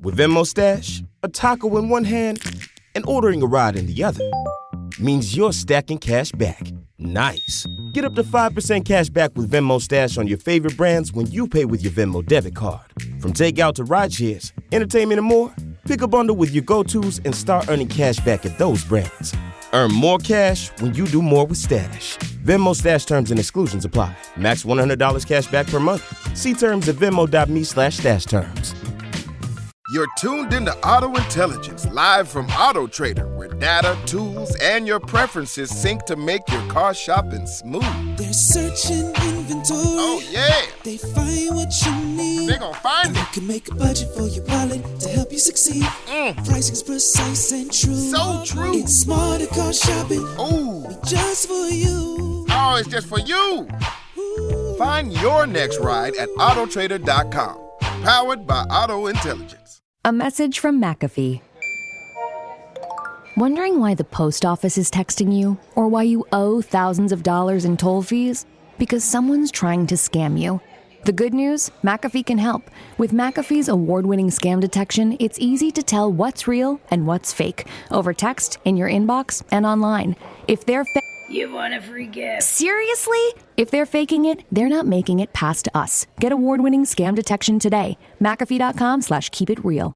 With Venmo Stash, a taco in one hand and ordering a ride in the other means you're stacking cash back. Nice. Get up to 5% cash back with Venmo Stash on your favorite brands when you pay with your Venmo debit card. From takeout to rideshares, entertainment and more, pick a bundle with your go-tos and start earning cash back at those brands. Earn more cash when you do more with Stash. Venmo Stash terms and exclusions apply. Max $100 cash back per month. See terms at venmo.me/stash terms. You're tuned into Auto Intelligence, live from Auto Trader, where data, tools, and your preferences sync to make your car shopping smooth. They're searching inventory. Oh, yeah. They find what you need. They're gonna find and it. You can make a budget for your wallet to help you succeed. Pricing's precise and true. So true. It's smarter car shopping. Ooh. Just for you. Oh, it's just for you. Ooh. Find your next ride at autotrader.com. Powered by Auto Intelligence. A message from McAfee. Wondering why the post office is texting you or why you owe thousands of dollars in toll fees? Because someone's trying to scam you. The good news? McAfee can help. With McAfee's award-winning scam detection, it's easy to tell what's real and what's fake over text, in your inbox, and online. If they're You want a free gift? Seriously? If they're faking it, they're not making it past us. Get award-winning scam detection today. McAfee.com/keepitreal.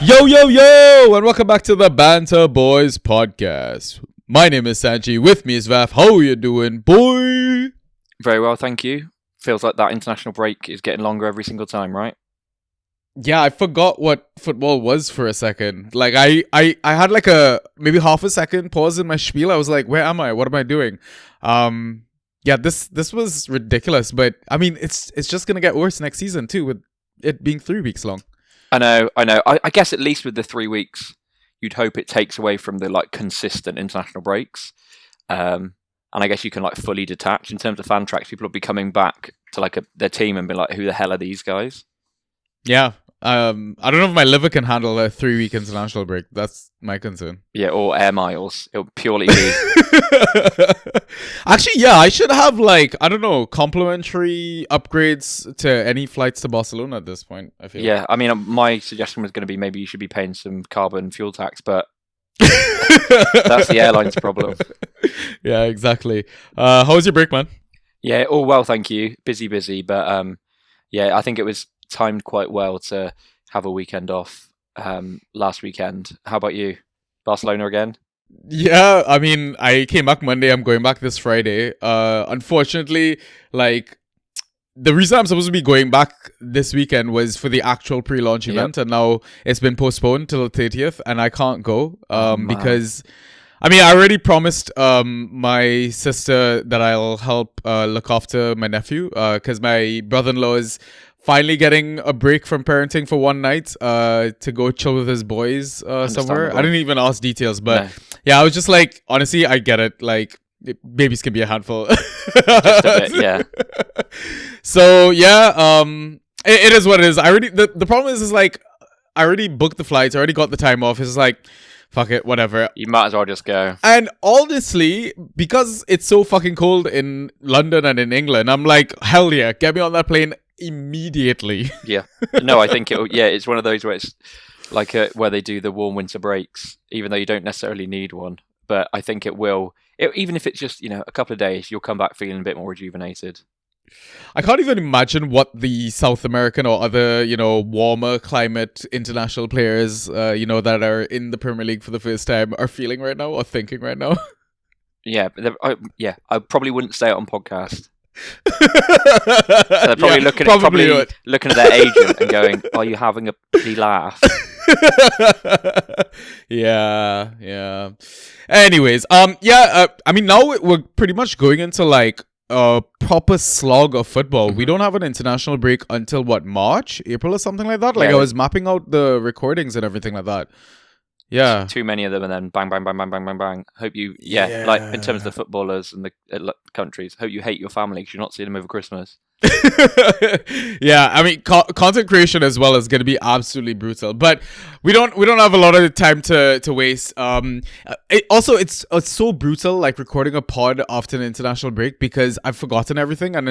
Yo, yo, yo, and welcome back to the Banter Boys podcast. My name is Sanji. With me is Vaf. How are you doing, boy? Very well, thank you. Feels like that international break is getting longer every single time, right? Yeah, I forgot what football was for a second. Like, I had like a maybe half a second pause in my spiel. I was like, where am I? What am I doing? Yeah, this was ridiculous. But, I mean, it's just going to get worse next season, too, with it being 3 weeks long. I know. I guess at least with the 3 weeks, you'd hope it takes away from the like consistent international breaks. And I guess you can like fully detach in terms of fan tracks. People will be coming back to like their team and be like, who the hell are these guys? Yeah. I don't know if my liver can handle a 3 week international break. That's my concern. Yeah, or air miles. It'll purely be. Actually, yeah, I should have like, I don't know, complimentary upgrades to any flights to Barcelona at this point, I feel. Yeah, I mean, my suggestion was going to be maybe you should be paying some carbon fuel tax, but that's the airline's problem. Yeah, exactly. How was your break, man? Yeah, all well, thank you. Busy, but yeah, I think it was timed quite well to have a weekend off last weekend. How about you? Barcelona again? Yeah, I mean, I came back Monday. I'm going back this Friday. Unfortunately, like, the reason I'm supposed to be going back this weekend was for the actual pre-launch event, and now it's been postponed till the 30th, and I can't go because, I mean, I already promised my sister that I'll help look after my nephew because my brother-in-law is finally getting a break from parenting for one night to go chill with his boys somewhere. I didn't even ask details, but yeah, I was just like, honestly, I get it. Like, babies can be a handful. Just a bit, yeah. So yeah, it is what it is. I already the problem is like I already booked the flights. I already got the time off. It's like, fuck it, whatever. You might as well just go. And honestly, because it's so fucking cold in London and in England, I'm like, hell yeah, get me on that plane immediately. Yeah. No, I think it's one of those where it's like where they do the warm winter breaks, even though you don't necessarily need one. But I think it will, even if it's just, a couple of days, you'll come back feeling a bit more rejuvenated. I can't even imagine what the South American or other, warmer climate international players, that are in the Premier League for the first time are feeling right now or thinking right now. Yeah, I probably wouldn't say it on podcast. They're probably looking at their agent and going, "Are you having a bloody laugh?" Yeah. Anyways, I mean, now we're pretty much going into like a proper slog of football. Mm-hmm. We don't have an international break until March, April, or something like that. Like I was mapping out the recordings and everything like that. Yeah, too many of them, and then bang, bang, bang, bang, bang, bang, bang. Hope you, like in terms of the footballers and the countries, hope you hate your family because you're not seeing them over Christmas. Yeah, I mean, content creation as well is going to be absolutely brutal, but we don't have a lot of time to waste. It's so brutal, like recording a pod after an international break, because I've forgotten everything, and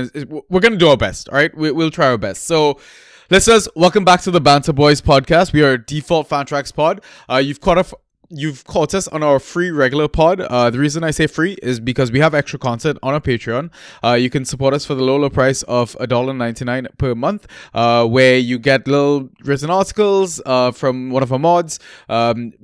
we're going to do our best. All right, we'll try our best. So, listeners, welcome back to the Banter Boys podcast. We are default Fantrax pod. You've caught us on our free regular pod. The reason I say free is because we have extra content on our Patreon. You can support us for the low price of $1.99 per month, where you get little written articles from one of our mods,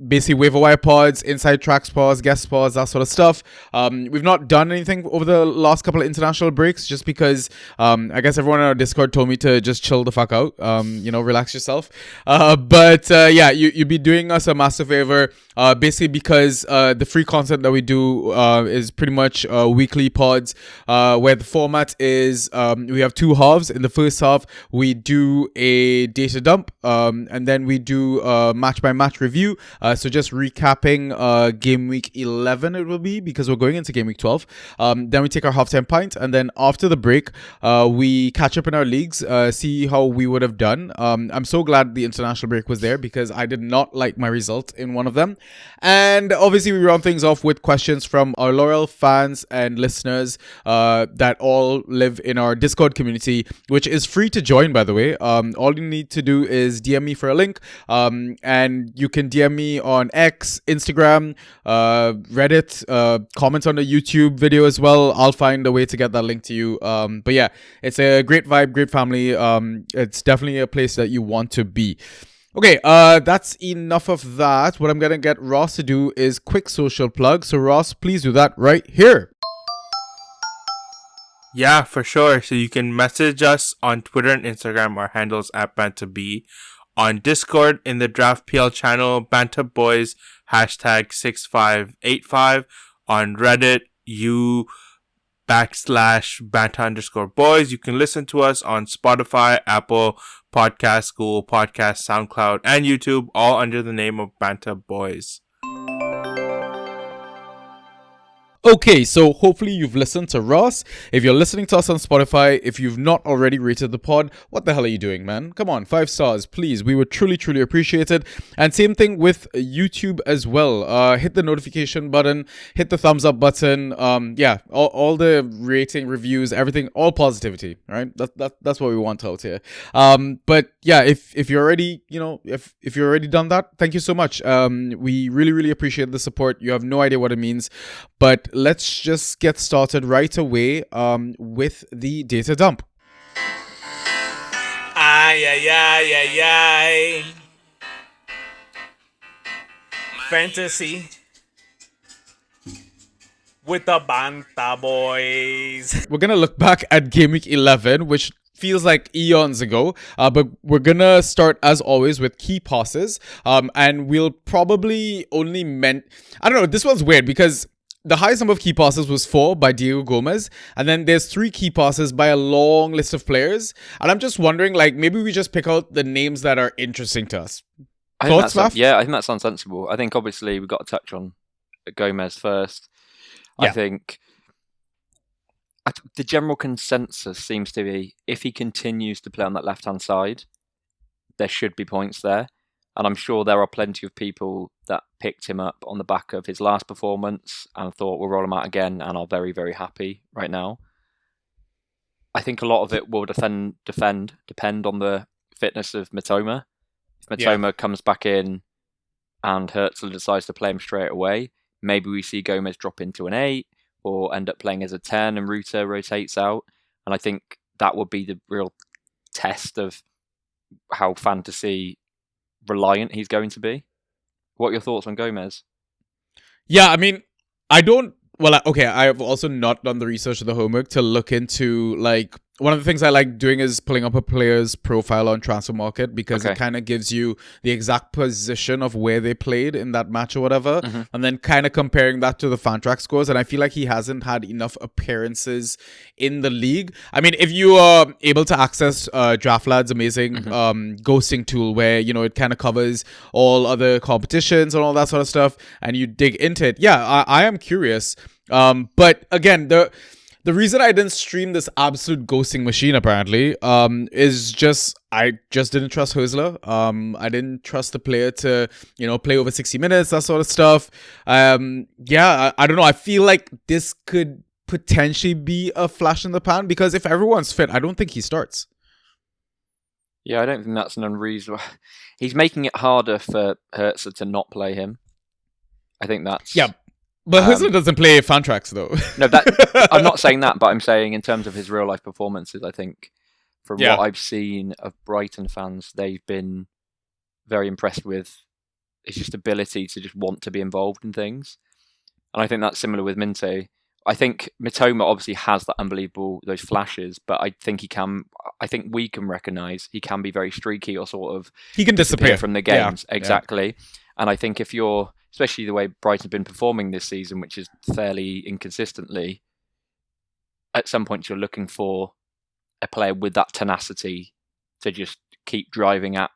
basically waiver wire pods, inside tracks pods, guest pods, that sort of stuff. We've not done anything over the last couple of international breaks just because I guess everyone on our Discord told me to just chill the fuck out, relax yourself. But you'd be doing us a massive favor. Basically because the free content that we do is pretty much weekly pods, where the format is we have two halves. In the first half, we do a data dump, and then we do a match-by-match review. So just recapping game week 11 it will be, because we're going into game week 12. Then we take our halftime pint, and then after the break, we catch up in our leagues, see how we would have done. I'm so glad the international break was there, because I did not like my result in one of them. And obviously we round things off with questions from our loyal fans and listeners that all live in our Discord community, which is free to join, by the way. All you need to do is DM me for a link, and you can DM me on X, Instagram, Reddit, comment on the YouTube video as well. I'll find a way to get that link to you. But yeah, it's a great vibe, great family. It's definitely a place that you want to be. Okay, that's enough of that. What I'm going to get Ross to do is quick social plug. So Ross, please do that right here. Yeah, for sure. So you can message us on Twitter and Instagram. Our handles at BantaB. On Discord in the Draft PL channel, BantaBoys, #6585. On Reddit, /Banta_boys. You can listen to us on Spotify, Apple Podcasts, Google Podcasts, SoundCloud, and YouTube, all under the name of Banta Boys. Okay, so hopefully you've listened to Ross. If you're listening to us on Spotify, if you've not already rated the pod, what the hell are you doing, man? Come on, 5 stars, please. We would truly, truly appreciate it. And same thing with YouTube as well. Hit the notification button, hit the thumbs up button. All the rating, reviews, everything, all positivity, right? That's what we want out here. But yeah, if you're already, if you're already done that, thank you so much. We really, really appreciate the support. You have no idea what it means. But let's just get started right away with the data dump. Fantasy with the Banta Boys. We're going to look back at Game Week 11, which feels like eons ago, but we're gonna start as always with key passes, and we'll probably only I don't know, this one's weird because the highest number of key passes was 4 by Diego Gomez, and then there's 3 key passes by a long list of players, and I'm just wondering, like, maybe we just pick out the names that are interesting to us. Thoughts, Raf? I think that sounds sensible. I think obviously we've got to touch on Gomez first. Yeah. I think the general consensus seems to be if he continues to play on that left-hand side, there should be points there. And I'm sure there are plenty of people that picked him up on the back of his last performance and thought we'll roll him out again and are very, very happy right now. I think a lot of it will depend on the fitness of Mitoma. If Mitoma comes back in and Herzl decides to play him straight away, maybe we see Gomez drop into an 8 or end up playing as a 10 and Ruta rotates out. And I think that would be the real test of how fantasy reliant he's going to be. What are your thoughts on Gomez? Yeah, I mean, I've also not done the research or the homework to look into, like, one of the things I like doing is pulling up a player's profile on Transfer Market because it kind of gives you the exact position of where they played in that match or whatever, and then kind of comparing that to the Fantrax scores. And I feel like he hasn't had enough appearances in the league. I mean, if you are able to access DraftLad's amazing ghosting tool where, it kind of covers all other competitions and all that sort of stuff, and you dig into it, I am curious. But again, the the reason I didn't stream this absolute ghosting machine apparently is just I just didn't trust Hosler. I didn't trust the player to, play over 60 minutes, that sort of stuff. I don't know. I feel like this could potentially be a flash in the pan because if everyone's fit, I don't think he starts. Yeah, I don't think that's an unreasonable. He's making it harder for Hertzler to not play him. I think that's... Yeah, but Hosler doesn't play Fantrax, though. No, I'm not saying that, but I'm saying in terms of his real-life performances, I think from what I've seen of Brighton fans, they've been very impressed with his just ability to just want to be involved in things. And I think that's similar with Minte. I think Mitoma obviously has that those flashes, but I think we can recognise he can be very streaky or sort of... He can disappear from the games. Yeah. Exactly. Yeah. And I think if you're, especially the way Brighton's been performing this season, which is fairly inconsistently, at some point you're looking for a player with that tenacity to just keep driving at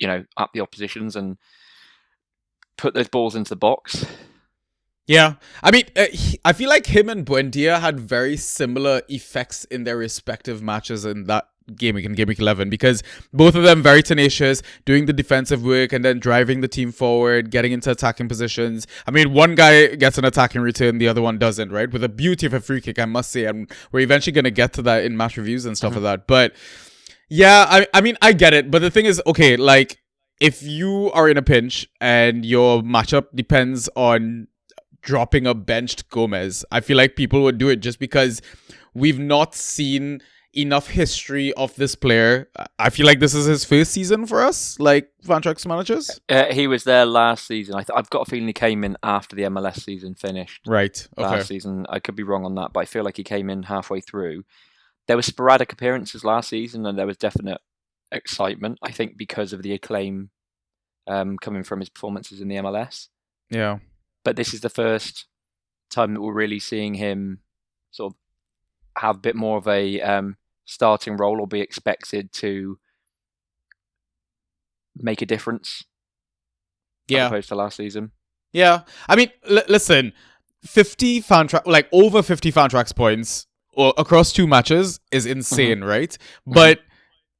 the oppositions and put those balls into the box. Yeah, I mean, I feel like him and Buendia had very similar effects in their respective matches in that game week, in game week 11, because both of them very tenacious, doing the defensive work and then driving the team forward, getting into attacking positions. I mean, one guy gets an attacking return, the other one doesn't, right? With a beauty of a free kick, I must say, and we're eventually going to get to that in match reviews and stuff like that. But yeah, I mean, I get it. But the thing is, okay, like, if you are in a pinch and your matchup depends on dropping a benched Gomez, I feel like people would do it just because we've not seen enough history of this player. I feel like this is his first season for us, like Fantrax managers. He was there last season. I've got a feeling he came in after the MLS season finished. Right. Okay. Last season. I could be wrong on that, but I feel like he came in halfway through. There were sporadic appearances last season and there was definite excitement, I think, because of the acclaim coming from his performances in the MLS. Yeah. But this is the first time that we're really seeing him sort of have a bit more of a starting role or be expected to make a difference. As opposed to last season. Yeah. I mean, listen, 50 over 50 Fantrax points across 2 matches is insane, right? But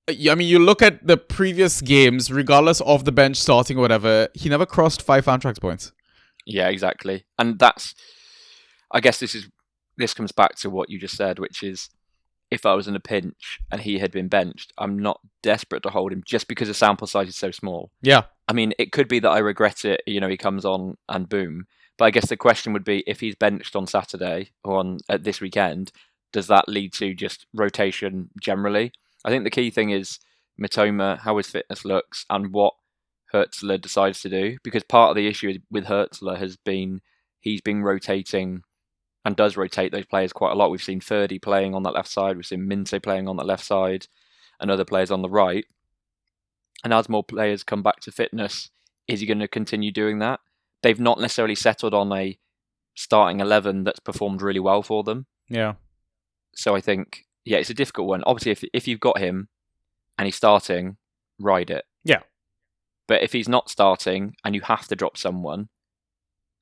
I mean, you look at the previous games, regardless of the bench starting or whatever, he never crossed 5 Fantrax points. Yeah, exactly. And that's, I guess this comes back to what you just said, which is if I was in a pinch and he had been benched, I'm not desperate to hold him just because the sample size is so small. Yeah. I mean, it could be that I regret it, he comes on and boom. But I guess the question would be if he's benched on Saturday or on this weekend, does that lead to just rotation generally? I think the key thing is Mitoma, how his fitness looks and what Hertzler decides to do, because part of the issue with Hertzler has been he's been rotating and does rotate those players quite a lot. We've seen Ferdy playing on that left side, we've seen Minte playing on that left side and other players on the right. And as more players come back to fitness, is he going to continue doing that? They've not necessarily settled on a starting 11 that's performed really well for them. Yeah. So I think, it's a difficult one. Obviously, if you've got him and he's starting, ride it. Yeah. But if he's not starting and you have to drop someone,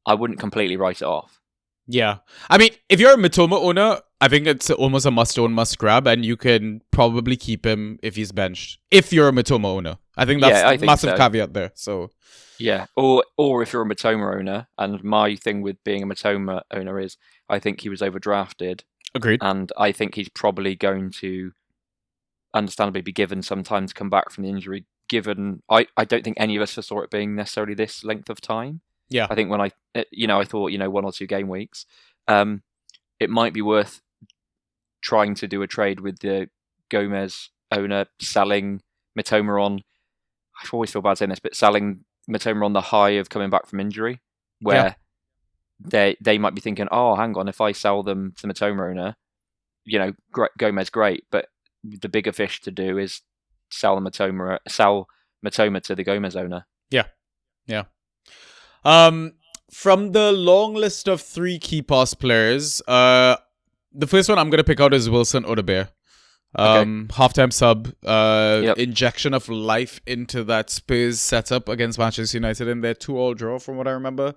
I wouldn't completely write it off. Yeah. I mean, if you're a Mitoma owner, I think it's almost a must-own, must-grab, and you can probably keep him if he's benched. If you're a Mitoma owner. I think that's a massive caveat there. So yeah. Or if you're a Mitoma owner, and my thing with being a Mitoma owner is I think he was overdrafted. Agreed. And I think he's probably going to understandably be given some time to come back from the injury, given I don't think any of us foresaw it being necessarily this length of time. Yeah. I think when I thought, 1 or 2 game weeks, it might be worth trying to do a trade with the Gomez owner selling Mitoma on, I always feel bad saying this, but selling Mitoma on the high of coming back from injury, where they might be thinking, oh, hang on, if I sell them to Mitoma owner, Gomez great, but the bigger fish to do is sell Mitoma to the Gomez owner. Yeah. Yeah. From the long list of 3 key pass players, the first one I'm going to pick out is Wilson Odobert. Halftime sub, injection of life into that Spurs setup against Manchester United in their 2-2 draw, from what I remember.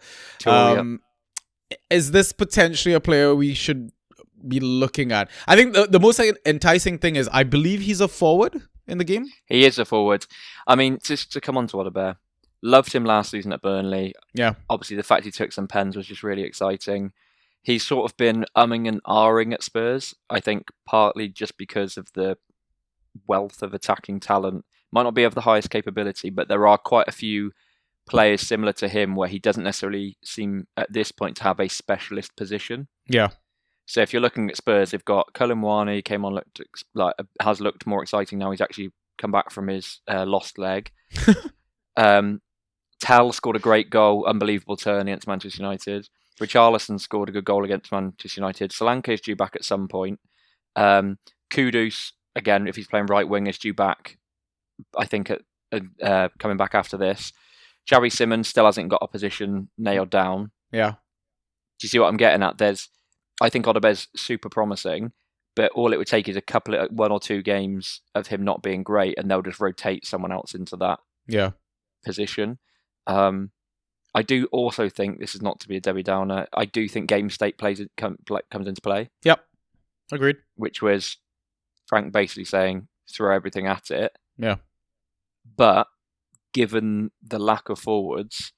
Is this potentially a player we should be looking at? I think the most enticing thing is I believe he's a forward in the game. He is a forward. I mean, just to come on to Odebear, loved him last season at Burnley. Yeah. Obviously, the fact he took some pens was just really exciting. He's sort of been umming and ahhing at Spurs, I think partly just because of the wealth of attacking talent. Might not be of the highest capability, but there are quite a few players similar to him where he doesn't necessarily seem at this point to have a specialist position. Yeah. So if you're looking at Spurs, they've got Colin Warney has looked more exciting now. He's actually come back from his lost leg. Tell scored a great goal, unbelievable turn against Manchester United. Richarlison scored a good goal against Manchester United. Solanke is due back at some point. Kudus, again, if he's playing right wing, is due back, I think, coming back after this. Xavi Simons still hasn't got a position nailed down. Yeah. Do you see what I'm getting at? I think Odebear's super promising, but all it would take is one or two games of him not being great, and they'll just rotate someone else into that position. I do also think, this is not to be a Debbie Downer, I do think game state comes into play. Yep. Agreed. Which was Frank basically saying, throw everything at it. Yeah. But given the lack of forwards,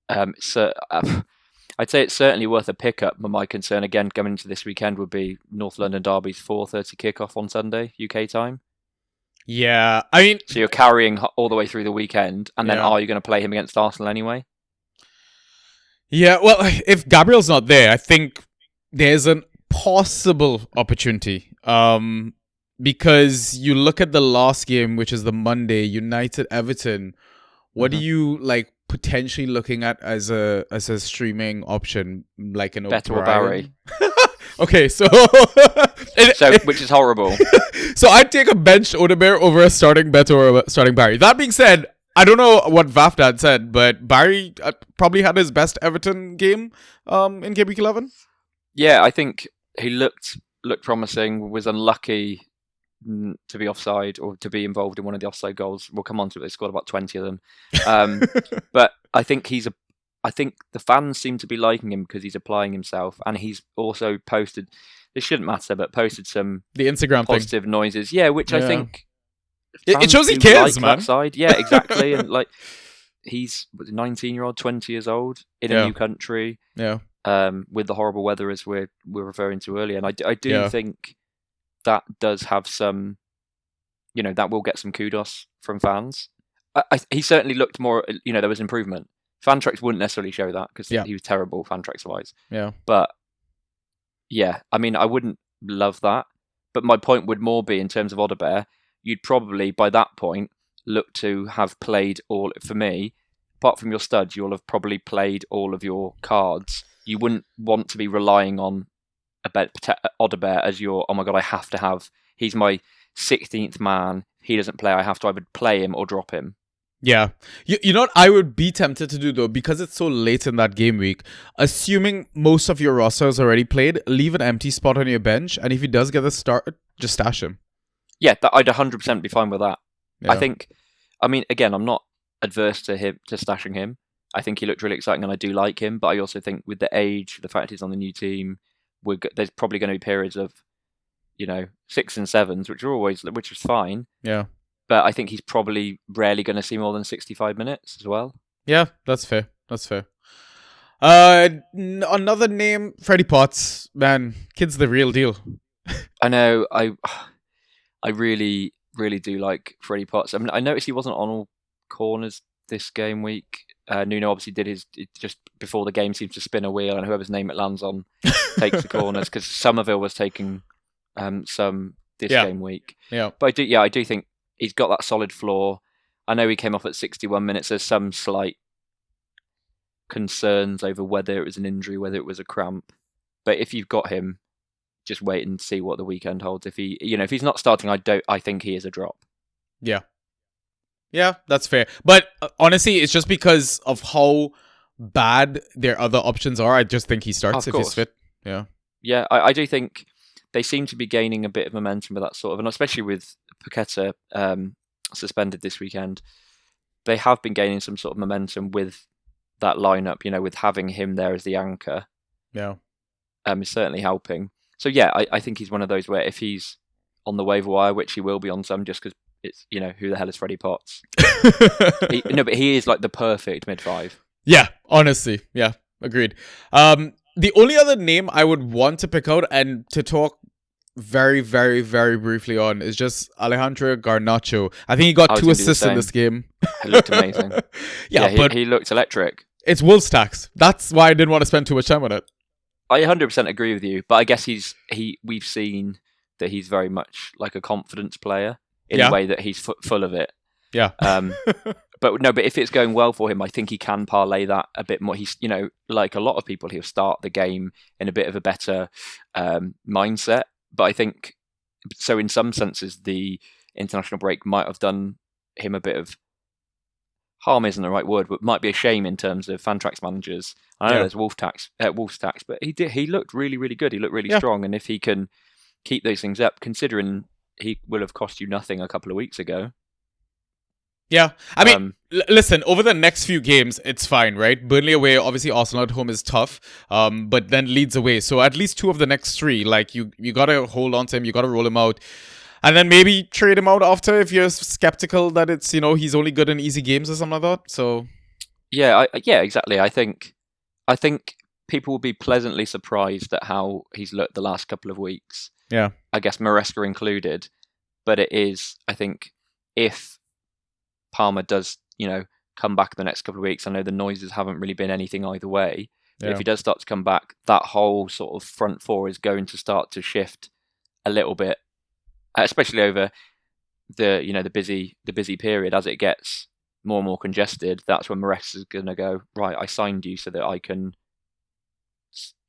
I'd say it's certainly worth a pickup, but my concern, again, coming into this weekend would be North London Derby's 4:30 kickoff on Sunday, UK time. Yeah, I mean... So you're carrying all the way through the weekend, and then are you going to play him against Arsenal anyway? Yeah, well, if Gabriel's not there, I think there's a possible opportunity. Because you look at the last game, which is the Monday, United-Everton, what are you, potentially looking at as a streaming option? Like an Beto or Barry? Okay, so which is horrible. So I'd take a benched Odebear over a starting Beto or a starting Barry. That being said, I don't know what Vafdad said, but Barry probably had his best Everton game in Game Week 11. Yeah, I think he looked promising, was unlucky to be offside or to be involved in one of the offside goals. We'll come on to it. They scored about 20 of them. But I think I think the fans seem to be liking him because he's applying himself, and he's also posted, this shouldn't matter, but posted some the Instagram positive noises. Yeah, which I think it shows he cares, man. That side. Yeah, exactly. And he's 19-year-old, 20 years old in a new country. Yeah. With the horrible weather as we're referring to earlier, and I do think that does have some, that will get some kudos from fans. He certainly looked more, there was improvement. Fantrax wouldn't necessarily show that because he was terrible Fantrax wise. Yeah. But yeah, I mean, I wouldn't love that. But my point would more be in terms of Odebear, you'd probably by that point look to have played all, for me, apart from your studs, you'll have probably played all of your cards. You wouldn't want to be relying on Odebear as your, oh my god, I have to have, he's my 16th man, he doesn't play, I have to either play him or drop him. Yeah. You know what I would be tempted to do, though, because it's so late in that game week, assuming most of your roster is already played, leave an empty spot on your bench, and if he does get a start, just stash him. Yeah, I'd 100% be fine with that. Yeah. I mean, again, I'm not adverse to stashing him. I think he looked really exciting, and I do like him, but I also think with the age, the fact he's on the new team, there's probably going to be periods of, 6 and 7s, which is fine. Yeah. But I think he's probably rarely going to see more than 65 minutes as well. Yeah, that's fair. Another name, Freddie Potts. Man, kid's the real deal. I know. I really, really do like Freddie Potts. I mean, I noticed he wasn't on all corners this game week. Nuno obviously did his, just before the game, seems to spin a wheel, and whoever's name it lands on takes the corners, because Somerville was taking some this game week. Yeah. But I do think he's got that solid floor. I know he came off at 61 minutes. There's some slight concerns over whether it was an injury, whether it was a cramp. But if you've got him, just wait and see what the weekend holds. If he's not starting, I think he is a drop. Yeah. Yeah, that's fair. But honestly, it's just because of how bad their other options are. I just think he starts if he's fit. Yeah. Yeah, I do think they seem to be gaining a bit of momentum with that sort of, and especially with Paqueta suspended this weekend, they have been gaining some sort of momentum with that lineup, with having him there as the anchor. Yeah. Is certainly helping. So yeah, I think he's one of those where if he's on the waiver wire, which he will be on some, just because it's who the hell is Freddie Potts? But he is like the perfect mid-5. Yeah, honestly, yeah, agreed. The only other name I would want to pick out and to talk very, very, very briefly on is just Alejandro Garnacho. I think he got 2 assists in this game. He looked amazing. but he looked electric. It's Wolves tax. That's why I didn't want to spend too much time on it. I 100% agree with you, but I guess we've seen that he's very much like a confidence player in a way that he's full of it. Yeah. But if it's going well for him, I think he can parlay that a bit more. He's, like a lot of people, he'll start the game in a bit of a better mindset. But I think, so in some senses, the international break might have done him a bit of harm isn't the right word, but might be a shame in terms of Fantrax managers. I know there's Wolves tax, but he looked really, really good. He looked really strong, and if he can keep those things up, considering he will have cost you nothing a couple of weeks ago. Yeah, I mean, listen, over the next few games, it's fine, right? Burnley away, obviously Arsenal at home is tough, but then Leeds away. So at least 2 of the next 3, like you got to hold on to him, you got to roll him out. And then maybe trade him out after if you're skeptical that it's, he's only good in easy games or something like that. So yeah, exactly. I think people will be pleasantly surprised at how he's looked the last couple of weeks. Yeah. I guess Maresca included. But it is, I think, if Palmer does, come back the next couple of weeks, I know the noises haven't really been anything either way. But if he does start to come back, that whole sort of front 4 is going to start to shift a little bit. Especially over the busy period, as it gets more and more congested, that's when Mares is going to go, right, I signed you so that I can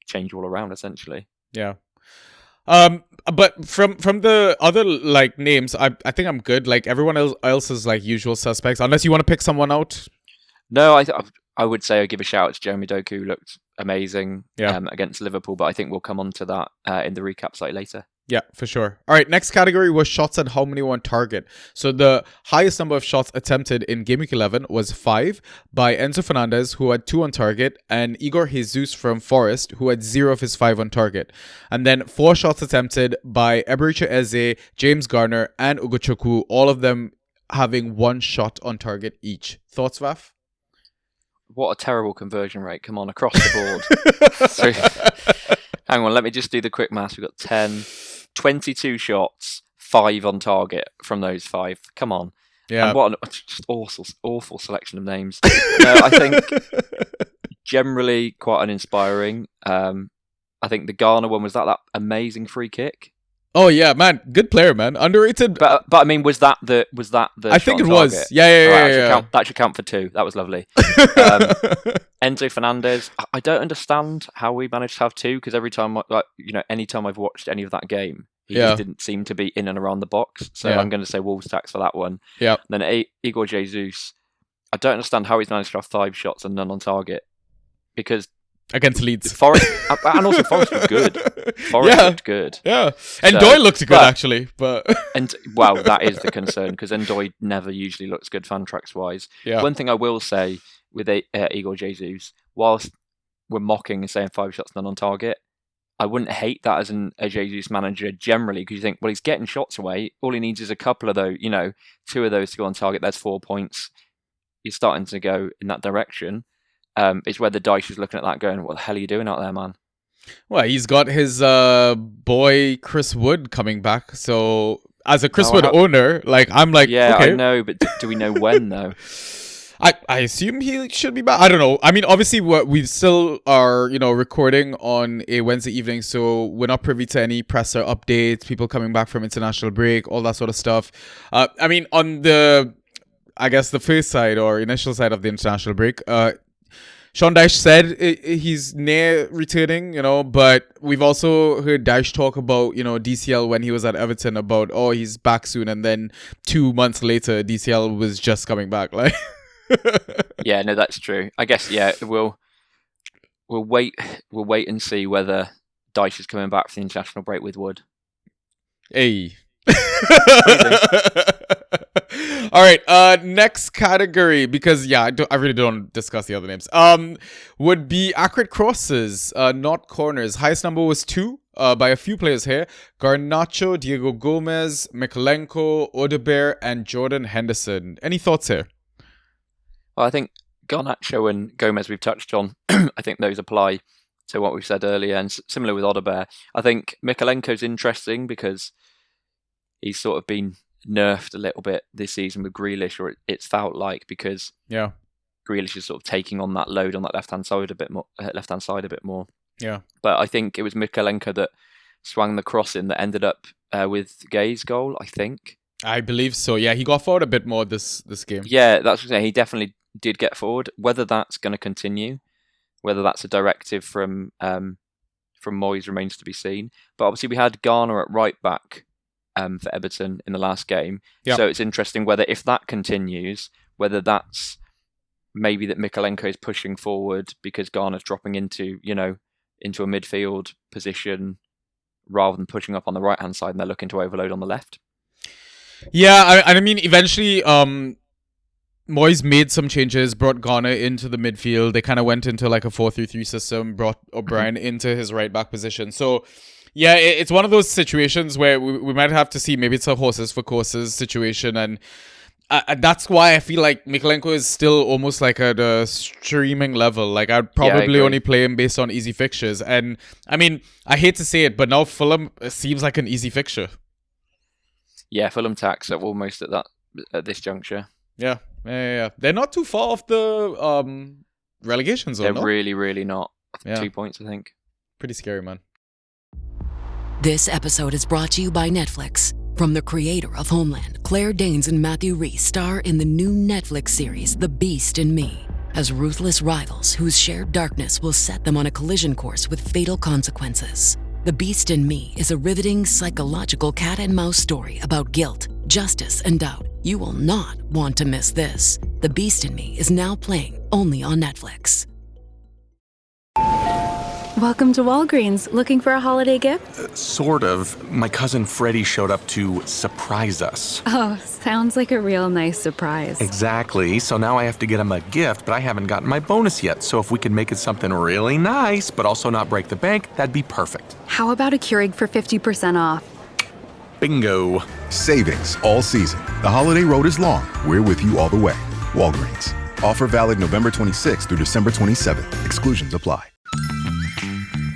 change all around, essentially. Yeah. But from the other names, I think I'm good. Like everyone else is like usual suspects, unless you want to pick someone out. No, I would say I give a shout out to Jeremy Doku, who looked amazing against Liverpool, but I think we'll come on to that in the recap site later. Yeah, for sure. All right, next category was shots and how many were on target. So the highest number of shots attempted in Game Week 11 was 5 by Enzo Fernandez, who had 2 on target, and Igor Jesus from Forest, who had 0 of his 5 on target. And then 4 shots attempted by Eberechi Eze, James Garner, and Ugochukwu, all of them having 1 shot on target each. Thoughts, Vaf? What a terrible conversion rate. Come on, across the board. Hang on, let me just do the quick maths. We've got 22 shots, 5 on target from those 5. Come on. Yeah. And what an just awful selection of names. No, I think generally quite uninspiring. I think the Ghana one was that amazing free kick. Oh yeah, man, good player, man, underrated. But I mean, was that the? I think it was. Yeah. That should count for 2. That was lovely. Enzo Fernandez. I don't understand how we managed to have 2 because every time, anytime I've watched any of that game, he just didn't seem to be in and around the box. So I'm going to say Wolves tax for that one. Yeah. Then Igor Jesus. I don't understand how he's managed to have 5 shots and none on target because. Against Leeds. Forest, and also Forest was good. Forest looked good. Yeah. And Ndoye looked good, actually. But that is the concern, because Ndoye never usually looks good Fantrax-wise. Yeah. One thing I will say with Igor Jesus, whilst we're mocking and saying 5 shots, none on target, I wouldn't hate that as a Jesus manager generally, because you think, well, he's getting shots away. All he needs is a couple of those, 2 of those to go on target. There's 4 points. You're starting to go in that direction. It's where the dice is looking at that going, what the hell are you doing out there, man? Well, he's got his boy Chris Wood coming back. So as a Chris Wood owner, I'm like, yeah, okay. I know, but do we know when though? I assume he should be back. I don't know. I mean, obviously, we still are, recording on a Wednesday evening, so we're not privy to any presser updates, people coming back from international break, all that sort of stuff. I mean, on the first side or initial side of the international break, Sean Dyche said he's near returning, but we've also heard Dyche talk about, DCL when he was at Everton about, he's back soon. And then 2 months later, DCL was just coming back. Yeah, no, that's true. I guess, we'll wait and see whether Dyche is coming back for the international break with Wood. Hey. All right. Next category, because I really don't discuss the other names. Would be accurate crosses, not corners. Highest number was 2. By a few players here: Garnacho, Diego Gomez, Mikalenko, Odebear, and Jordan Henderson. Any thoughts here? Well, I think Garnacho and Gomez we've touched on. I think those apply to what we've said earlier, and similar with Odebear. I think Mikalenko's interesting because he's sort of been nerfed a little bit this season with Grealish, or it's felt like, because Grealish is sort of taking on that load on that left-hand side a bit more. Yeah. But I think it was Mikalenko that swung the cross in that ended up with Gay's goal, I think. I believe so. Yeah, he got forward a bit more this game. Yeah, that's what I'm saying. He definitely did get forward. Whether that's going to continue, whether that's a directive from Moyes remains to be seen. But obviously we had Garner at right back for Everton in the last game. Yep. So it's interesting whether, if that continues, whether that's maybe that Mikalenko is pushing forward because Garner's dropping into a midfield position rather than pushing up on the right-hand side, and they're looking to overload on the left. Yeah, I mean, eventually, Moyes made some changes, brought Garner into the midfield. They kind of went into like a 4-3-3 system, brought O'Brien into his right-back position. So, yeah, it's one of those situations where we might have to see, maybe it's a horses for courses situation, and that's why I feel like Mikalenko is still almost like at a streaming level. Like, I'd probably only play him based on easy fixtures. And, I mean, I hate to say it, but now Fulham seems like an easy fixture. Yeah, Fulham tax are almost at this juncture. Yeah. They're not too far off the relegation zone. They're really, really not. Yeah. 2 points, I think. Pretty scary, man. This episode is brought to you by Netflix. From the creator of Homeland, Claire Danes and Matthew Rhys star in the new Netflix series, The Beast in Me, as ruthless rivals whose shared darkness will set them on a collision course with fatal consequences. The Beast in Me is a riveting psychological cat and mouse story about guilt, justice, and doubt. You will not want to miss this. The Beast in Me is now playing only on Netflix. Welcome to Walgreens. Looking for a holiday gift? Sort of. My cousin Freddie showed up to surprise us. Oh, sounds like a real nice surprise. Exactly. So now I have to get him a gift, but I haven't gotten my bonus yet. So if we could make it something really nice, but also not break the bank, that'd be perfect. How about a Keurig for 50% off? Bingo. Savings all season. The holiday road is long. We're with you all the way. Walgreens. Offer valid November 26th through December 27th. Exclusions apply.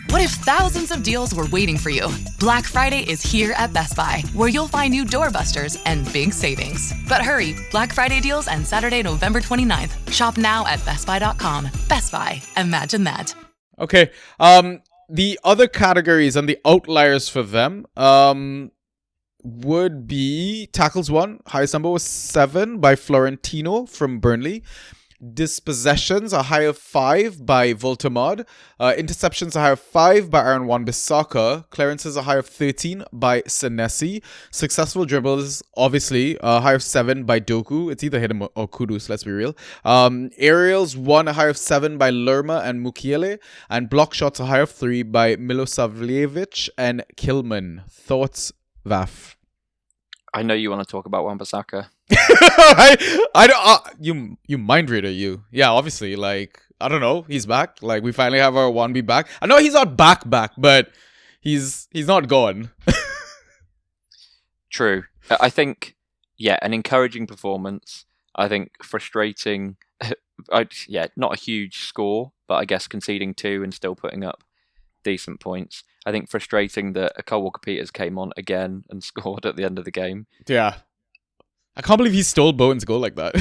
What if thousands of deals were waiting for you? Black Friday is here at Best Buy, where you'll find new doorbusters and big savings. But hurry, Black Friday deals end Saturday, November 29th. Shop now at bestbuy.com. Best Buy. Imagine that. Okay. The other categories and the outliers for them would be tackles 1. Highest number was 7 by Florentino from Burnley. Dispossessions, a high of 5 by Voltemade. Interceptions, a high of 5 by Aaron Wan-Bissaka. Clearances, a high of 13 by Senesi. Successful dribbles, obviously, a high of 7 by Doku. It's either him or Kudus, let's be real. Aerials, 1, a high of 7 by Lerma and Mukiele. And block shots, a high of 3 by Milosavljevic and Kilman. Thoughts, Vaf? I know you want to talk about Wan-Bissaka. I don't. You mind reader, you. Yeah, obviously. Like, I don't know. He's back. Like, we finally have our 1B back. I know he's not back, but he's not gone. True. I think, an encouraging performance. I think frustrating. Not a huge score, but I guess conceding 2 and still putting up decent points. I think frustrating that Kyle Walker-Peters came on again and scored at the end of the game. Yeah. I can't believe he stole Bowen's goal like that.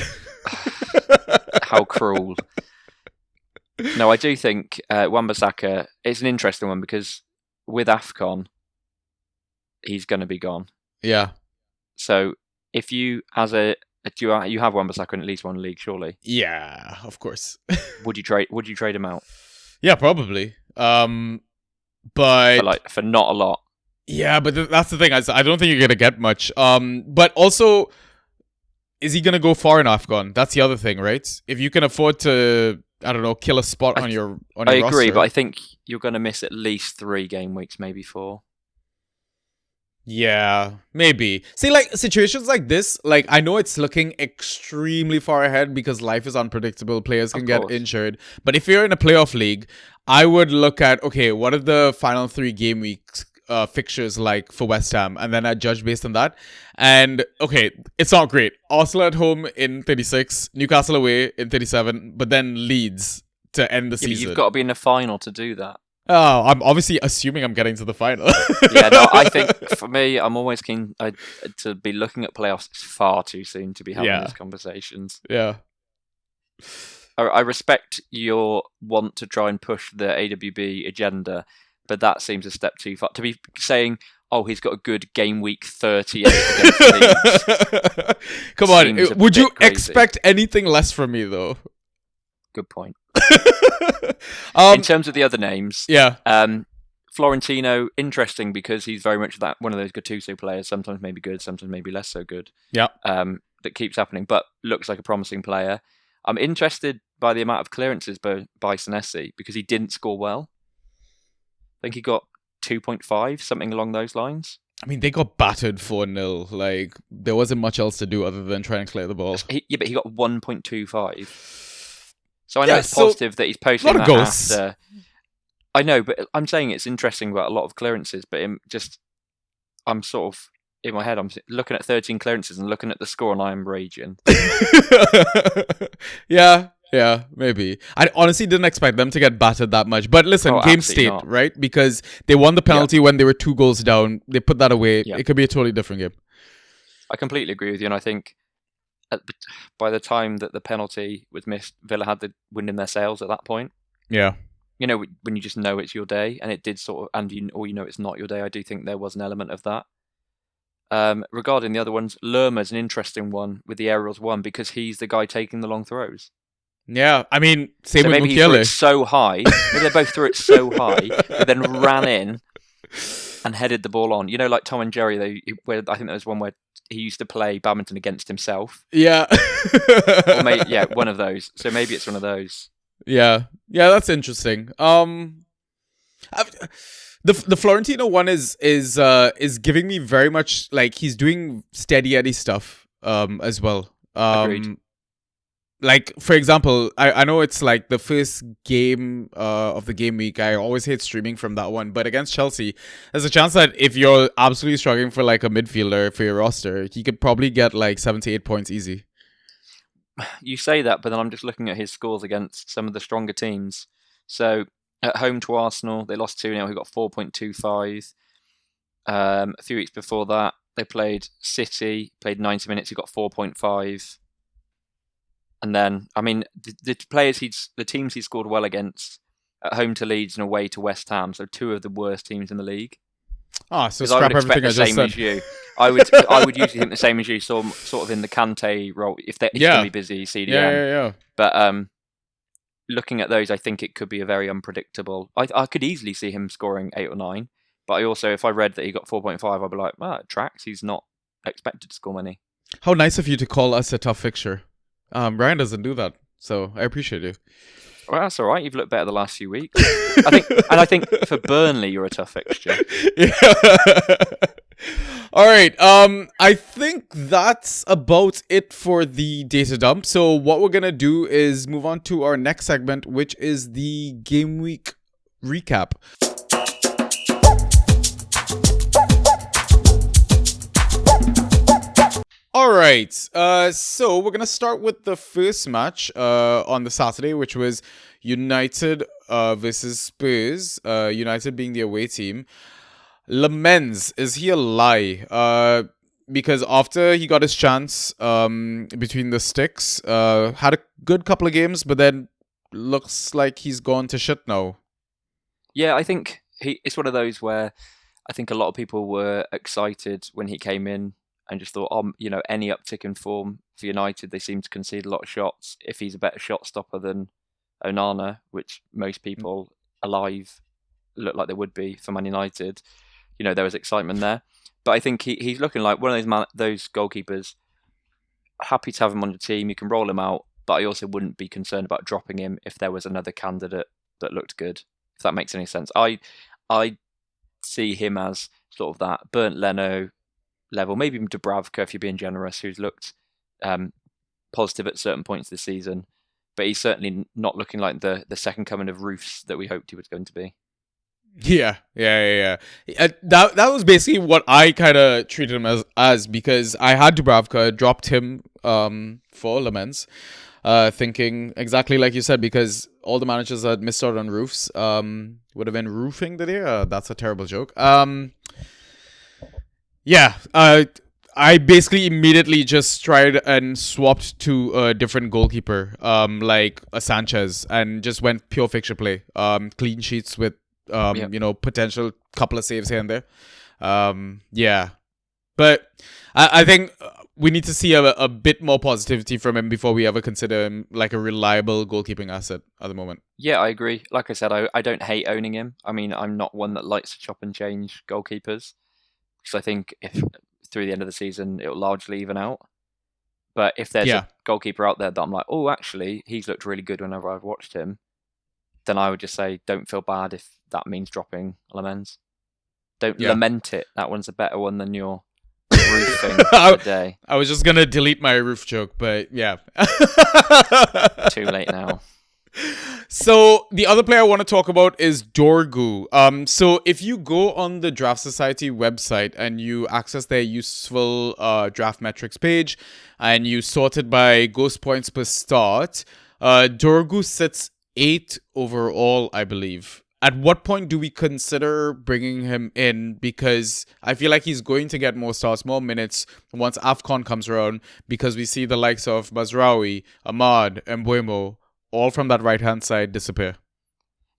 How cruel. No, I do think Wan-Bissaka is an interesting one because with AFCON, he's going to be gone. Yeah. So if you, you have Wan-Bissaka in at least one league, surely? Yeah, of course. Would you trade him out? Yeah, probably. But for not a lot. Yeah, but that's the thing. I don't think you're gonna get much. But also, is he gonna go far in AFCON? That's the other thing, right? If you can afford to, I don't know, kill a spot on your roster. I agree, but I think you're gonna miss at least 3 game weeks, maybe 4. Yeah, maybe. See, like situations like this, like I know it's looking extremely far ahead because life is unpredictable. Players can get injured. But if you're in a playoff league, I would look at, okay, what are the final 3 game weeks fixtures like for West Ham? And then I judge based on that. And okay, it's not great. Arsenal at home in 36, Newcastle away in 37, but then Leeds to end the season. You've got to be in the final to do that. Oh, I'm obviously assuming I'm getting to the final. Yeah, no, I think for me, I'm always keen to be looking at playoffs. It's far too soon to be having these conversations. Yeah. I respect your want to try and push the AWB agenda, but that seems a step too far. To be saying, oh, he's got a good game week 38 against Leeds. Come on, would you expect anything less from me, though? Good point. In terms of the other names, Florentino, interesting because he's very much one of those Gattuso players, sometimes maybe good, sometimes maybe less so good. Yeah. That keeps happening, but looks like a promising player. I'm interested by the amount of clearances by Senesi because he didn't score well. I think he got 2.5, something along those lines. I mean, they got battered 4-0. Like, there wasn't much else to do other than try and clear the ball. But he got 1.25. So I know it's positive that he's posting that after. I know, but I'm saying it's interesting about a lot of clearances, but I'm sort of, in my head, I'm looking at 13 clearances and looking at the score and I'm raging. Yeah, maybe. I honestly didn't expect them to get battered that much. But listen, game state, right? Because they won the penalty when they were 2 goals down. They put that away. Yeah. It could be a totally different game. I completely agree with you, and I think by the time that the penalty was missed, Villa had the wind in their sails at that point. Yeah. You know, when you just know it's your day, and it did or you know it's not your day, I do think there was an element of that. Regarding the other ones, Lerma's an interesting one with the aerials one because he's the guy taking the long throws. Yeah, I mean, same with maybe Mukiele. He threw it so high, maybe they both threw it so high, but then ran in and headed the ball on. You know, like Tom and Jerry, where I think there was one where he used to play badminton against himself. Yeah. Or one of those. So maybe it's one of those. Yeah, that's interesting. The Florentino one is giving me very much like he's doing steady Eddie stuff as well. Agreed. Like, for example, I know it's like the first game of the game week. I always hate streaming from that one. But against Chelsea, there's a chance that if you're absolutely struggling for like a midfielder for your roster, he could probably get like 7 to 8 points easy. You say that, but then I'm just looking at his scores against some of the stronger teams. So at home to Arsenal, they lost 2-0. He got 4.25. A few weeks before that, they played City, played 90 minutes. He got 4.5. And then, I mean, the teams he scored well against at home to Leeds and away to West Ham, so 2 of the worst teams in the league. So scrap everything I just said. As you. I would usually think the same as you, sort of in the Kante role, if he's going to be busy, CDM. Yeah. But looking at those, I think it could be a very unpredictable. I could easily see him scoring 8 or 9, but I also, if I read that he got 4.5, I'd be like, it tracks. He's not expected to score many. How nice of you to call us a tough fixture. Ryan doesn't do that, so I appreciate you. Well, that's all right. You've looked better the last few weeks. I think for Burnley, you're a tough fixture. Yeah. All right. I think that's about it for the data dump. So what we're gonna do is move on to our next segment, which is the game week recap. All right, so we're going to start with the first match on the Saturday, which was United versus Spurs, United being the away team. Lamens, is he a lie? Because after he got his chance between the sticks, had a good couple of games, but then looks like he's gone to shit now. Yeah, I think it's one of those where I think a lot of people were excited when he came in, and just thought, any uptick in form for United, they seem to concede a lot of shots. If he's a better shot stopper than Onana, which most people alive look like they would be for Man United, there was excitement there. But I think he's looking like one of those goalkeepers, happy to have him on the team. You can roll him out, but I also wouldn't be concerned about dropping him if there was another candidate that looked good, if that makes any sense. I see him as sort of that burnt Leno level, maybe even Dubravka if you're being generous, who's looked positive at certain points this season, but he's certainly not looking like the second coming of Roofs that we hoped he was going to be. Yeah. That was basically what I kind of treated him as because I had Dubravka, dropped him for Lamens, thinking exactly like you said, because all the managers that missed out on Roofs would have been roofing the day. That's a terrible joke. I basically immediately just tried and swapped to a different goalkeeper, like a Sanchez, and just went pure fixture play. Clean sheets with potential couple of saves here and there. But I think we need to see a bit more positivity from him before we ever consider him like a reliable goalkeeping asset at the moment. Yeah, I agree. Like I said, I don't hate owning him. I mean, I'm not one that likes to chop and change goalkeepers, because I think if through the end of the season it'll largely even out. But if there's a goalkeeper out there that I'm like, oh, actually, he's looked really good whenever I've watched him, then I would just say, don't feel bad if that means dropping Lamens. Don't lament it. That one's a better one than your roofing today. I was just going to delete my roof joke, but yeah. Too late now. So the other player I want to talk about is Dorgu. So if you go on the Draft Society website and you access their useful draft metrics page and you sort it by ghost points per start, Dorgu sits 8 overall, I believe. At what point do we consider bringing him in? Because I feel like he's going to get more starts, more minutes once AFCON comes around, because we see the likes of Mazraoui, Ahmad, and Mbeumo all from that right-hand side disappear.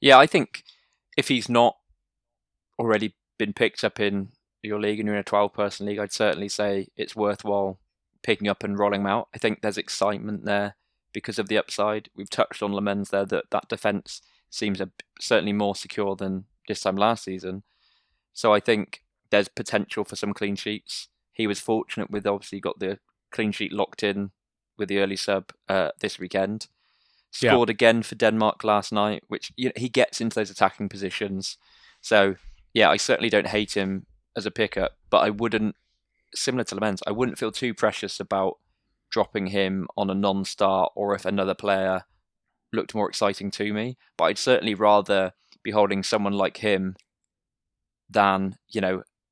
Yeah, I think if he's not already been picked up in your league and you're in a 12-person league, I'd certainly say it's worthwhile picking up and rolling him out. I think there's excitement there because of the upside. We've touched on Lamens there, that defence seems certainly more secure than this time last season. So I think there's potential for some clean sheets. He was fortunate with, obviously, got the clean sheet locked in with the early sub this weekend. Scored again for Denmark last night, which he gets into those attacking positions. So, yeah, I certainly don't hate him as a pickup, but I wouldn't, similar to Lamens, I wouldn't feel too precious about dropping him on a non-start or if another player looked more exciting to me. But I'd certainly rather be holding someone like him than,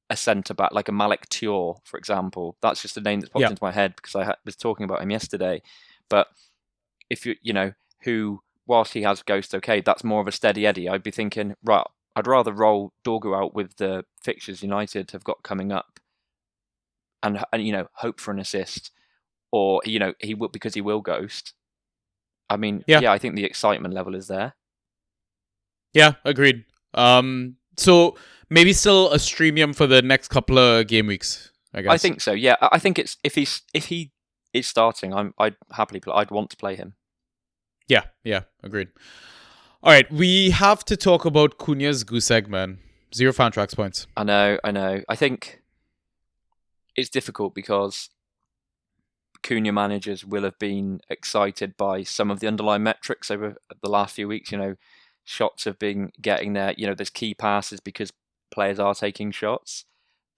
a centre-back, like a Malik Tior, for example. That's just a name that's popped into my head because I was talking about him yesterday. But if who, whilst he has Ghost, okay, that's more of a steady Eddie. I'd be thinking, right, I'd rather roll Dorgu out with the fixtures United have got coming up and hope for an assist, or, he will, because he will Ghost. I mean, I think the excitement level is there. Yeah, agreed. So maybe still a streamium for the next couple of game weeks, I guess. I think so, yeah. I think it's if he is starting, I'd happily play. I'd want to play him. Yeah, agreed. All right, we have to talk about Cunha's goose egg, man. 0 Fantrax points. I know. I think it's difficult because Cunha managers will have been excited by some of the underlying metrics over the last few weeks. Shots have been getting there. There's key passes because players are taking shots.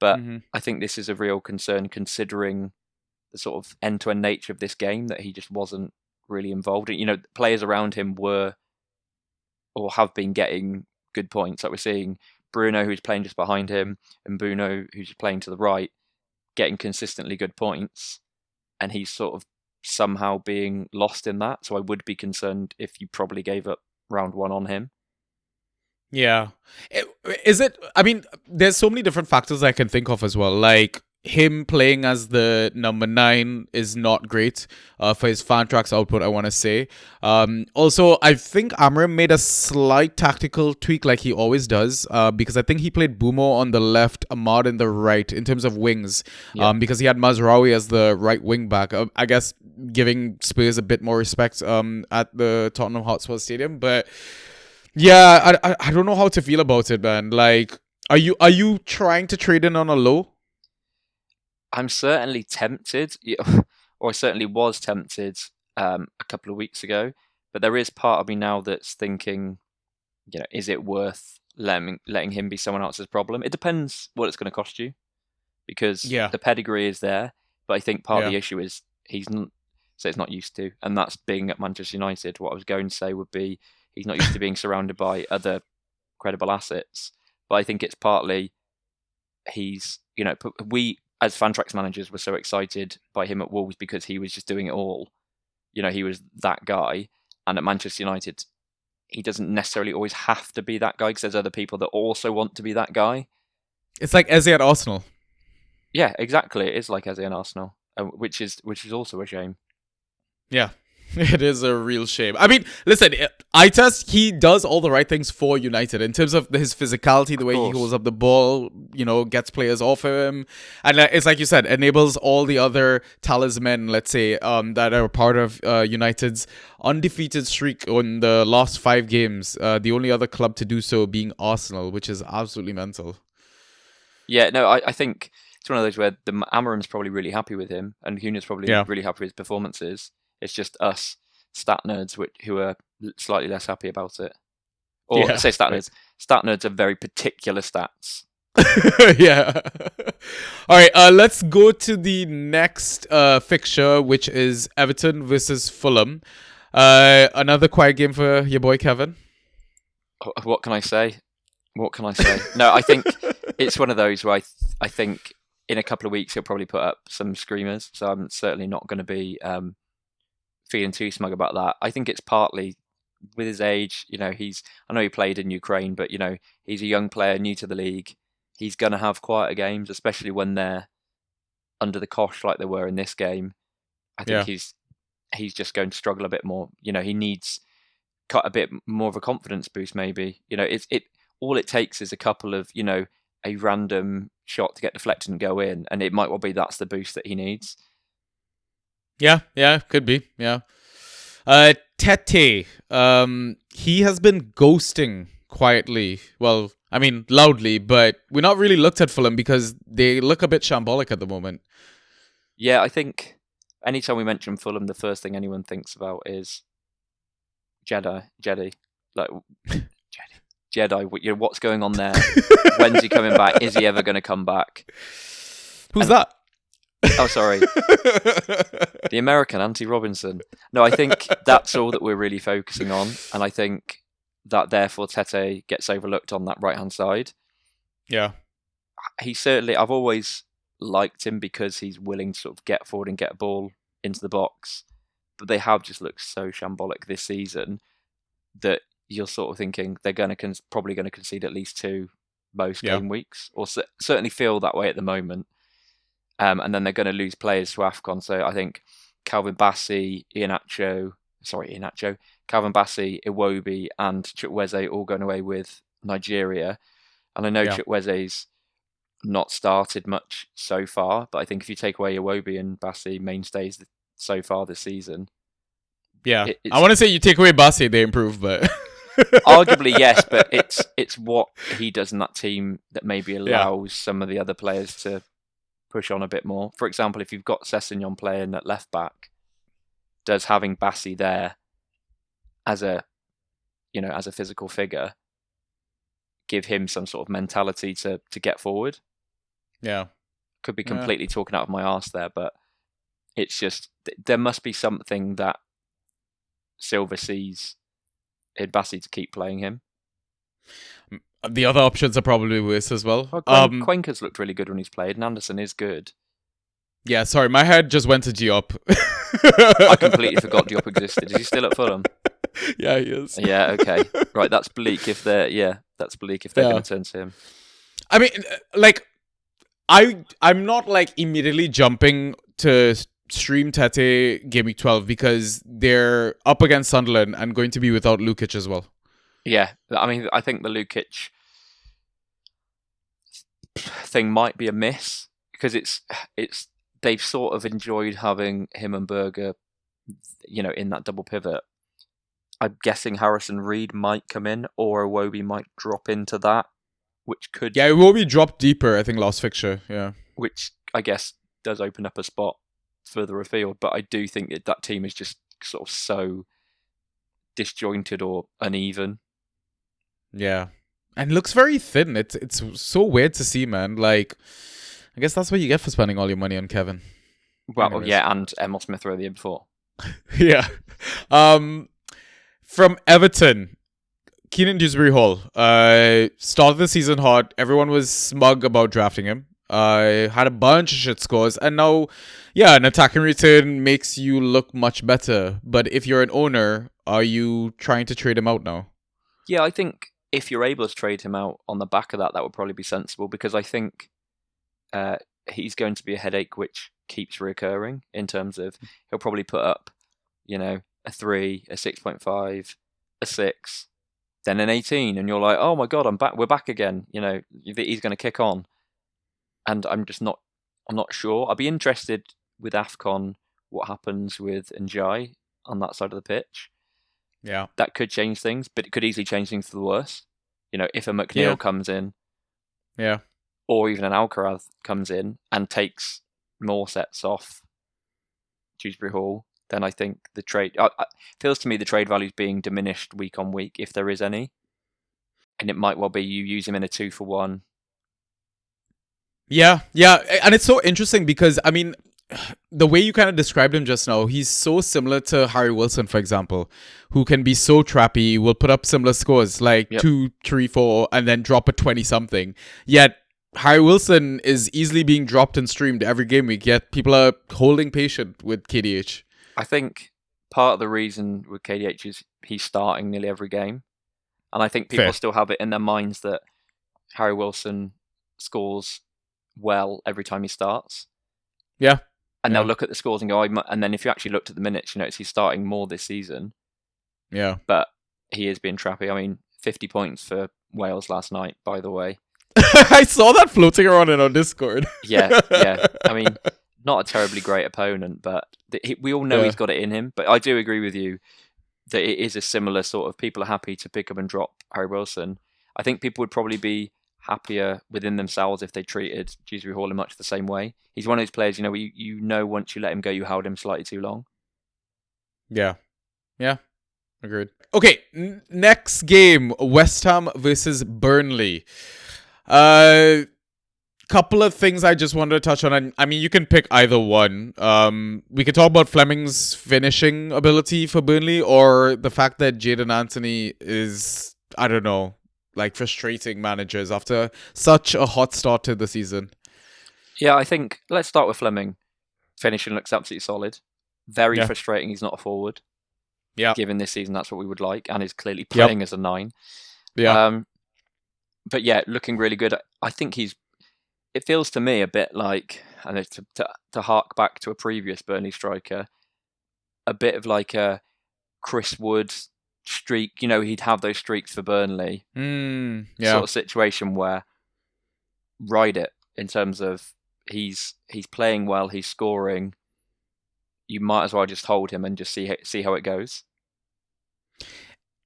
But I think this is a real concern considering the sort of end-to-end nature of this game, that he just wasn't really involved. Players around him were or have been getting good points. Like we're seeing Bruno, who's playing just behind him, and Bruno, who's playing to the right, getting consistently good points. And he's sort of somehow being lost in that. So I would be concerned if you probably gave up round 1 on him. Yeah. I mean, there's so many different factors I can think of as well. Like, him playing as the number 9 is not great for his Fantrax output, I want to say. Also, I think Amram made a slight tactical tweak like he always does, because I think he played Bumo on the left, Ahmad in the right in terms of wings, because he had Mazraoui as the right wing back. I guess giving Spurs a bit more respect at the Tottenham Hotspur Stadium. But yeah, I don't know how to feel about it, man. Like, are you trying to trade in on a low? I'm certainly tempted, or I certainly was tempted a couple of weeks ago. But there is part of me now that's thinking, is it worth letting him be someone else's problem. It depends what it's going to cost you, because Yeah. the pedigree is there, but I think part of Yeah. the issue is he's not used to, and that's being at Manchester United. What I was going to say would be he's not used to being surrounded by other credible assets, but I think it's partly he's, we as Fantrax managers were so excited by him at Wolves because he was just doing it all. He was that guy, and at Manchester United, he doesn't necessarily always have to be that guy because there's other people that also want to be that guy. It's like Eze at Arsenal. Yeah, exactly. It is like Eze and Arsenal, which is also a shame. Yeah, it is a real shame. I mean, listen, Aitas, he does all the right things for United in terms of his physicality, the way he holds up the ball, gets players off him. And it's like you said, enables all the other talisman, let's say, that are part of United's undefeated streak in the last 5 games. The only other club to do so being Arsenal, which is absolutely mental. Yeah, no, I think it's one of those where the Amarim's probably really happy with him, and Huna's probably really happy with his performances. It's just us stat nerds who are slightly less happy about it. Or I say stat nerds. Stat nerds are very particular stats. Yeah. All right, let's go to the next fixture, which is Everton versus Fulham. Another quiet game for your boy Kevin. What can I say? No, I think it's one of those where I think in a couple of weeks he'll probably put up some screamers, so I'm certainly not going to be feeling too smug about that. I think it's partly with his age. I know he played in Ukraine, but he's a young player, new to the league. He's going to have quieter games, especially when they're under the cosh like they were in this game. I think he's just going to struggle a bit more. He needs a bit more of a confidence boost, maybe. All it takes is a couple of, a random shot to get deflected and go in, and it might well be that's the boost that he needs. Yeah, could be. Yeah. Tete, he has been ghosting quietly. Well, I mean, loudly, but we're not really looked at Fulham because they look a bit shambolic at the moment. Yeah, I think anytime we mention Fulham, the first thing anyone thinks about is Jedi. Like, Jedi, what's going on there? When's he coming back? Is he ever going to come back? Who's that? Oh, sorry. The American, Andy Robinson. No, I think that's all that we're really focusing on. And I think that therefore Tete gets overlooked on that right-hand side. Yeah. I've always liked him because he's willing to sort of get forward and get a ball into the box. But they have just looked so shambolic this season that you're sort of thinking they're probably going to concede at least 2 most game weeks, or certainly feel that way at the moment. And then they're going to lose players to AFCON. So I think Calvin Bassey, Calvin Bassey, Iwobi, and Chukwueze all going away with Nigeria. And I know Chukwueze's not started much so far, but I think if you take away Iwobi and Bassey mainstays so far this season. Yeah, I want to say you take away Bassey, they improve, but... Arguably, yes, but it's what he does in that team that maybe allows some of the other players to push on a bit more. For example, if you've got Sessegnon playing at left back, does having Bassey there as a physical figure give him some sort of mentality to get forward? Yeah. Could be completely talking out of my arse there, but it's just there must be something that Silva sees in Bassey to keep playing him. The other options are probably worse as well. Cuenca's looked really good when he's played, and Anderson is good. Yeah, sorry, my head just went to Diop. I completely forgot Diop existed. Is he still at Fulham? Yeah, he is. Yeah, okay. Right, that's bleak if they're going to turn to him. I mean, like, I'm not like immediately jumping to stream Tete Game Week 12 because they're up against Sunderland and going to be without Lukic as well. Yeah, I mean, I think the Lukic thing might be a miss because it's they've sort of enjoyed having him and Berger, in that double pivot. I'm guessing Harrison Reed might come in or Iwobi might drop into that, which could... Yeah, Iwobi dropped deeper, I think, last fixture, yeah. Which, I guess, does open up a spot further afield, but I do think that team is just sort of so disjointed or uneven. Yeah. And looks very thin. It's so weird to see, man. Like, I guess that's what you get for spending all your money on Kevin. Well, Anyways. yeah, and Emil Smith Rowe the year before. Yeah. From Everton, Keenan Dewsbury-Hall. Started the season hot. Everyone was smug about drafting him. Had a bunch of shit scores. And now, yeah, an attacking return makes you look much better. But if you're an owner, are you trying to trade him out now? Yeah, I think if you're able to trade him out on the back of that, that would probably be sensible, because I think he's going to be a headache which keeps reoccurring in terms of he'll probably put up, a 3, a 6.5, a 6, then an 18, and you're like, oh my god, I'm back. We're back again. He's going to kick on, and I'm not sure. I'd be interested with AFCON what happens with Njai on that side of the pitch. Yeah, that could change things, but it could easily change things for the worse. If a McNeil comes in, yeah, or even an Alcaraz comes in and takes more sets off Dewsbury Hall, then I think the trade feels to me the trade value is being diminished week on week, if there is any, and it might well be you use him in a 2-for-1. Yeah, and it's so interesting because I mean, the way you kind of described him just now, he's so similar to Harry Wilson, for example, who can be so trappy, will put up similar scores like 2, 3, 4, and then drop a 20-something. Yet Harry Wilson is easily being dropped and streamed every game week, yet people are holding patient with KDH. I think part of the reason with KDH is he's starting nearly every game. And I think people still have it in their minds that Harry Wilson scores well every time he starts. Yeah. And they'll look at the scores and go, and then if you actually looked at the minutes, you notice he's starting more this season. Yeah. But he is being trappy. I mean, 50 points for Wales last night, by the way. I saw that floating around in our Discord. Yeah. I mean, not a terribly great opponent, but we all know he's got it in him. But I do agree with you that it is a similar sort of, people are happy to pick up and drop Harry Wilson. I think people would probably be happier within themselves if they treated Dewsbury Hall in much the same way. He's one of those players, you know once you let him go, you held him slightly too long. Yeah, agreed. Okay, next game, West Ham versus Burnley. Couple of things I just wanted to touch on. I mean, you can pick either one. We can talk about Fleming's finishing ability for Burnley, or the fact that Jadon Anthony is, I don't know, like frustrating managers after such a hot start to the season. Yeah, I think let's start with Fleming. Finishing looks absolutely solid. Very frustrating he's not a forward. Yeah. Given this season, that's what we would like, and is clearly playing as a 9. Yeah. But yeah, looking really good. I think it feels to me a bit like, and to hark back to a previous Burnley striker, a bit of like a Chris Wood streak. He'd have those streaks for Burnley. Sort of situation where ride it in terms of he's playing well, he's scoring. You might as well just hold him and just see how it goes.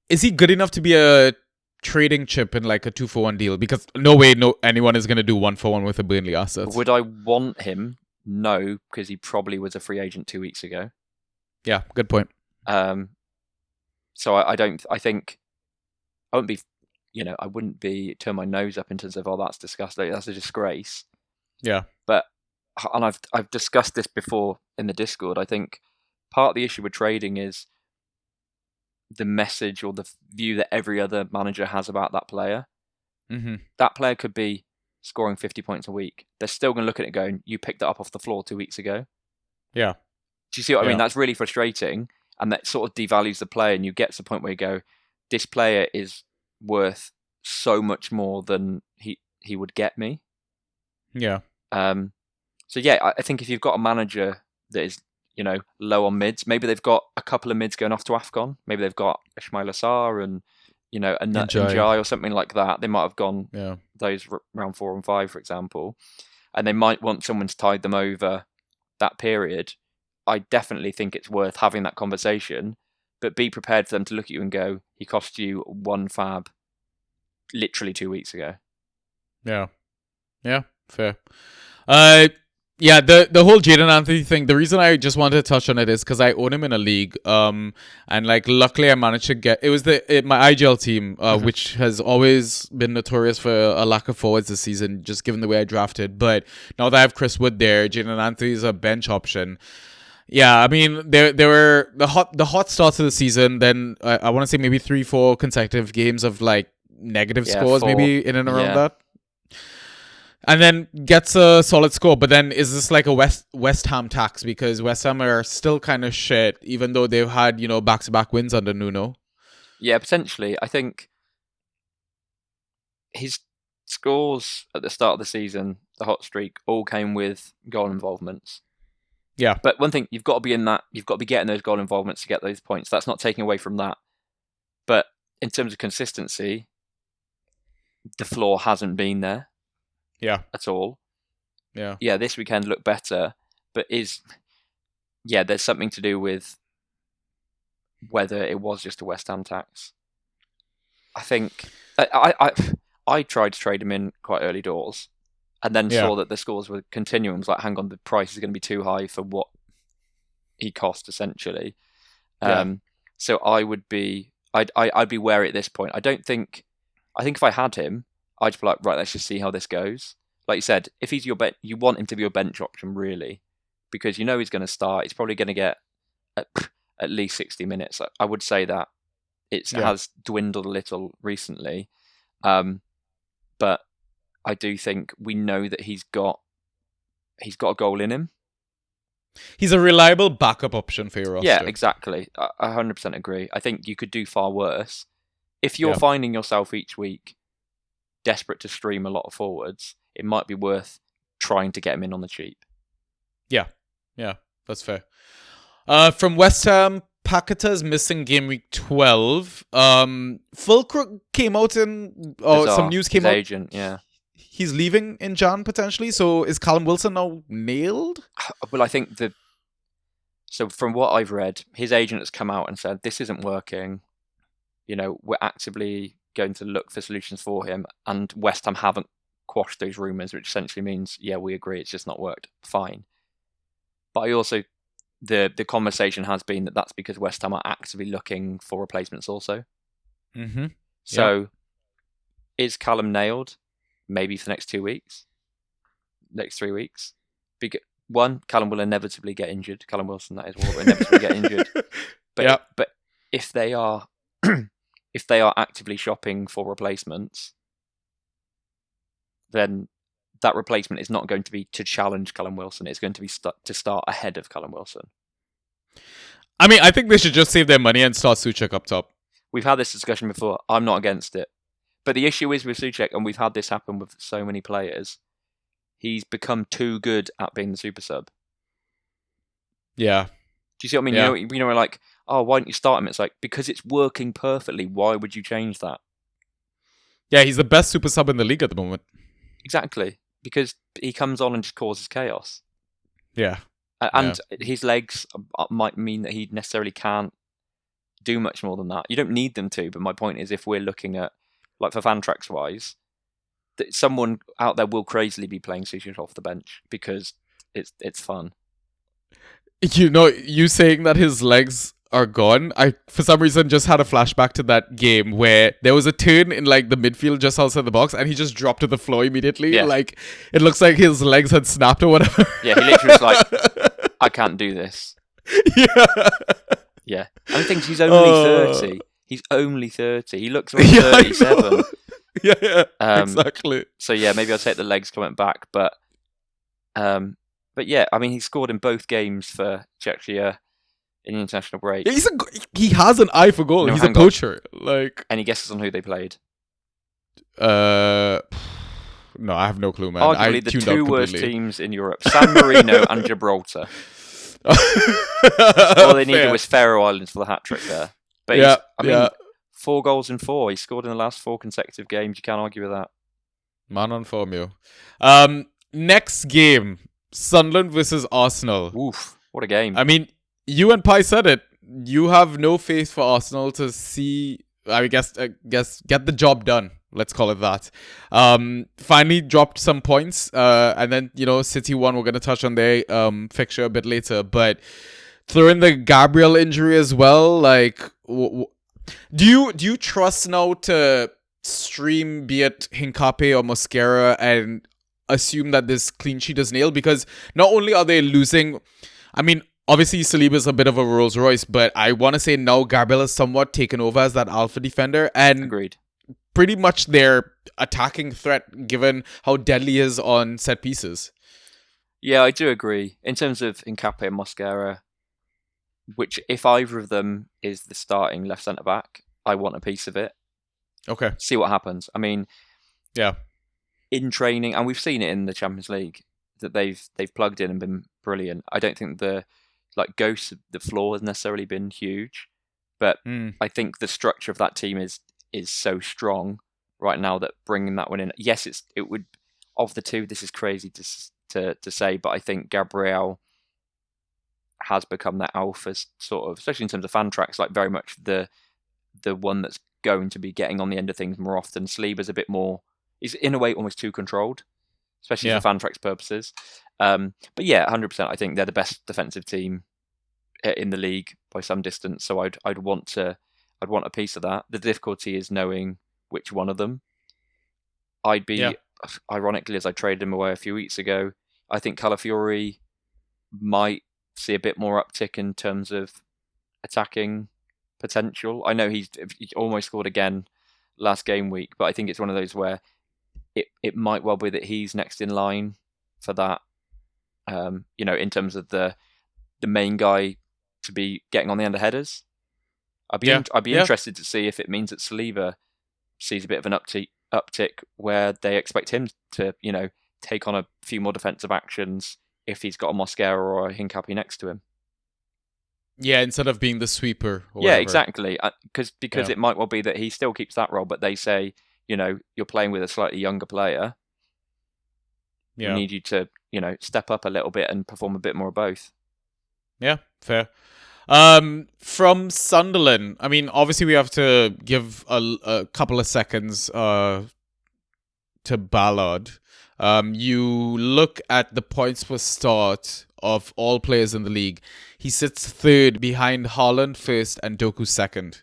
Is he good enough to be a trading chip in like a 2-for-1 deal? Because no way anyone is going to do 1-for-1 with a Burnley asset. Would I want him? No, because he probably was a free agent 2 weeks ago. Yeah, good point. So I think I wouldn't be, I wouldn't be turn my nose up in terms of, that's disgusting, that's a disgrace. Yeah. But, and I've discussed this before in the Discord, I think part of the issue with trading is the message or the view that every other manager has about that player. Mm-hmm. That player could be scoring 50 points a week. They're still going to look at it going, you picked that up off the floor 2 weeks ago. Yeah. Do you see what I mean? That's really frustrating. And that sort of devalues the player, and you get to the point where you go, this player is worth so much more than he would get me. Yeah. So yeah, I think if you've got a manager that is, low on mids, maybe they've got a couple of mids going off to AFCON. Maybe they've got Ismail Assar and, a Njai or something like that. They might have gone those round 4 and 5, for example. And they might want someone to tide them over that period. I definitely think it's worth having that conversation, but be prepared for them to look at you and go, he cost you 1 fab literally 2 weeks ago. Yeah, fair. Yeah, the whole Jaden Anthony thing, the reason I just wanted to touch on it is because I own him in a league. And like luckily I managed to get my IGL team, which has always been notorious for a lack of forwards this season, just given the way I drafted. But now that I have Chris Wood there, Jaden Anthony is a bench option. Yeah, I mean there were the hot starts of the season, then I want to say maybe 3-4 consecutive games of like negative scores, 4. maybe in and around that. And then gets a solid score, but then is this like a West Ham tax? Because West Ham are still kind of shit, even though they've had, back-to-back wins under Nuno. Yeah, potentially. I think his scores at the start of the season, the hot streak, all came with goal involvements. Yeah. But one thing, you've got to be in that, you've got to be getting those goal involvements to get those points. That's not taking away from that. But in terms of consistency, the floor hasn't been there. Yeah. At all. Yeah. Yeah, this weekend looked better, but there's something to do with whether it was just a West Ham tax. I think I tried to trade him in quite early doors and then saw that the scores were continuing. I was like, hang on, the price is going to be too high for what he cost essentially. So I'd be wary at this point. I think if I had him, I'd be like, right, let's just see how this goes. Like you said, if he's your you want him to be your bench option, really, because you know he's going to start. He's probably going to get at least 60 minutes. I would say that it has dwindled a little recently, but I do think we know that he's got a goal in him. He's a reliable backup option for your roster. Yeah, exactly. I 100% agree. I think you could do far worse if you're finding yourself each week desperate to stream a lot of forwards. It might be worth trying to get him in on the cheap. Yeah, that's fair. From West Ham, Paqueta's missing game week 12. Fulcrook came out some news came out. Agent, yeah. He's leaving in Jan potentially. So is Callum Wilson now nailed? Well, I think so from what I've read, his agent has come out and said this isn't working. We're actively going to look for solutions for him, and West Ham haven't quashed those rumours, which essentially means, we agree, it's just not worked. Fine. But I also, the conversation has been that that's because West Ham are actively looking for replacements also. Mm-hmm. So, is Callum nailed? Maybe for the next 2 weeks? Next 3 weeks? Callum will inevitably get injured. Callum Wilson, that is, will inevitably get injured. But if they are... if they are actively shopping for replacements, then that replacement is not going to be to challenge Callum Wilson. It's going to be to start ahead of Callum Wilson. I mean, I think they should just save their money and start Souček up top. We've had this discussion before. I'm not against it. But the issue is with Souček, and we've had this happen with so many players, he's become too good at being the super sub. Yeah. Do you see what I mean? Yeah. We're like, oh, why don't you start him? It's like, because it's working perfectly. Why would you change that? Yeah, he's the best super sub in the league at the moment. Exactly. Because he comes on and just causes chaos. Yeah. And his legs might mean that he necessarily can't do much more than that. You don't need them to, but my point is, if we're looking at, like for Fantrax wise, that someone out there will crazily be playing Souček off the bench because it's fun. You saying that his legs are gone, I for some reason just had a flashback to that game where there was a turn in like the midfield just outside the box and he just dropped to the floor immediately. Yeah. Like it looks like his legs had snapped or whatever. Yeah, he literally was like, I can't do this. Yeah. And the thing is, he's only 30. He's only 30. He looks like 37. Yeah, exactly. So yeah, maybe I'll take the legs coming back, but yeah, I mean, he scored in both games for Czechia in the international break. Yeah, he has an eye for goal. He's a poacher. Like, any guesses on who they played? No, I have no clue, man. Arguably the two worst teams in Europe: San Marino and Gibraltar. All they needed was Faroe Islands for the hat trick there. But I mean, 4 goals in 4. He scored in the last 4 consecutive games. You can't argue with that. Man on form, yo. Next game, Sunderland versus Arsenal. Oof, what a game. I mean, you and Pi said it. You have no faith for Arsenal to see, I guess, get the job done. Let's call it that. Finally dropped some points. And then, City won. We're going to touch on their fixture a bit later. But throw in the Gabriel injury as well. Like, do you trust now to stream, be it Hincapié or Mosquera, and assume that this clean sheet is nailed? Because not only are they losing... I mean, obviously Saliba is a bit of a Rolls Royce, but I want to say now Gabriel is somewhat taken over as that alpha defender. And agreed. Pretty much their attacking threat, given how deadly he is on set pieces. Yeah, I do agree. In terms of Hincapié and Mosquera, which if either of them is the starting left centre back, I want a piece of it. Okay. See what happens. I mean, yeah, in training, and we've seen it in the Champions League, that they've plugged in and been brilliant. I don't think the ghost of the floor has necessarily been huge, but I think the structure of that team is so strong right now that bringing that one in. Yes, it would, of the two, this is crazy to say, but I think Gabriel has become that alpha sort of, especially in terms of fan tracks, like very much the one that's going to be getting on the end of things more often. Saliba's a bit more, is in a way almost too controlled, especially for fan tracks purposes. But yeah, 100%. I think they're the best defensive team in the league by some distance. So I'd want a piece of that. The difficulty is knowing which one of them. I'd be, ironically, as I traded him away a few weeks ago, I think Calafiori might see a bit more uptick in terms of attacking potential. I know he almost scored again last game week, but I think it's one of those where it might well be that he's next in line for that. In terms of the main guy to be getting on the end of headers. I'd be interested to see if it means that Saliba sees a bit of an uptick where they expect him to, take on a few more defensive actions if he's got a Mosquera or a Hincapié next to him. Yeah, instead of being the sweeper. Or yeah, whatever. Exactly. Because it might well be that he still keeps that role, but they say, you're playing with a slightly younger player. We need you to, step up a little bit and perform a bit more of both. Yeah, fair. From Sunderland, I mean, obviously we have to give a couple of seconds to Ballard. You look at the points per start of all players in the league. He sits third behind Haaland first and Doku second.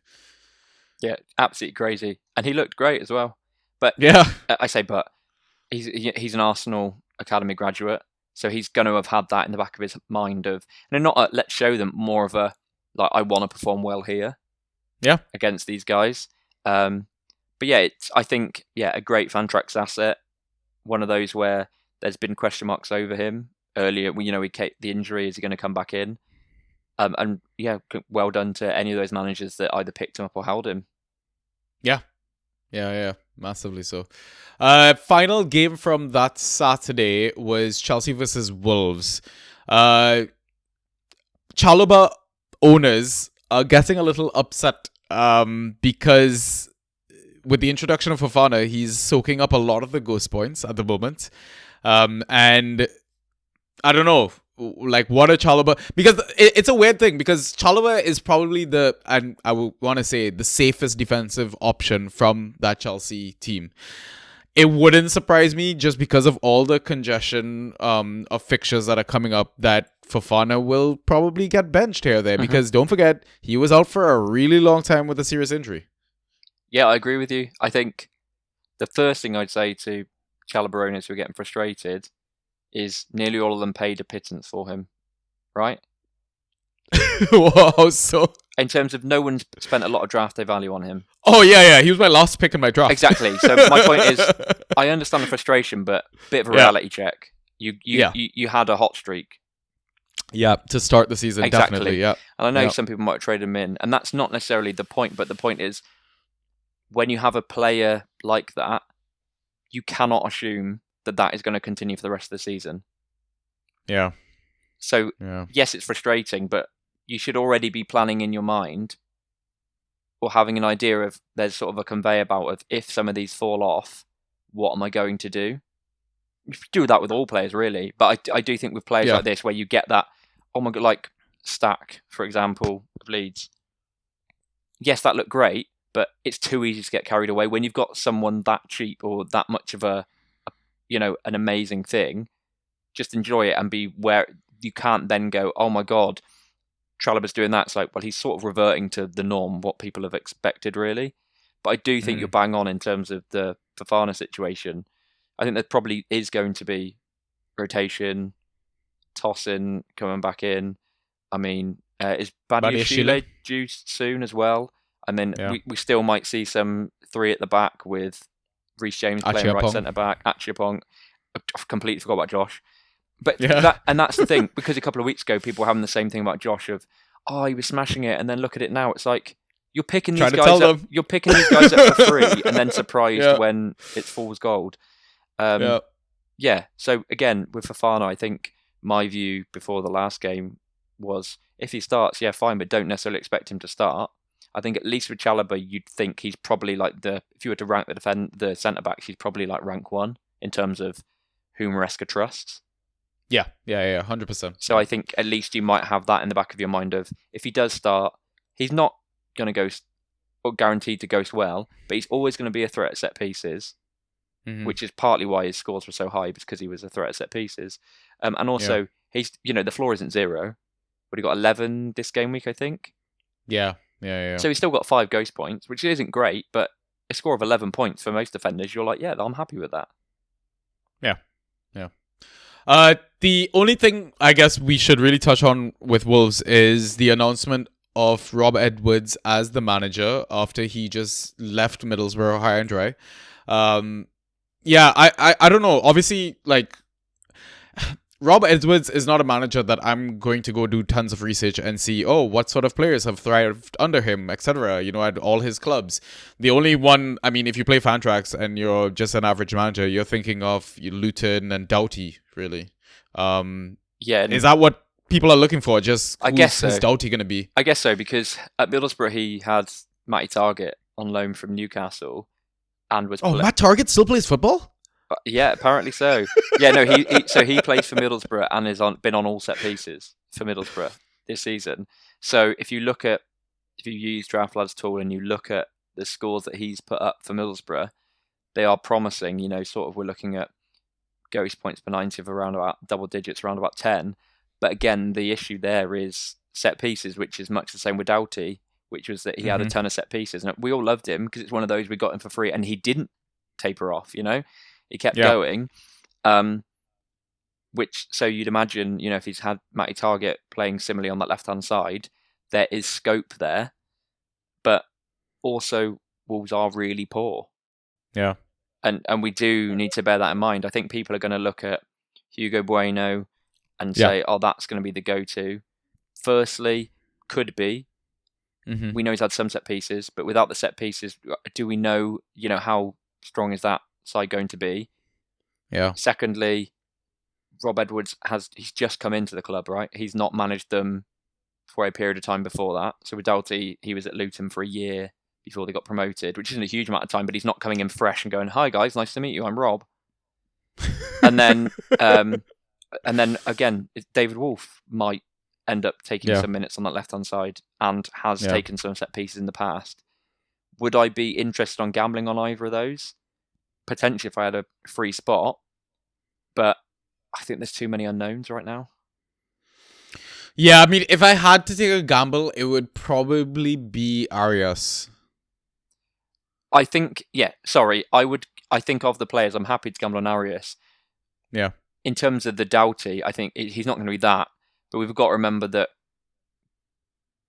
Yeah, absolutely crazy. And he looked great as well. But I say but, he's an Arsenal Academy graduate. So he's going to have had that in the back of his mind of, and not let's show them, more of a, like, I want to perform well here. Yeah. Against these guys. But yeah, I think, a great Fantrax asset. One of those where there's been question marks over him earlier. The injury, is he going to come back in? And yeah, well done to any of those managers that either picked him up or held him. Yeah. Massively so. Final game from that Saturday was Chelsea versus Wolves. Chalobah owners are getting a little upset because with the introduction of Fofana, he's soaking up a lot of the ghost points at the moment. And I don't know, like, what a Chalobah, because it's a weird thing, because Chalobah is probably and I would want to say the safest defensive option from that Chelsea team. It wouldn't surprise me, just because of all the congestion of fixtures that are coming up, that Fofana will probably get benched here or there, because don't forget, he was out for a really long time with a serious injury. Yeah, I agree with you. I think the first thing I'd say to Chalobah owners who are getting frustrated is nearly all of them paid a pittance for him, right? Wow, so... In terms of no one's spent a lot of draft day value on him. Oh, yeah, he was my last pick in my draft. Exactly. So my point is, I understand the frustration, but bit of a reality check. You had a hot streak. Yeah, to start the season, definitely, yeah. And I know some people might trade him in, and that's not necessarily the point, but the point is, when you have a player like that, you cannot assume that is going to continue for the rest of the season. Yeah. So, yes, it's frustrating, but you should already be planning in your mind, or having an idea of, there's sort of a conveyor belt of, if some of these fall off, what am I going to do? You do that with all players, really. But I do think with players like this, where you get that, oh my God, like Stack, for example, of Leeds. Yes, that looked great, but it's too easy to get carried away when you've got someone that cheap or that much of a an amazing thing. Just enjoy it and be where you can't then go, oh my God, Chalobah's doing that. It's like, well, he's sort of reverting to the norm, what people have expected, really. But I do think you're bang on in terms of the Fofana situation. I think there probably is going to be rotation, tossing, coming back in. I mean, is Badiashile due soon as well? And then we still might see some three at the back with Reece James playing right centre back, Achiapong. I completely forgot about Josh. But that's the thing, because a couple of weeks ago people were having the same thing about Josh of, oh, he was smashing it, and then look at it now. It's like you're picking these guys up. You're picking these guys up for free, and then surprised when it falls gold. So again, with Fofana, I think my view before the last game was if he starts, fine, but don't necessarily expect him to start. I think at least with Chalobah, you'd think he's probably like if you were to rank the centre backs, he's probably like rank 1 in terms of who Maresca trusts. Yeah, 100%. So I think at least you might have that in the back of your mind of if he does start, he's not going to go or guaranteed to go well, but he's always going to be a threat at set pieces, which is partly why his scores were so high, because he was a threat at set pieces. And also, he's the floor isn't 0, but he got 11 this game week, I think. Yeah. So he's still got 5 ghost points, which isn't great, but a score of 11 points for most defenders, you're like, I'm happy with that. Yeah. The only thing I guess we should really touch on with Wolves is the announcement of Rob Edwards as the manager after he just left Middlesbrough high and dry. I don't know. Obviously, like, Rob Edwards is not a manager that I'm going to go do tons of research and see, what sort of players have thrived under him, etc., at all his clubs. The only one, I mean, if you play Fantrax and you're just an average manager, you're thinking of Luton and Doughty, really. Is that what people are looking for? Just I guess so. Who's Doughty going to be? I guess so, because at Middlesbrough he had Matty Targett on loan from Newcastle and was... Matt Targett still plays football? Yeah, apparently so. He plays for Middlesbrough and been on all set pieces for Middlesbrough this season. So if you use DraftLad's tool and you look at the scores that he's put up for Middlesbrough, they are promising. Sort of we're looking at ghost points per 90 of around about double digits, around about 10. But again, the issue there is set pieces, which is much the same with Doughty, which was that he had a ton of set pieces, and we all loved him because it's one of those we got him for free, and he didn't taper off. He kept going, so you'd imagine, if he's had Matty Targett playing similarly on that left-hand side, there is scope there, but also Wolves are really poor. Yeah. And we do need to bear that in mind. I think people are going to look at Hugo Bueno and say, that's going to be the go-to. Firstly, could be. We know he's had some set pieces, but without the set pieces, do we know, how strong is that side going to be? Yeah. Secondly, Rob Edwards he's just come into the club, right? He's not managed them for a period of time before that. So with Doughty, he was at Luton for a year before they got promoted, which isn't a huge amount of time, but he's not coming in fresh and going, "Hi guys, nice to meet you, I'm Rob." and then again, David Wolf might end up taking some minutes on that left-hand side and has taken some set pieces in the past. Would I be interested on gambling on either of those? Potentially if I had a free spot, but I think there's too many unknowns right now. Yeah, I mean, if I had to take a gamble, it would probably be Arias. I think, I think of the players, I'm happy to gamble on Arias. Yeah. In terms of the Doughty, I think he's not going to be that, but we've got to remember that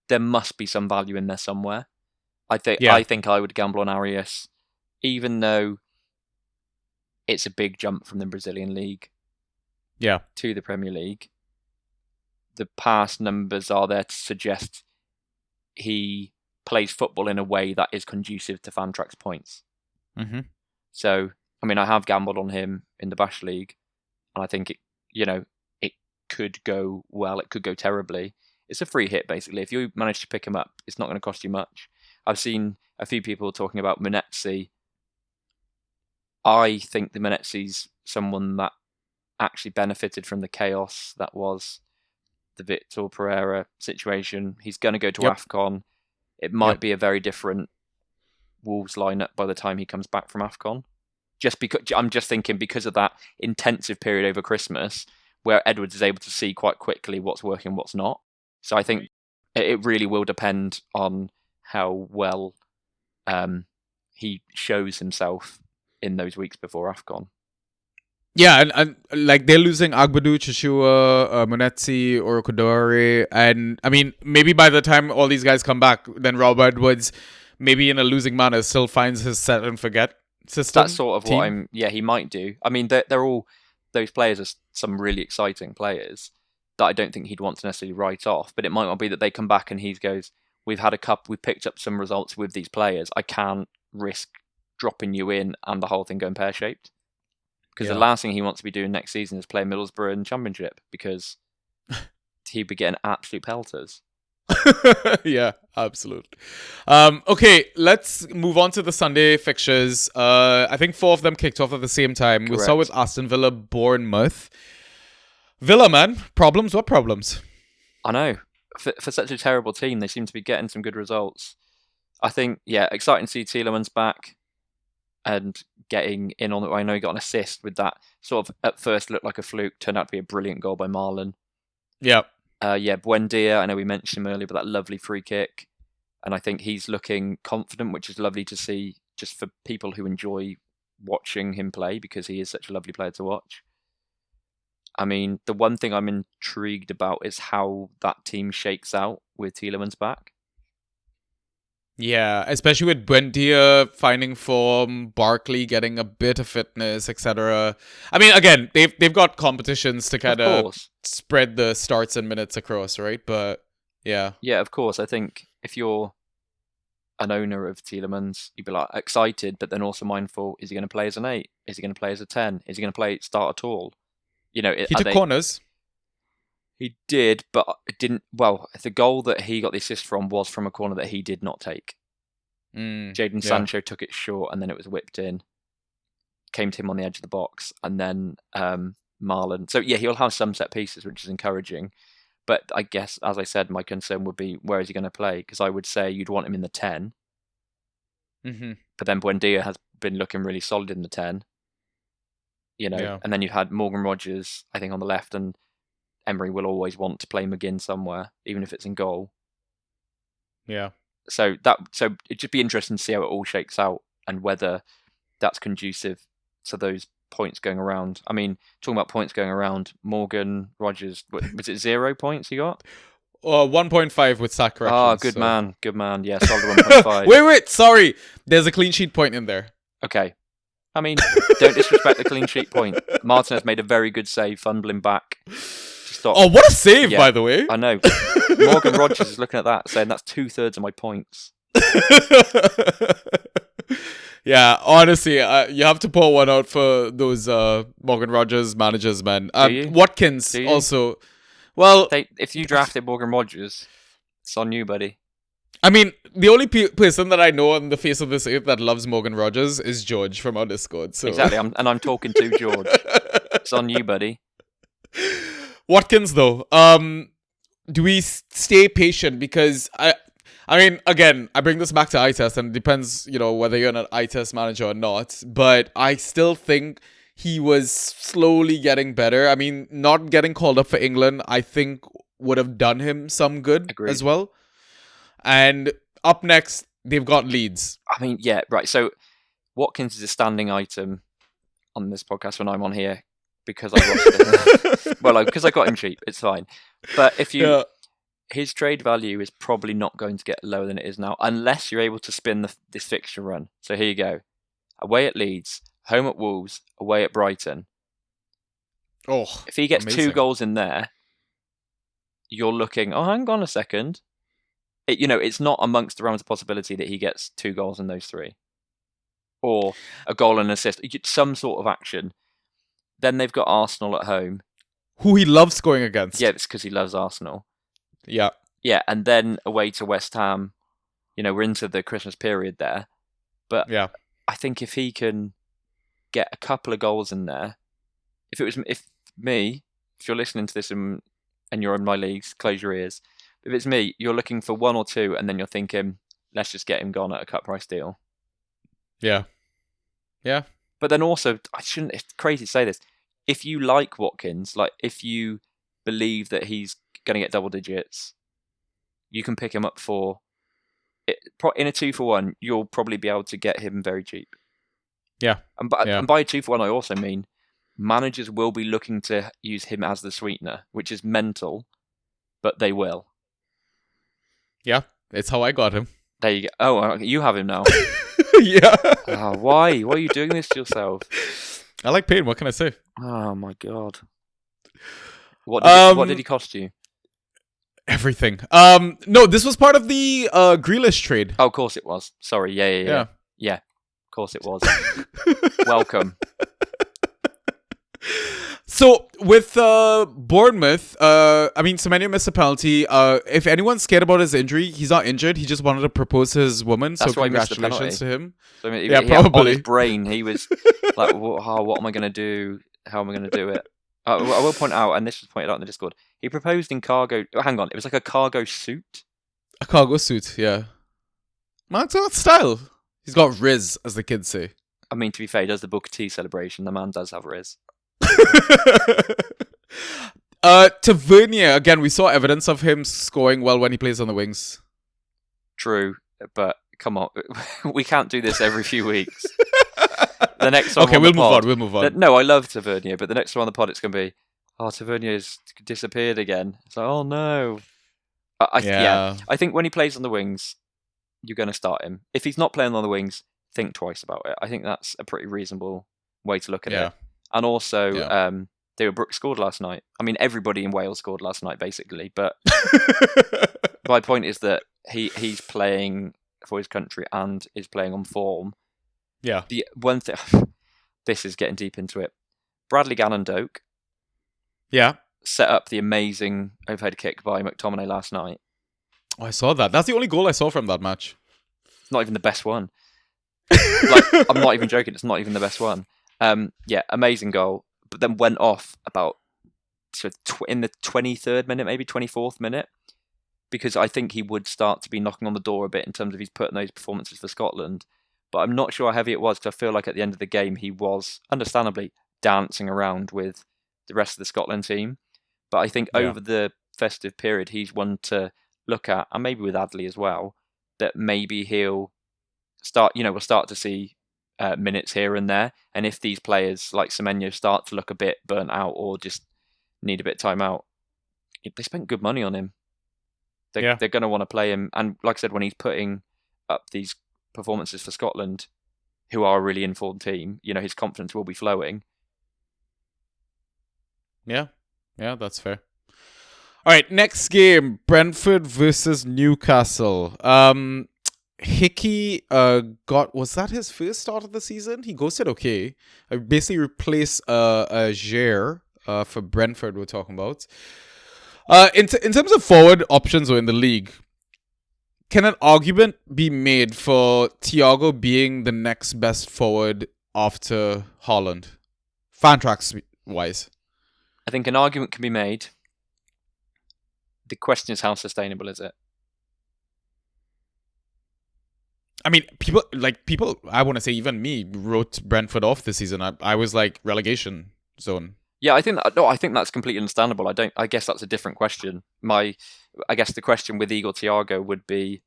there must be some value in there somewhere. I think I would gamble on Arias, even though it's a big jump from the Brazilian league to the Premier League. The past numbers are there to suggest he plays football in a way that is conducive to Fantrax points. So, I mean, I have gambled on him in the Bash League, and I think it could go well, it could go terribly. It's a free hit, basically. If you manage to pick him up, it's not going to cost you much. I've seen a few people talking about Munetsi. I think the Munetsi's someone that actually benefited from the chaos that was the Victor Pereira situation. He's going to go to AFCON. It might be a very different Wolves lineup by the time he comes back from AFCON. Just because I'm just thinking because of that intensive period over Christmas, where Edwards is able to see quite quickly what's working, what's not. So I think it really will depend on how well he shows himself in those weeks before AFCON. Yeah, and like they're losing Agbadu, Chishua, Munetsi, Orokodore, and I mean maybe by the time all these guys come back, then Rob Edwards, maybe in a losing manner, still finds his set and forget system. That's sort of what he might do. I mean, they're all those players are some really exciting players that I don't think he'd want to necessarily write off. But it might not be that they come back and he goes, we've picked up some results with these players. I can't risk dropping you in and the whole thing going pear shaped. Because the last thing he wants to be doing next season is play Middlesbrough in Championship, because he'd be getting absolute pelters. Yeah, absolutely. Okay, let's move on to the Sunday fixtures. I think 4 of them kicked off at the same time. Correct. We'll start with Aston Villa, Bournemouth. Villa, man, problems? What problems? I know. For such a terrible team, they seem to be getting some good results. I think, exciting to see Tielemans back and getting in on it. I know he got an assist with that sort of at first looked like a fluke, turned out to be a brilliant goal by Marlon. Yeah. Buendia, I know we mentioned him earlier, but that lovely free kick. And I think he's looking confident, which is lovely to see just for people who enjoy watching him play, because he is such a lovely player to watch. I mean, the one thing I'm intrigued about is how that team shakes out with Tielemans back. Yeah, especially with Buendia finding form, Barkley getting a bit of fitness, etc. I mean, again, they've got competitions to kind of spread the starts and minutes across, right? But yeah. Yeah, of course. I think if you're an owner of Tielemans, you'd be like excited, but then also mindful, is he going to play as an 8? Is he going to play as a 10? Is he going to start at all? You know, he took corners. He did, but it didn't. Well, the goal that he got the assist from was from a corner that he did not take. Jadon Sancho took it short, and then it was whipped in. Came to him on the edge of the box, and then Marlon. So yeah, he'll have some set pieces, which is encouraging. But I guess, as I said, my concern would be where is he going to play? Because I would say you'd want him in the 10. Mm-hmm. But then Buendia has been looking really solid in the 10. You know, and then you've had Morgan Rogers, I think, on the left, and Emery will always want to play McGinn somewhere, even if it's in goal. Yeah. So it'd just be interesting to see how it all shakes out and whether that's conducive to those points going around. I mean, talking about points going around, Morgan Rogers, was it 0 points he got? 1.5 with sack corrections. Oh, good man. Yeah, solid 1.5. Wait, sorry. There's a clean sheet point in there. Okay. I mean, don't disrespect the clean sheet point. Martinez made a very good save, fumbling back. Oh, what a save, by the way. I know. Morgan Rogers is looking at that, saying that's 2/3 of my points. Yeah, honestly, you have to pour one out for those Morgan Rogers managers, man. Watkins also. Well, if you drafted Morgan Rogers, it's on you, buddy. I mean, the only person that I know on the face of this earth that loves Morgan Rogers is George from our Discord. So. Exactly, I'm talking to George. It's on you, buddy. Watkins, though, do we stay patient? Because I mean, again, I bring this back to eye test, and it depends, whether you're an eye test manager or not. But I still think he was slowly getting better. I mean, not getting called up for England, I think, would have done him some good as well. And up next, they've got Leeds. I mean, yeah, right. So Watkins is a standing item on this podcast when I'm on here because I lost him. Well, because I got him cheap. It's fine. But if you... His trade value is probably not going to get lower than it is now, unless you're able to spin this fixture run. So here you go. Away at Leeds, home at Wolves, away at Brighton. Oh, if he gets amazing. 2 goals in there, you're looking, hang on a second. It's not amongst the realms of possibility that he gets 2 goals in those 3. Or a goal and an assist. Some sort of action. Then they've got Arsenal at home. Who he loves scoring against. Yeah, it's because he loves Arsenal. Yeah. Yeah, and then away to West Ham. We're into the Christmas period there. But yeah. I think if he can get a couple of goals in there, if you're listening to this and you're in my leagues, close your ears. If it's me, you're looking for 1 or 2, and then you're thinking, let's just get him gone at a cut price deal. Yeah. Yeah. But then also, it's crazy to say this. If you like Watkins, like if you believe that he's going to get double digits, you can pick him up for in a 2-for-1. You'll probably be able to get him very cheap. Yeah. And by a 2-for-1, I also mean managers will be looking to use him as the sweetener, which is mental, but they will. Yeah, it's how I got him. There you go. Oh, you have him now. Yeah. Oh, why? Why are you doing this to yourself? I like pain. What can I say? Oh my god. What did he cost you? Everything. No, this was part of the Grealish trade. Oh, of course it was. Sorry. Yeah. Yeah, of course it was. Welcome. So with Bournemouth, I mean, Semenyo missed a penalty. If anyone's scared about his injury, he's not injured. He just wanted to propose to his woman. That's so why he missed the congratulations to penalty. him. So, I mean, yeah, he probably. On his brain, he was like, "What am I going to do? How am I going to do it?" I will point out, and this was pointed out in the Discord. He proposed in cargo. Oh, hang on, it was like a cargo suit. A cargo suit, yeah. Man's got style. He's got Riz, as the kids say. I mean, to be fair, he does the Booker T celebration. The man does have Riz. Tavernier, again, we saw evidence of him scoring well when he plays on the wings. True, but come on, we can't do this every few weeks. The next one. Okay, we'll move on. No, I love Tavernier, but the next one on the pod, it's going to be, Tavernier's disappeared again. It's like, oh no. Yeah, I think when he plays on the wings, you're going to start him. If he's not playing on the wings, think twice about it. I think that's a pretty reasonable way to look at it. And also, David Brooks scored last night. I mean, everybody in Wales scored last night, basically. But my point is that he's playing for his country and is playing on form. Yeah. The one thing, this is getting deep into it. Bradley Gannon-Doak. Yeah. Set up the amazing overhead kick by McTominay last night. Oh, I saw that. That's the only goal I saw from that match. It's not even the best one. I'm not even joking. It's not even the best one. Yeah, amazing goal. But then went off about in the 23rd minute, maybe 24th minute, because I think he would start to be knocking on the door a bit in terms of he's putting those performances for Scotland. But I'm not sure how heavy it was, because I feel like at the end of the game he was, understandably, dancing around with the rest of the Scotland team. But I think over the festive period, he's one to look at, and maybe with Adley as well, that maybe he'll start, we'll start to see minutes here and there. And if these players like Semenyo start to look a bit burnt out or just need a bit of time out, they spent good money on him. They're going to want to play him. And like I said, when he's putting up these performances for Scotland, who are a really informed team, his confidence will be flowing. Yeah, that's fair. All right, next game, Brentford versus Newcastle. Hickey was that his first start of the season? He ghosted okay. I basically replaced Jair for Brentford we're talking about. In terms of forward options in the league, can an argument be made for Thiago being the next best forward after Haaland? Fantrax wise. I think an argument can be made. The question is, how sustainable is it? I mean, people, I want to say even me, wrote Brentford off this season. I was like relegation zone. Yeah, I think that's completely understandable. I guess that's a different question. I guess the question with Igor Thiago would be,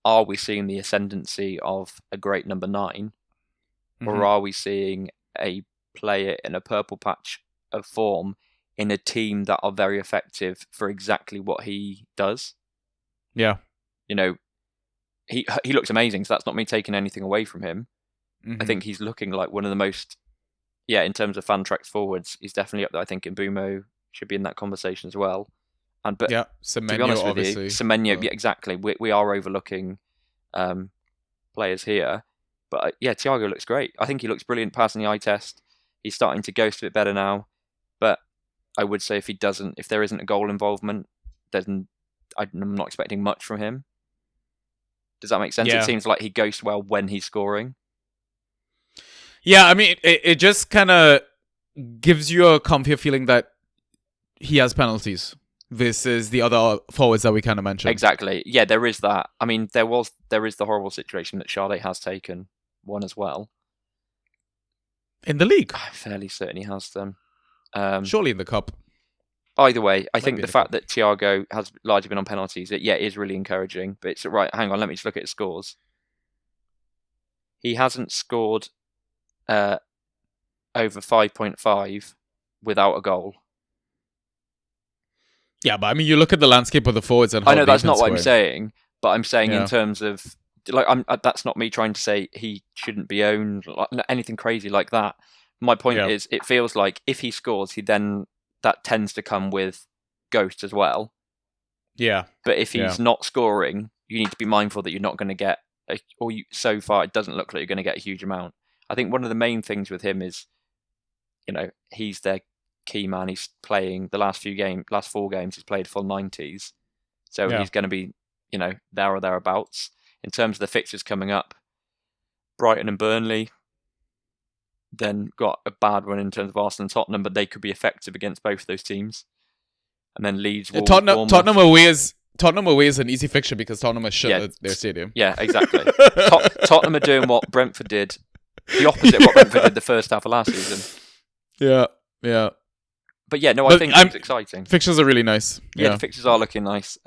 are we seeing the ascendancy of a great number 9? Or are we seeing a player in a purple patch of form in a team that are very effective for exactly what he does? Yeah. He looks amazing, so that's not me taking anything away from him. I think he's looking like one of the most, in terms of Fantrax forwards, he's definitely up there. I think Mbumo should be in that conversation as well. Semenyo, to be honest obviously. with you, Semenyo, exactly. We are overlooking players here. But Thiago looks great. I think he looks brilliant passing the eye test. He's starting to ghost a bit better now. But I would say if there isn't a goal involvement, then I'm not expecting much from him. Does that make sense? Yeah. It seems like he ghosts well when he's scoring. Yeah, I mean, it just kind of gives you a comfier feeling that he has penalties versus the other forwards that we kind of mentioned. Exactly. Yeah, there is that. I mean, there is the horrible situation that Sade has taken one as well. In the league? I'm fairly certain he has them. Surely in the cup. Either way, I think the fact that Thiago has largely been on penalties, is really encouraging. But it's right. Hang on, let me just look at his scores. He hasn't scored over 5.5 without a goal. Yeah, but I mean, you look at the landscape of the forwards and how I know that's not what I'm scoring. saying, but I'm saying in terms of that's not me trying to say he shouldn't be owned, anything crazy like that. My point is, it feels like if he scores, that tends to come with Ghost as well. Yeah. But if he's not scoring, you need to be mindful that you're not going to get, so far it doesn't look like you're going to get a huge amount. I think one of the main things with him is, he's their key man. He's playing the last 4 games, he's played full 90s. So he's going to be, there or thereabouts. In terms of the fixtures coming up, Brighton and Burnley, then got a bad one in terms of Arsenal and Tottenham, but they could be effective against both of those teams. And then Leeds, Wolves, Tottenham away is an easy fixture because Tottenham has shut at their stadium. Yeah, exactly. Tottenham are doing what Brentford did, the opposite of what Brentford did the first half of last season. Yeah. But I think it's exciting. Fixtures are really nice. Yeah, the fixtures are looking nice.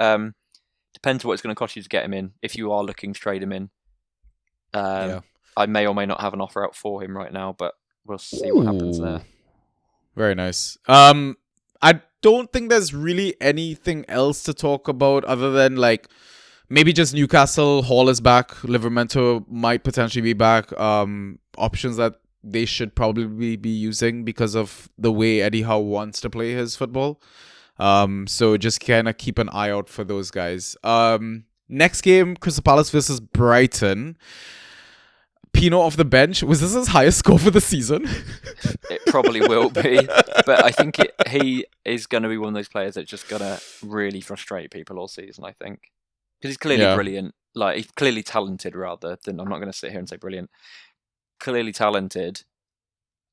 Depends what it's going to cost you to get him in. If you are looking to trade him in, I may or may not have an offer out for him right now, but we'll see what happens there. Very nice. I don't think there's really anything else to talk about other than maybe just Newcastle. Hall is back. Livermento might potentially be back. Options that they should probably be using because of the way Eddie Howe wants to play his football. So just kind of keep an eye out for those guys. Next game, Crystal Palace versus Brighton. Pino off the bench. Was this his highest score for the season? It probably will be, but I think he is going to be one of those players that's just going to really frustrate people all season, I think. Because he's clearly brilliant. He's clearly talented rather than, I'm not going to sit here and say brilliant. Clearly talented,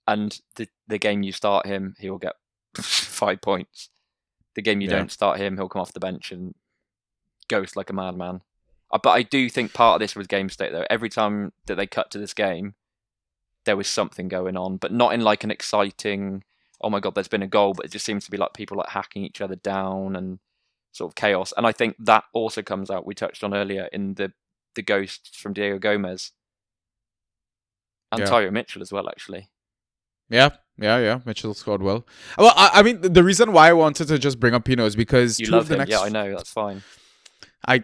and the game you start him, he will get 5 points. The game you don't start him, he'll come off the bench and ghost like a madman. But I do think part of this was game state, though. Every time that they cut to this game, there was something going on, but not in an exciting, oh my God, there's been a goal, but it just seems to be people hacking each other down and sort of chaos. And I think that also comes out, we touched on earlier, in the ghosts from Diego Gomez. And Tyro Mitchell as well, actually. Yeah. Mitchell scored well. Well, I mean, the reason why I wanted to just bring up Pino is because you love him. Yeah, I know. That's fine. I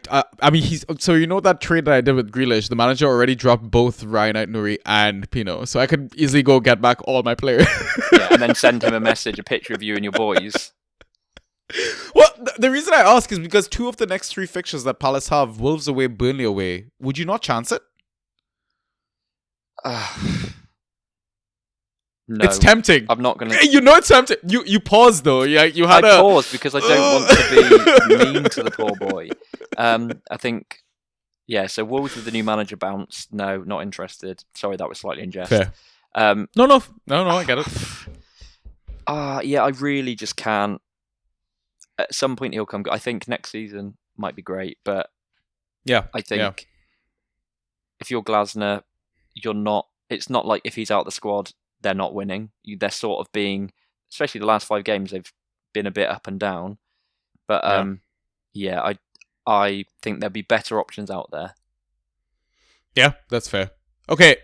mean, so that trade that I did with Grealish, the manager already dropped both Ryan Aït-Nouri and Pino, so I could easily go get back all my players. And then send him a picture of you and your boys. Well, the reason I ask is because 2 of the next 3 fixtures that Palace have, Wolves away, Burnley away, would you not chance it? No, it's tempting. I'm not gonna. You know it's tempting. You paused though. Yeah, you had I paused because I don't want to be mean to the poor boy. I think, so Wolves with the new manager bounce. No, not interested. Sorry, that was slightly in jest. Fair. No, I get it. I really just can't. At some point he'll come. I think next season might be great, but I think if you're Glasner, you're not. It's not like if he's out the squad, they're not winning. They're sort of being, especially the last 5 games, they've been a bit up and down. But I think there'll be better options out there. Yeah, that's fair. Okay.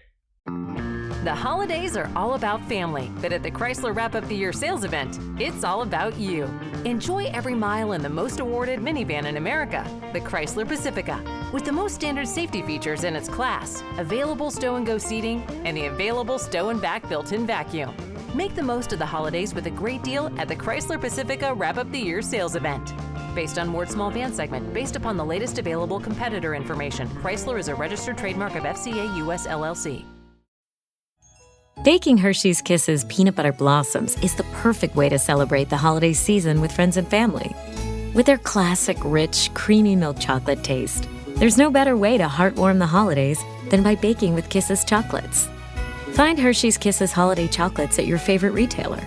The holidays are all about family, but at the Chrysler Wrap Up the Year sales event, it's all about you. Enjoy every mile in the most awarded minivan in America, the Chrysler Pacifica, with the most standard safety features in its class, available stow-and-go seating, and the available stow and back built-in vacuum. Make the most of the holidays with a great deal at the Chrysler Pacifica Wrap Up the Year sales event. Based on Ward Small Van segment, based upon the latest available competitor information, Chrysler is a registered trademark of FCA US LLC. Baking Hershey's Kisses Peanut Butter Blossoms is the perfect way to celebrate the holiday season with friends and family. With their classic, rich, creamy milk chocolate taste, there's no better way to heartwarm the holidays than by baking with Kisses chocolates. Find Hershey's Kisses holiday chocolates at your favorite retailer.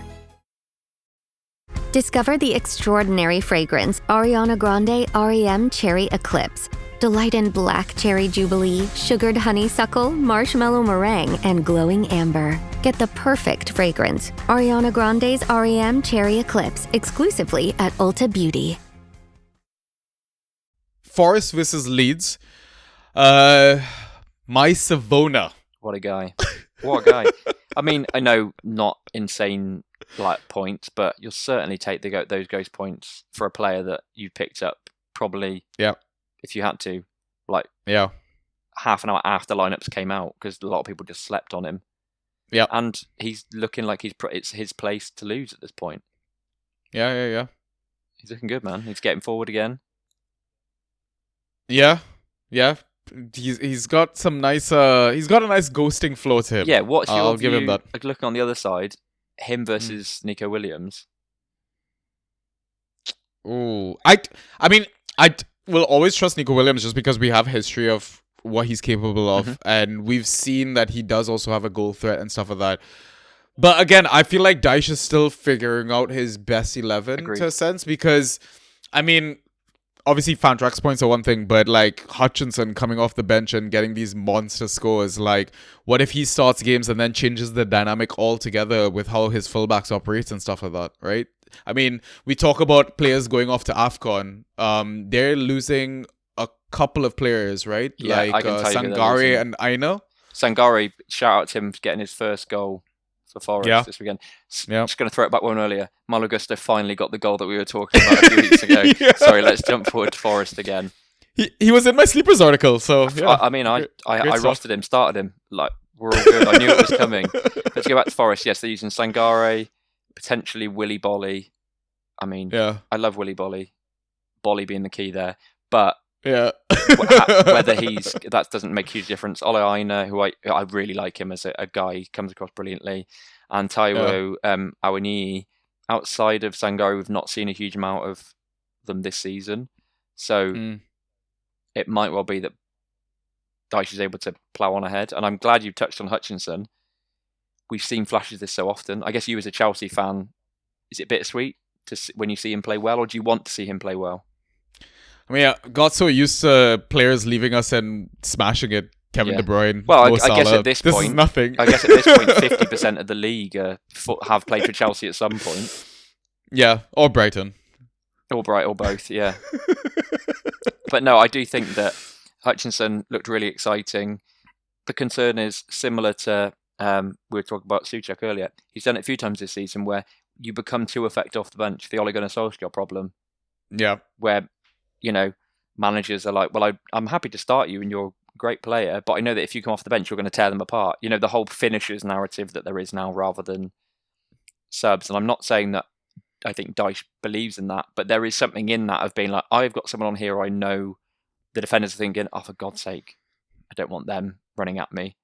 Discover the extraordinary fragrance Ariana Grande REM Cherry Eclipse. Delight in black cherry jubilee, sugared honeysuckle, marshmallow meringue, and glowing amber. Get the perfect fragrance. Ariana Grande's REM Cherry Eclipse, exclusively at Ulta Beauty. Forest versus Leeds. My Savona. What a guy. What a guy. I mean, I know not insane like points, but you'll certainly take those ghost points for a player that you picked up probably, if you had to, like half an hour after lineups came out, because a lot of people just slept on him. Yeah. And he's looking like it's his place to lose at this point. Yeah. He's looking good, man. He's getting forward again. Yeah. He's got some nice he's got a nice ghosting flow to him. Yeah, what's your I'll view, give him that. like looking on the other side, him versus Nico Williams? Ooh. I mean, I will always trust Nico Williams just because we have history of what he's capable of, and we've seen that he does also have a goal threat and stuff like that. But again, I feel like Dyche is still figuring out his best 11 to a sense, because I mean, obviously Fantrax points are one thing, but like Hutchinson coming off the bench and getting these monster scores, like what if he starts games and then changes the dynamic altogether with how his fullbacks operate and stuff like that, right? I mean, we talk about players going off to AFCON. They're losing a couple of players, right? Yeah, like I can tell you Sangare and Aina. Sangare, shout out to him for getting his first goal for Forest this weekend. Just going to throw it back one earlier. Malo Gusto finally got the goal that we were talking about a few weeks ago. Sorry, let's jump forward to Forest again. He was in my sleepers article, so yeah. I mean, I rostered him, started him. Like, we're all good. I knew it was coming. Let's go back to Forest. Yes, they're using Sangare, potentially Willy Bolly. I mean, I love Willy Bolly. Bolly being the key there. But whether that doesn't make a huge difference. Ole Aina, who I really like him as a guy, he comes across brilliantly. And Taiwo Awoniyi, outside of Sangare, we've not seen a huge amount of them this season. So it might well be that Dyche is able to plough on ahead. And I'm glad you touched on Hutchinson. We've seen flashes of this so often. I guess you as a Chelsea fan, is it bittersweet when you see him play well, or do you want to see him play well? I mean, I got so used to players leaving us and smashing it. Kevin De Bruyne. Well, Mo I guess Salah. at this This point, is nothing. I guess at this point, 50% of the league have played for Chelsea at some point. Yeah, or Brighton. Or both, yeah. But no, I do think that Hutchinson looked really exciting. The concern is similar to, we were talking about Souček earlier. He's done it a few times this season where you become too effective off the bench. The Ole Gunnar Solskjaer problem. Yeah. Where, managers are like, well, I'm happy to start you and you're a great player, but I know that if you come off the bench, you're going to tear them apart. The whole finishers narrative that there is now rather than subs. And I'm not saying that I think Dyche believes in that, but there is something in that of being like, I've got someone on here I know the defenders are thinking, oh, for God's sake, I don't want them running at me.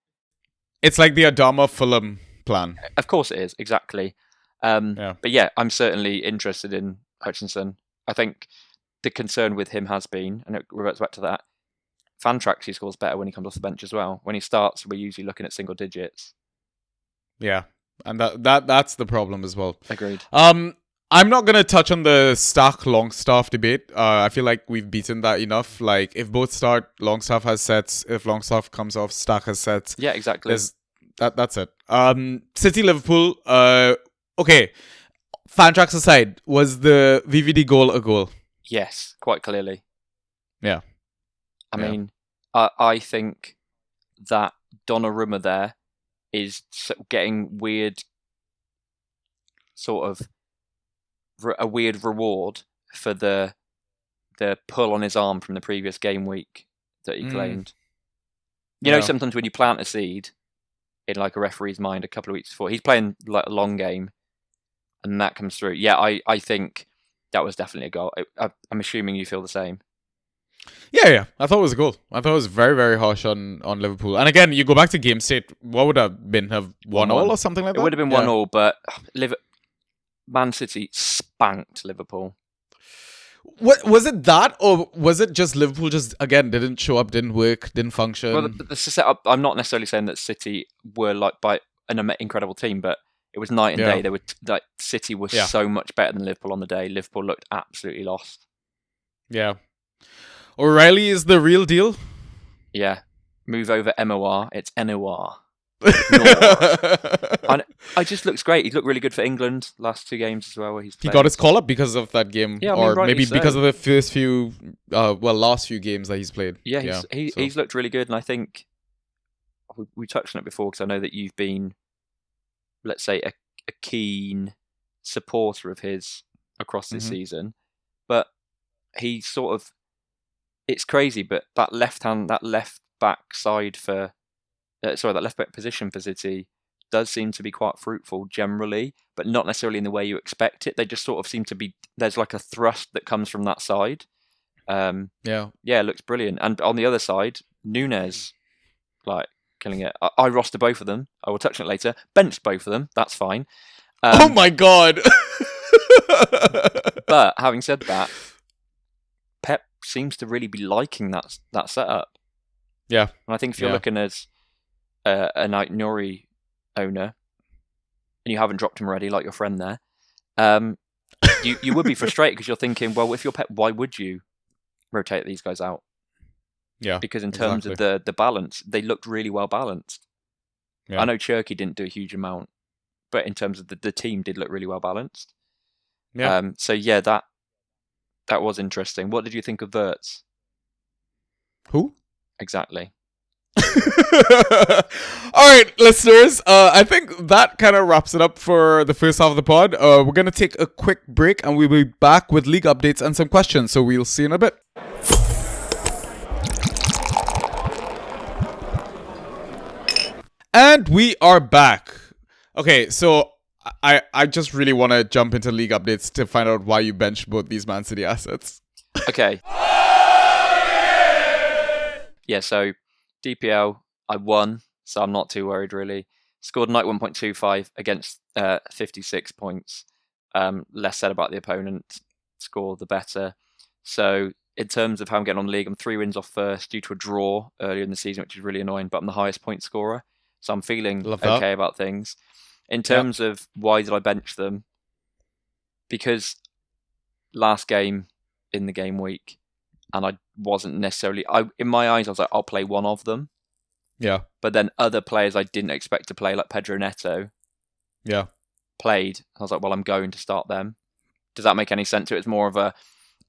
It's like the Adama Fulham plan. Of course it is, exactly. But yeah, I'm certainly interested in Hutchinson. I think the concern with him has been, and it reverts back to that, Fantrax, he scores better when he comes off the bench as well. When he starts, we're usually looking at single digits. Yeah, and that's the problem as well. Agreed. I'm not going to touch on the Stark-Longstaff debate. I feel like we've beaten that enough. Like, if both start, Longstaff has sets. If Longstaff comes off, Stark has sets. Yeah, exactly. That's it. City-Liverpool, okay. Fantrax aside, was the VVD goal a goal? Yes, quite clearly. Yeah. I mean, I think that Donnarumma there is getting weird, sort of a weird reward for the pull on his arm from the previous game week that he claimed. Sometimes when you plant a seed in like a referee's mind a couple of weeks before, he's playing like a long game, and that comes through. Yeah, I think that was definitely a goal. I'm assuming you feel the same. Yeah. I thought it was a goal. I thought it was very, very harsh on Liverpool. And again, you go back to game state, what would have been? Have 1-0 or something like that? It would have been 1-0, but Man City spanked Liverpool. What was it that, or was it just Liverpool just again didn't show up, didn't work, didn't function? Well, the setup. I'm not necessarily saying that City were like by an incredible team, but it was night and day. They were like City was so much better than Liverpool on the day. Liverpool looked absolutely lost. Yeah. O'Reilly is the real deal? Yeah. Move over MOR. It's NOR. I just looks great. He looked really good for England last 2 games as well. Where he got his call up because of that game, yeah, or maybe so. because of the last few games that he's played. Yeah, he's looked really good, and I think we touched on it before because I know that you've been, let's say, a keen supporter of his across this season, but he sort of, it's crazy, but that left back position for City does seem to be quite fruitful generally, but not necessarily in the way you expect it. They just sort of seem to be, there's like a thrust that comes from that side. It looks brilliant. And on the other side, Núñez, like, killing it. I roster both of them. I will touch on it later. Bench both of them. That's fine. Oh my god! But having said that, Pep seems to really be liking that setup. Yeah. And I think if you're looking as a Night Nori owner, and you haven't dropped him already, like your friend there, you would be frustrated because you're thinking, well, if you're Pep, why would you rotate these guys out? Yeah. Because in terms of the balance, they looked really well balanced. Yeah. I know Cherky didn't do a huge amount, but in terms of the team did look really well balanced. Yeah. That was interesting. What did you think of Wirtz? Who? Exactly. All right, listeners. I think that kind of wraps it up for the first half of the pod. We're going to take a quick break and we'll be back with league updates and some questions. So we'll see you in a bit. And we are back. Okay, so I just really want to jump into league updates to find out why you benched both these Man City assets. Okay. Yeah, so DPL, I won, so I'm not too worried really. Scored 91.25 against 56 points. Less said about the opponent. Score, the better. So in terms of how I'm getting on the league, I'm 3 wins off first due to a draw earlier in the season, which is really annoying, but I'm the highest point scorer. So I'm feeling okay about things. In terms of why did I bench them? Because last game in the game week, and I wasn't necessarily... in my eyes, I was like, I'll play one of them. Yeah. But then other players I didn't expect to play, like Pedro Neto, played. I was like, well, I'm going to start them. Does that make any sense? It was more of a,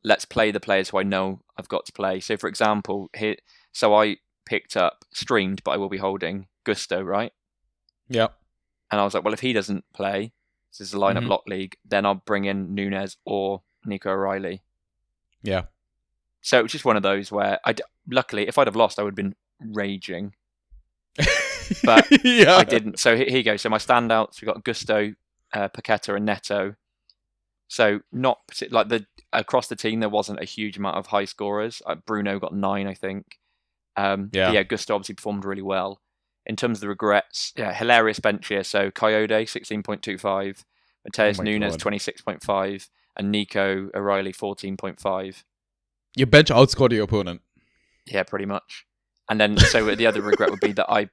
let's play the players who I know I've got to play. So, for example, I picked up, streamed, but I will be holding Gusto, right? Yeah. And I was like, well, if he doesn't play, this is a lineup lock league, then I'll bring in Núñez or Nico O'Reilly. Yeah. So it was just one of those where, luckily, if I'd have lost, I would have been raging. But I didn't. So here you go. So my standouts, we've got Gusto, Paqueta and Neto. So not like across the team, there wasn't a huge amount of high scorers. Bruno got 9, I think. Gusto obviously performed really well. In terms of the regrets, hilarious bench here. So Coyote, 16.25, Mateus Núñez, 26.5, and Nico O'Reilly, 14.5. Your bench outscored your opponent. Yeah, pretty much. And then, so the other regret would be that I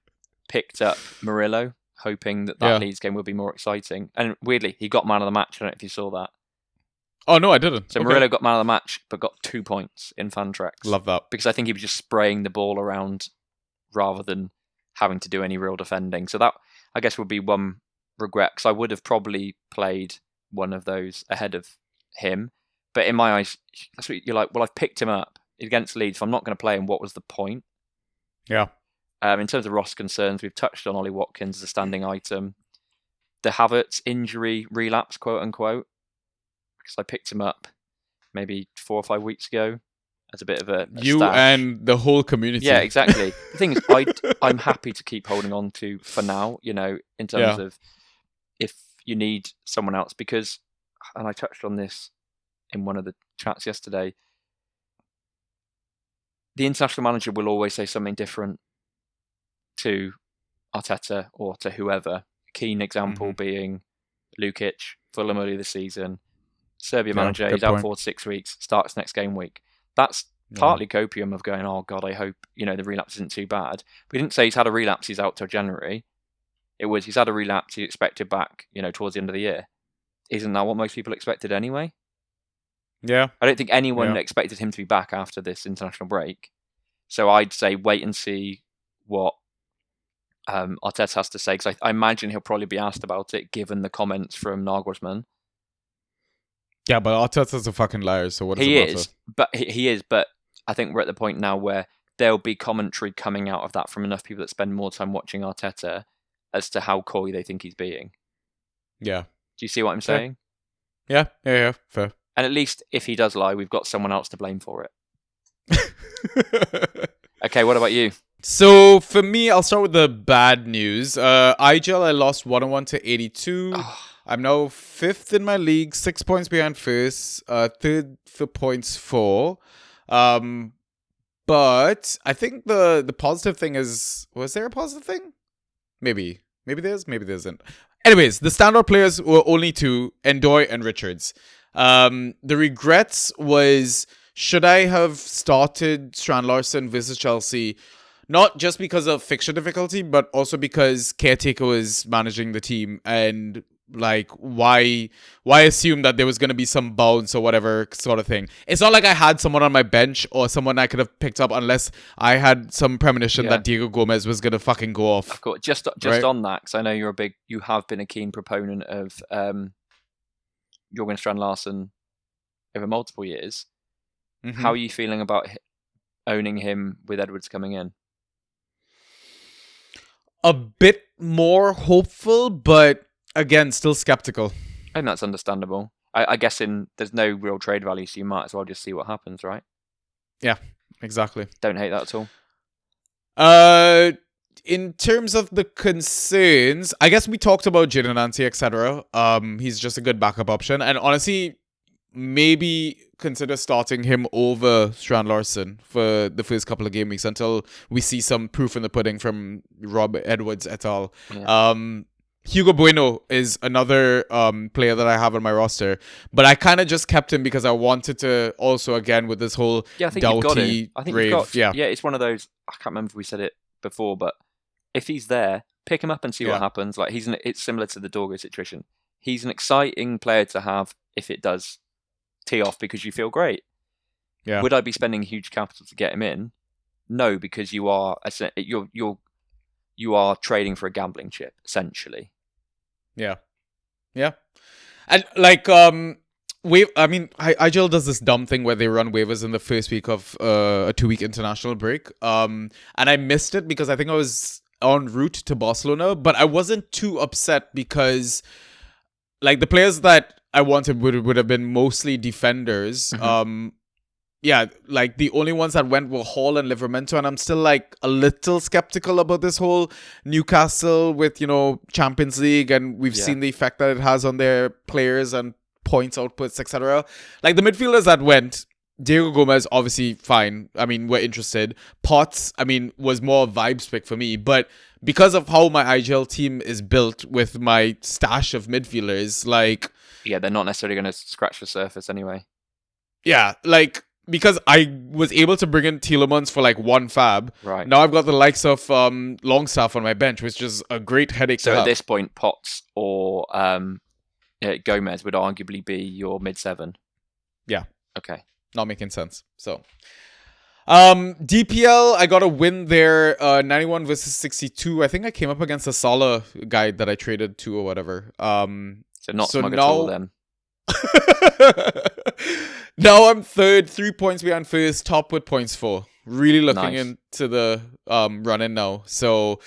picked up Murillo, hoping that Leeds game would be more exciting. And weirdly, he got man of the match. I don't know if you saw that. Oh, no, I didn't. So Murillo got man of the match, but got 2 points in Fantrax. Love that. Because I think he was just spraying the ball around rather than having to do any real defending. So that, I guess, would be one regret, because I would have probably played one of those ahead of him. But in my eyes, that's what you're like, well, I've picked him up against Leeds. If I'm not going to play him, what was the point? Yeah. In terms of roster concerns, we've touched on Ollie Watkins as a standing item. The Havertz injury relapse, quote unquote, because I picked him up maybe 4 or 5 weeks ago as a bit of a you stash. And the whole community. Yeah, exactly. The thing is, I'm happy to keep holding on to for now, in terms of if you need someone else, because, and I touched on this in one of the chats yesterday, the international manager will always say something different to Arteta or to whoever. A keen example being Lukic, Fulham earlier this season. Serbia manager, he's out for 6 weeks, starts next game week. That's partly copium of going, oh God, I hope, the relapse isn't too bad. We didn't say he's had a relapse, he's out till January. It was, he's had a relapse, he's expected back, towards the end of the year. Isn't that what most people expected anyway? Yeah. I don't think anyone expected him to be back after this international break. So I'd say wait and see what Arteta has to say, because I imagine he'll probably be asked about it, given the comments from Nagelsmann. Yeah, but Arteta's a fucking liar, so what does it matter? He is, but I think we're at the point now where there'll be commentary coming out of that from enough people that spend more time watching Arteta as to how coy they think he's being. Yeah. Do you see what I'm saying? Yeah, fair. And at least if he does lie, we've got someone else to blame for it. Okay, what about you? So for me, I'll start with the bad news. IGL, I lost 101 to 82. I'm now 5th in my league, 6 points behind first, 3rd for points 4. But I think the positive thing is, was there a positive thing? Maybe there isn't. Anyways, the standout players were only 2, Endoy and Richards. The regrets was, should I have started Strand Larsen versus Chelsea? Not just because of fixture difficulty, but also because Caretaker was managing the team, and like why assume that there was going to be some bounce or whatever sort of thing. It's not like I had someone on my bench or someone I could have picked up unless I had some premonition that Diego Gomez was going to fucking go off. Of course, just right? On that, because I know you have been a keen proponent of Jurgen Strand Larsen over multiple years. Mm-hmm. How are you feeling about owning him with Edwards coming in? A bit more hopeful, but again, still skeptical. I think that's understandable. I guess there's no real trade value, so you might as well just see what happens, right? Yeah, exactly. Don't hate that at all. In terms of the concerns, I guess we talked about Jadon Nancy, etc. He's just a good backup option, and honestly, maybe consider starting him over Strand Larsen for the first couple of game weeks until we see some proof in the pudding from Rob Edwards et al. Yeah. Hugo Bueno is another player that I have on my roster, but I kind of just kept him because I wanted to also, again, with this whole Doughty rave. Yeah, it's one of those, I can't remember if we said it before, but if he's there, pick him up and see what happens. Like it's similar to the Dorgo situation. He's an exciting player to have if it does tee off because you feel great. Yeah. Would I be spending huge capital to get him in? No, because you are trading for a gambling chip, essentially. Yeah. And like IGL does this dumb thing where they run waivers in the first week of a 2-week international break. And I missed it because I think I was en route to Barcelona, but I wasn't too upset because like the players that I wanted would have been mostly defenders. Mm-hmm. Like the only ones that went were Hall and Livramento, and I'm still like a little skeptical about this whole Newcastle with, Champions League, and we've seen the effect that it has on their players and points outputs, etc. Like the midfielders that went, Diego Gomez, obviously fine. I mean, we're interested. Potts, was more vibes pick for me, but because of how my IGL team is built with my stash of midfielders, like... Yeah, they're not necessarily going to scratch the surface anyway. Yeah, like... Because I was able to bring in Tielemans for like 1 fab. Right. Now I've got the likes of Longstaff on my bench, which is a great headache to have. So at this point, Potts or Gomez would arguably be your mid-7. Yeah. Okay. Not making sense. So, DPL, I got a win there, 91 versus 62. I think I came up against a Salah guy that I traded to or whatever. So not smug at all then. Now I'm 3rd, 3 points behind first, top with points 4. Really looking into the run-in now. So,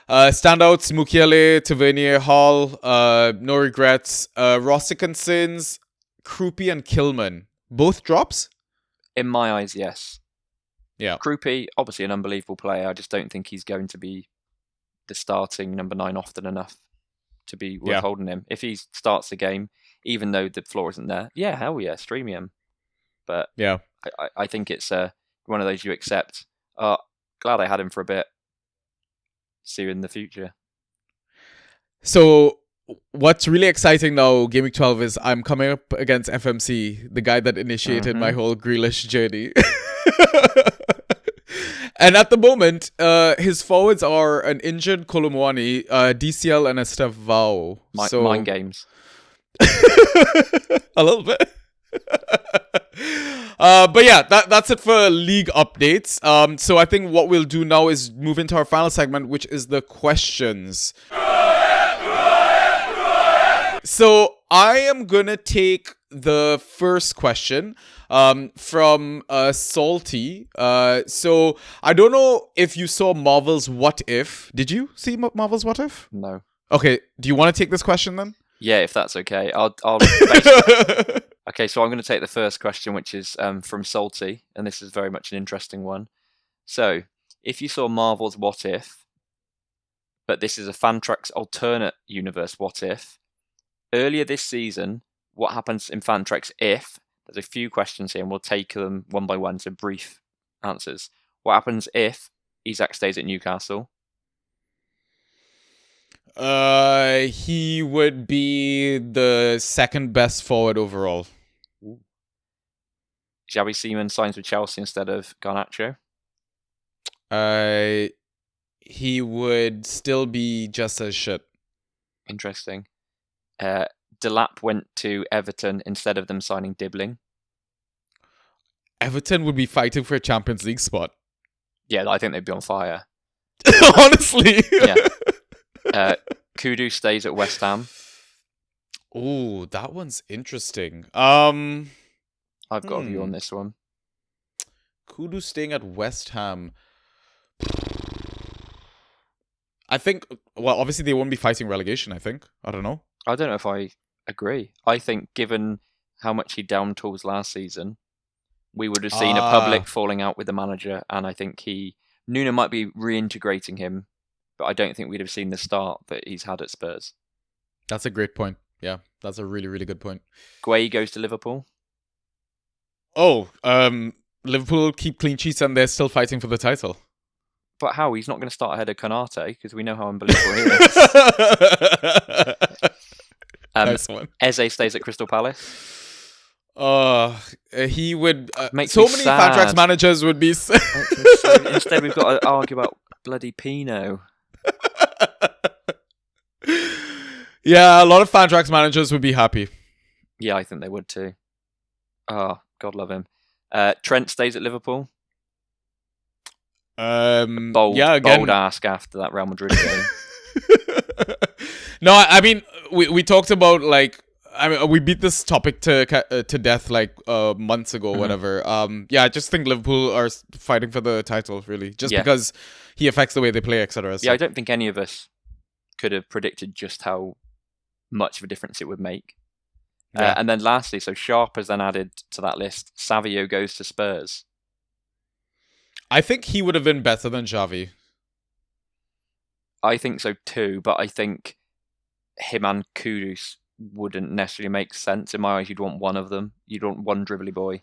standouts, Mukiele, Tavernier, Hall, no regrets. Roster concerns, Krupi and Kilman. Both drops? In my eyes, yes. Yeah. Krupi, obviously an unbelievable player. I just don't think he's going to be the starting number 9 often enough to be worth holding him. If he starts the game, even though the floor isn't there, hell yeah, stream him. But yeah, I think it's one of those you accept. Glad I had him for a bit. See you in the future. So what's really exciting now, Game Week 12, is I'm coming up against FMC, the guy that initiated my whole Grealish journey. And at the moment, his forwards are an injured Kolomwani, DCL, and Estevao. Mind games. A little bit. But yeah, that's it for league updates. So I think what we'll do now is move into our final segment, which is the questions. So I am gonna take the first question from Salty. So I don't know if you saw Marvel's What If. Did you see Marvel's What If? No. Okay. Do you want to take this question then? Yeah, if that's okay. I'll Okay, so I'm going to take the first question, which is from Salty, and this is very much an interesting one. So, if you saw Marvel's What If, but this is a Fantrax alternate universe What If, earlier this season, what happens in Fantrax if, there's a few questions here, and we'll take them one by one, so brief answers. What happens if Isak stays at Newcastle? He would be the second best forward overall. Xavi Simons signs with Chelsea instead of Garnacho? He would still be just as shit. Interesting. Delap went to Everton instead of them signing Dibbling. Everton would be fighting for a Champions League spot. Yeah, I think they'd be on fire. Honestly. Yeah. Kudu stays at West Ham. Oh, that one's interesting. I've got a view on this one. Kudu staying at West Ham. I think, well, obviously they won't be fighting relegation, I think. I don't know. I don't know if I agree. I think given how much he down tools last season, we would have seen a public falling out with the manager, and I think Nuno might be reintegrating him, but I don't think we'd have seen the start that he's had at Spurs. That's a great point. Yeah, that's a really, really good point. Gueye goes to Liverpool. Oh, Liverpool keep clean sheets and they're still fighting for the title. But how? He's not going to start ahead of Konate because we know how unbelievable he is. Nice one. Eze stays at Crystal Palace. He would. Makes so me many sad. Fantrax managers would be. Instead, we've got to argue about bloody Pino. Yeah, a lot of Fantrax managers would be happy. Yeah, I think they would too. Oh, God love him. Trent stays at Liverpool. Bold ask after that Real Madrid game. No, I mean we talked about we beat this topic to death months ago, whatever. I just think Liverpool are fighting for the title really, just because he affects the way they play, etc. So. Yeah, I don't think any of us could have predicted just how much of a difference it would make. Yeah. And then lastly, so Sharp has then added to that list. Savio goes to Spurs. I think he would have been better than Xavi. I think so too, but I think him and Kudus wouldn't necessarily make sense. In my eyes, you'd want one of them. You'd want one dribbly boy.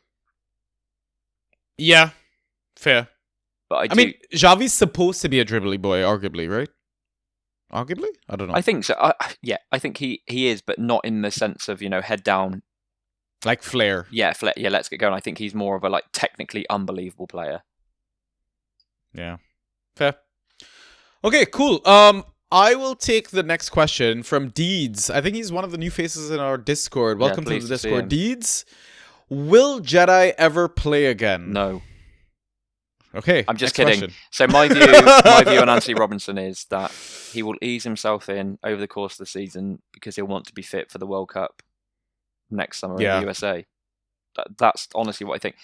Yeah, fair. But I mean, Xavi's supposed to be a dribbly boy, arguably, right? Arguably? I don't know. I think so. I think he is, but not in the sense of, head down. Like Flair. Yeah, Flair. Yeah, let's get going. I think he's more of a technically unbelievable player. Yeah. Fair. Okay, cool. I will take the next question from Deeds. I think he's one of the new faces in our Discord. Welcome to the Discord. Deeds, will Jedi ever play again? No. Okay. I'm just next kidding. Question. So my view on Anthony Robinson is that he will ease himself in over the course of the season because he'll want to be fit for the World Cup next summer in the USA. That's honestly what I think.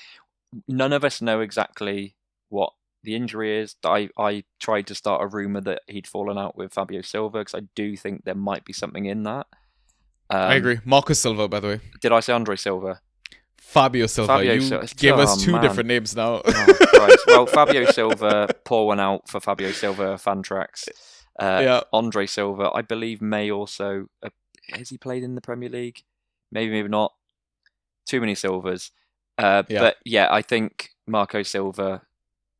None of us know exactly what the injury is. I tried to start a rumour that he'd fallen out with Fabio Silva because I do think there might be something in that. I agree. Marcus Silva, by the way. Did I say Andre Silva? Fabio Silva. You gave us two different names now. Oh, Christ. Well, Fabio Silva, pour one out for Fabio Silva, Fantrax. Andre Silva, I believe, may also... has he played in the Premier League? Maybe not. Too many Silvers. But yeah, I think Marco Silva,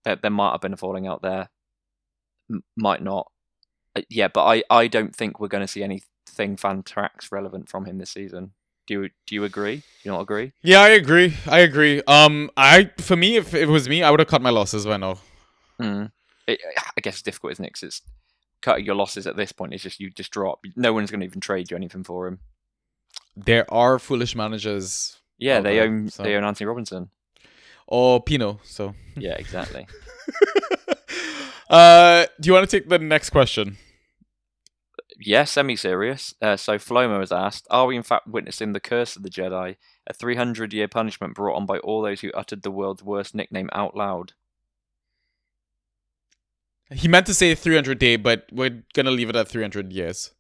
there might have been a falling out there. Might not. But I don't think we're going to see anything Fantrax relevant from him this season. Do you agree? Do you not agree? Yeah, I agree. For me, if it was me, I would have cut my losses by now. I guess it's difficult, isn't it? Because it's cutting your losses at this point. It's just you just drop. No one's going to even trade you anything for him. There are foolish managers Yeah, Oh, they God, own so- Anthony Robinson. Or Pino. So Yeah, exactly. do you want to take the next question? Yeah, semi-serious. So Flomo has asked, are we in fact witnessing the curse of the Jedi, a 300-year punishment brought on by all those who uttered the world's worst nickname out loud? He meant to say 300 day, but we're gonna leave it at 300 years.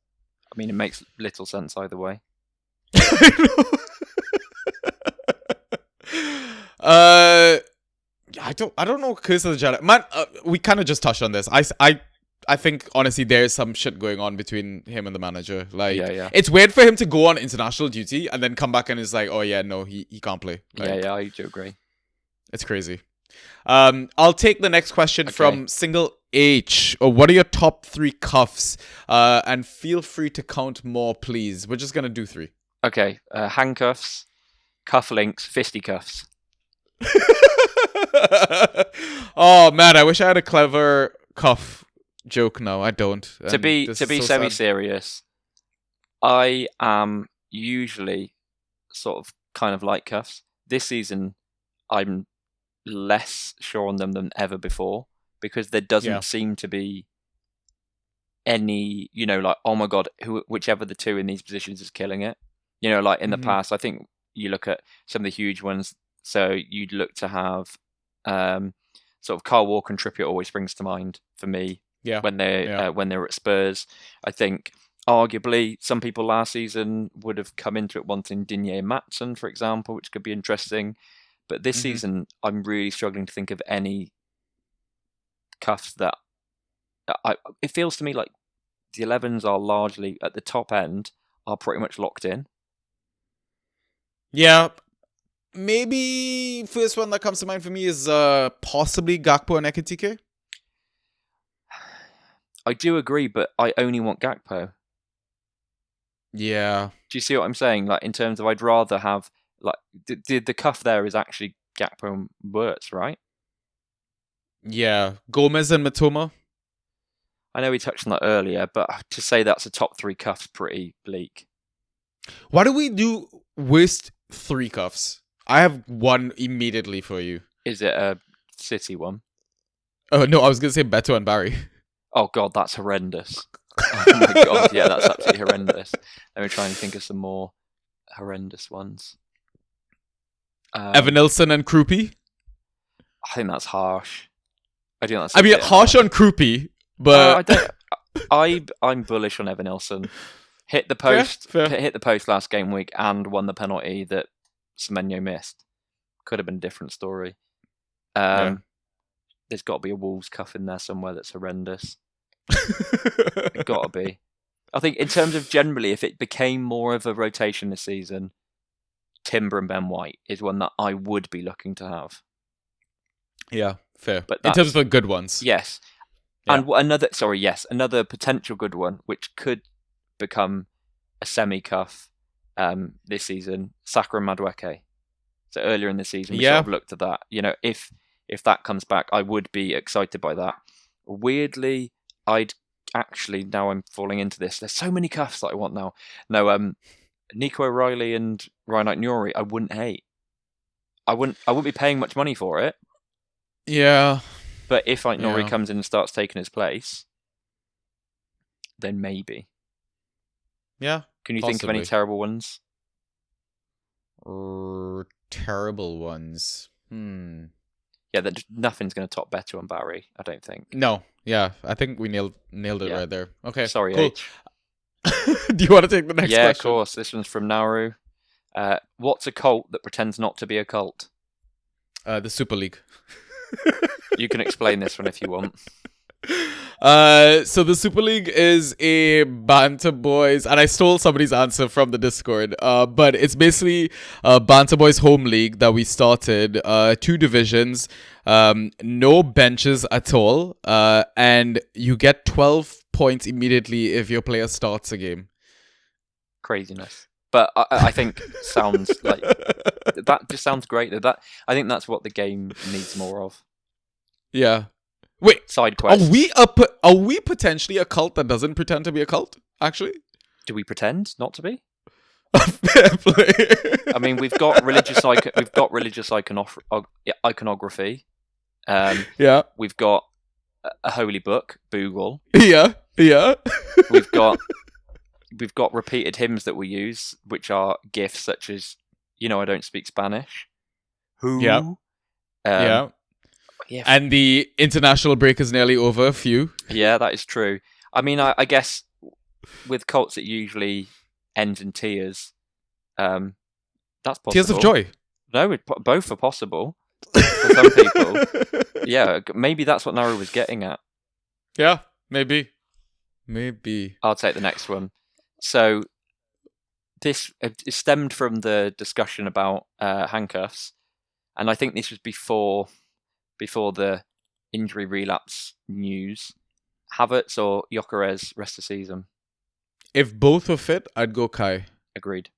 I mean, it makes little sense either way. I don't know Curse of the Jedi. Man, we kind of just touched on this. I think honestly there's some shit going on between him and the manager. Like, Yeah. it's weird for him to go on international duty and then come back and is like, oh yeah, no, he can't play. Like, Yeah, I do agree. it's crazy. I'll take the next question from Single H. What are your top 3 cuffs? And feel free to count more, please. We're just gonna do 3. Okay, handcuffs, cufflinks, fisticuffs. Oh man, I wish I had a clever cuff joke now. I don't. To be This is so sad. semi-serious, I am usually sort of kind of like cuffs. This season, I'm less sure on them than ever before because there doesn't seem to be any, like, oh my god, whichever the two in these positions is killing it. Like in the past, I think you look at some of the huge ones. So you'd look to have sort of Kyle Walker and Trippier always springs to mind for me. Yeah. When they're at Spurs, I think arguably some people last season would have come into it wanting Digne and Matson, for example, which could be interesting. But this season, I'm really struggling to think of any cuffs that it feels to me like the 11s are largely at the top end are pretty much locked in. Yeah. Maybe first one that comes to mind for me is possibly Gakpo and Ekitike. I do agree, but I only want Gakpo. Yeah. Do you see what I'm saying? Like, in terms of, I'd rather have, like, the cuff there is actually Gakpo and Wirtz, right? Yeah. Gomez and Matoma. I know we touched on that earlier, but to say that's a top 3 cuff's pretty bleak. Why do we do worst 3 cuffs? I have one immediately for you. Is it a City one? Oh, no, I was going to say Beto and Barry. Oh, God, that's horrendous. Oh, my God, yeah, that's absolutely horrendous. Let me try and think of some more horrendous ones. Evanilson and Krupi? I think that's harsh. I think that's harsh on Krupi, but... I'm bullish on Evanilson. Hit the post. Fair. Hit the post last game week and won the penalty that Semenyo missed. Could have been a different story. There's got to be a Wolves cuff in there somewhere that's horrendous. Got to be. I think in terms of generally, if it became more of a rotation this season, Timber and Ben White is one that I would be looking to have. Yeah, fair. But in terms of the good ones. Yes. Yeah. And another potential good one, which could become a semi-cuff this season, Saka and Madueke. So earlier in the season, we sort of looked at that. If that comes back, I would be excited by that. Weirdly, I'd actually, now I'm falling into this, there's so many cuffs that I want now. No, Nico O'Reilly and Ryan Nuri, I wouldn't hate. I wouldn't be paying much money for it. Yeah. But if Nuri comes in and starts taking his place, then maybe. Yeah. Can you think of any terrible ones? Terrible ones. Yeah, nothing's going to top Beto and Barry, I don't think. No. Yeah, I think we nailed it right there. Okay. Sorry, cool. H. Do you want to take the next question? Yeah, of course. This one's from Nauru. What's a cult that pretends not to be a cult? The Super League. You can explain this one if you want. So the Super League is a Banter Boys, and I stole somebody's answer from the Discord, but it's basically a Banter Boys home league that we started, 2 divisions, no benches at all, and you get 12 points immediately if your player starts a game. Craziness. But I think sounds like that just sounds great. I think that's what the game needs more of. Yeah. Wait, side quests. Are we potentially a cult that doesn't pretend to be a cult? Actually, do we pretend not to be? Fair play. I mean, we've got religious iconography. Yeah. We've got a holy book, Boogle. Yeah. We've got repeated hymns that we use, which are gifts such as, I don't speak Spanish. Who? Yeah. Yeah. And the international break is nearly over. Phew. Yeah, that is true. I mean, I guess with cults it usually ends in tears. That's possible. Tears of joy. No, both are possible for some people. Yeah, maybe that's what Naru was getting at. Yeah, maybe. I'll take the next one. So this stemmed from the discussion about handcuffs, and I think this was before the injury relapse news. Havertz or Gyökeres rest of season? If both were fit, I'd go Kai. Agreed.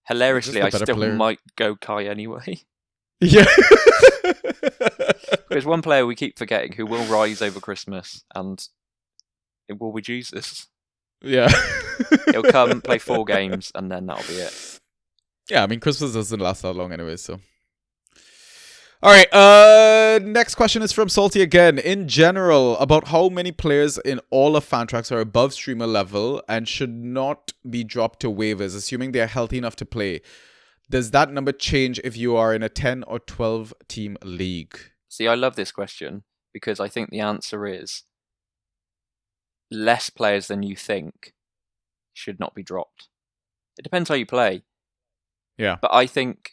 Hilariously, I still might go Kai anyway. Yeah. There's one player we keep forgetting who will rise over Christmas, and it will be Jesus. Yeah. He'll come, play 4 games, and then that'll be it. Yeah, I mean, Christmas doesn't last that long anyway, so. All right, next question is from Salty again. In general, about how many players in all of Fantrax are above streamer level and should not be dropped to waivers, assuming they are healthy enough to play. Does that number change if you are in a 10 or 12 team league? See, I love this question because I think the answer is less players than you think should not be dropped. It depends how you play. Yeah. But I think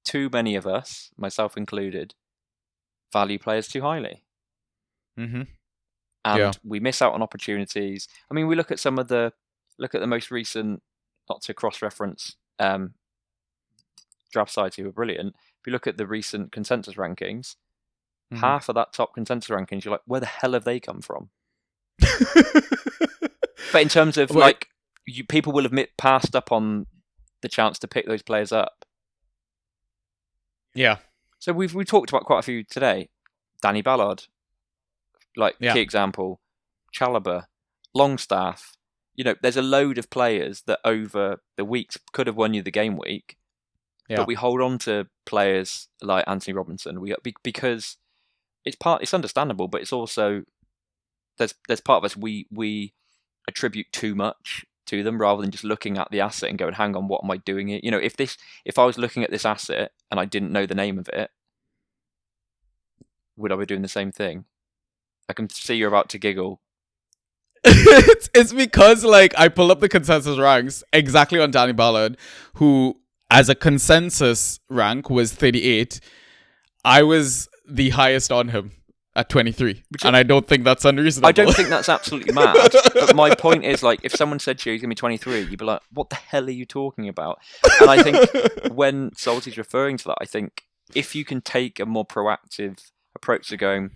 too many of us, myself included, value players too highly. Mm-hmm. And we miss out on opportunities. I mean, we look at the most recent, not to cross-reference draft sites who were brilliant. If you look at the recent consensus rankings, half of that top consensus rankings, you're like, where the hell have they come from? But in terms of people will have passed up on the chance to pick those players up. Yeah. So we've talked about quite a few today. Danny Ballard, key example. Chalobah, Longstaff. There's a load of players that over the weeks could have won you the game week. Yeah. But we hold on to players like Anthony Robinson. Because it's understandable, but it's also there's part of us we attribute too much to them rather than just looking at the asset and going, hang on, what am I doing here? If I was looking at this asset and I didn't know the name of it, would I be doing the same thing? I can see you're about to giggle. It's because I pull up the consensus ranks exactly on Danny Ballard, who as a consensus rank was 38. I was the highest on him at 23, and I don't think that's unreasonable. I don't think that's absolutely mad. But my point is, if someone said to you he's going to be 23, you'd be like, what the hell are you talking about? And I think when Salty's referring to that, I think if you can take a more proactive approach to going,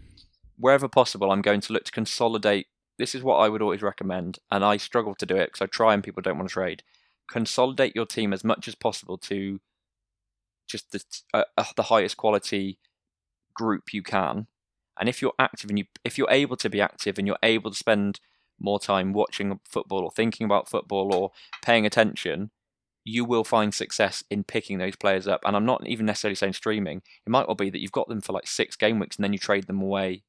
wherever possible, I'm going to look to consolidate. This is what I would always recommend, and I struggle to do it because I try and people don't want to trade. Consolidate your team as much as possible to just the highest quality group you can. And if you're active and if you're able to be active and you're able to spend more time watching football or thinking about football or paying attention, you will find success in picking those players up. And I'm not even necessarily saying streaming. It might well be that you've got them for 6 game weeks and then you trade them away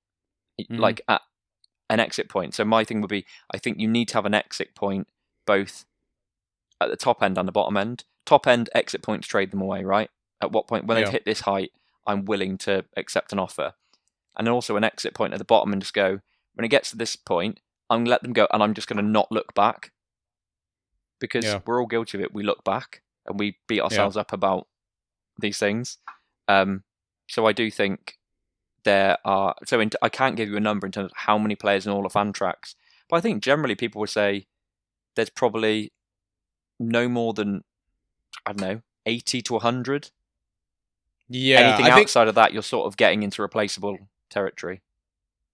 at an exit point. So my thing would be, I think you need to have an exit point both at the top end and the bottom end. Top end exit point to trade them away, right? At what point, when they've hit this height, I'm willing to accept an offer. And then also an exit point at the bottom and just go, when it gets to this point, I'm going to let them go and I'm just going to not look back. Because we're all guilty of it. We look back and we beat ourselves up about these things. So I do think there are... I can't give you a number in terms of how many players in all of Fantrax. But I think generally people would say there's probably no more than, 80 to 100. Yeah. Anything outside of that, you're sort of getting into replaceable territory.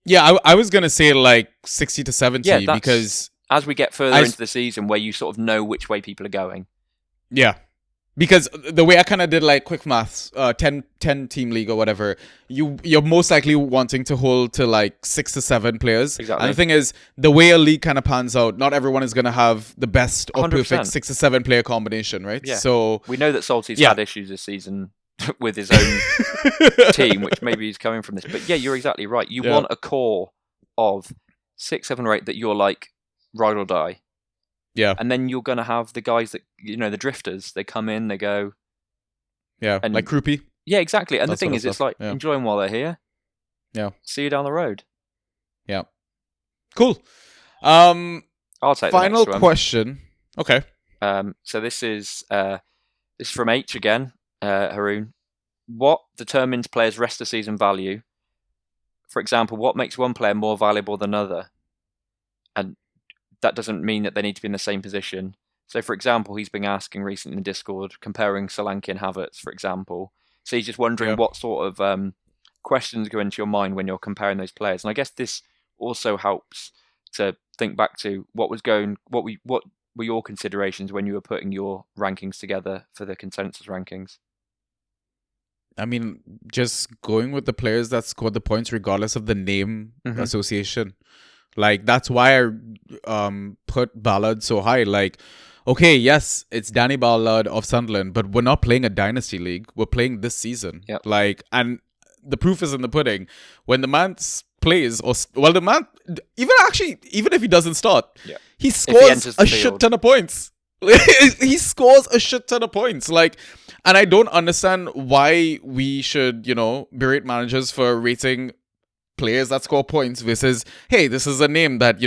Yeah, I was going to say 60 to 70 because... As we get further into the season where you sort of know which way people are going. Yeah. Because the way I kind of did like quick maths, 10 team league or whatever, you're most likely wanting to hold to like 6 to 7 players. Exactly. And the thing is, the way a league kind of pans out, not everyone is going to have the best or 100%. perfect 6 to 7 player combination, right? Yeah. So we know that Salty's had issues this season with his own team, which maybe he's coming from this. But yeah, you're exactly right. You want a core of 6, 7, or 8 that you're like ride or die. Yeah. And then you're going to have the guys that, the drifters. They come in, they go. Yeah, and, like Kroopy. Yeah, exactly. And that the thing is, it's like, enjoy them while they're here. Yeah. See you down the road. Yeah. Cool. I'll take final the next one. question. Okay. So this is from H again, Haroon. What determines players' rest of season value? For example, what makes one player more valuable than another? And that doesn't mean that they need to be in the same position. So, for example, he's been asking recently in Discord, comparing Solanke and Havertz, for example. So he's just wondering what sort of questions go into your mind when you're comparing those players. And I guess this also helps to think back to what were your considerations when you were putting your rankings together for the consensus rankings? I mean, just going with the players that scored the points regardless of the name association. Like, that's why I put Ballard so high. Like, okay, yes, it's Danny Ballard of Sunderland, but we're not playing a dynasty league. We're playing this season. Yep. Like, and the proof is in the pudding. When the man plays, the man, even if he doesn't start, he scores a shit ton of points. He scores a shit ton of points. Like, and I don't understand why we should, berate managers for rating players that score points versus, hey, this is a name that,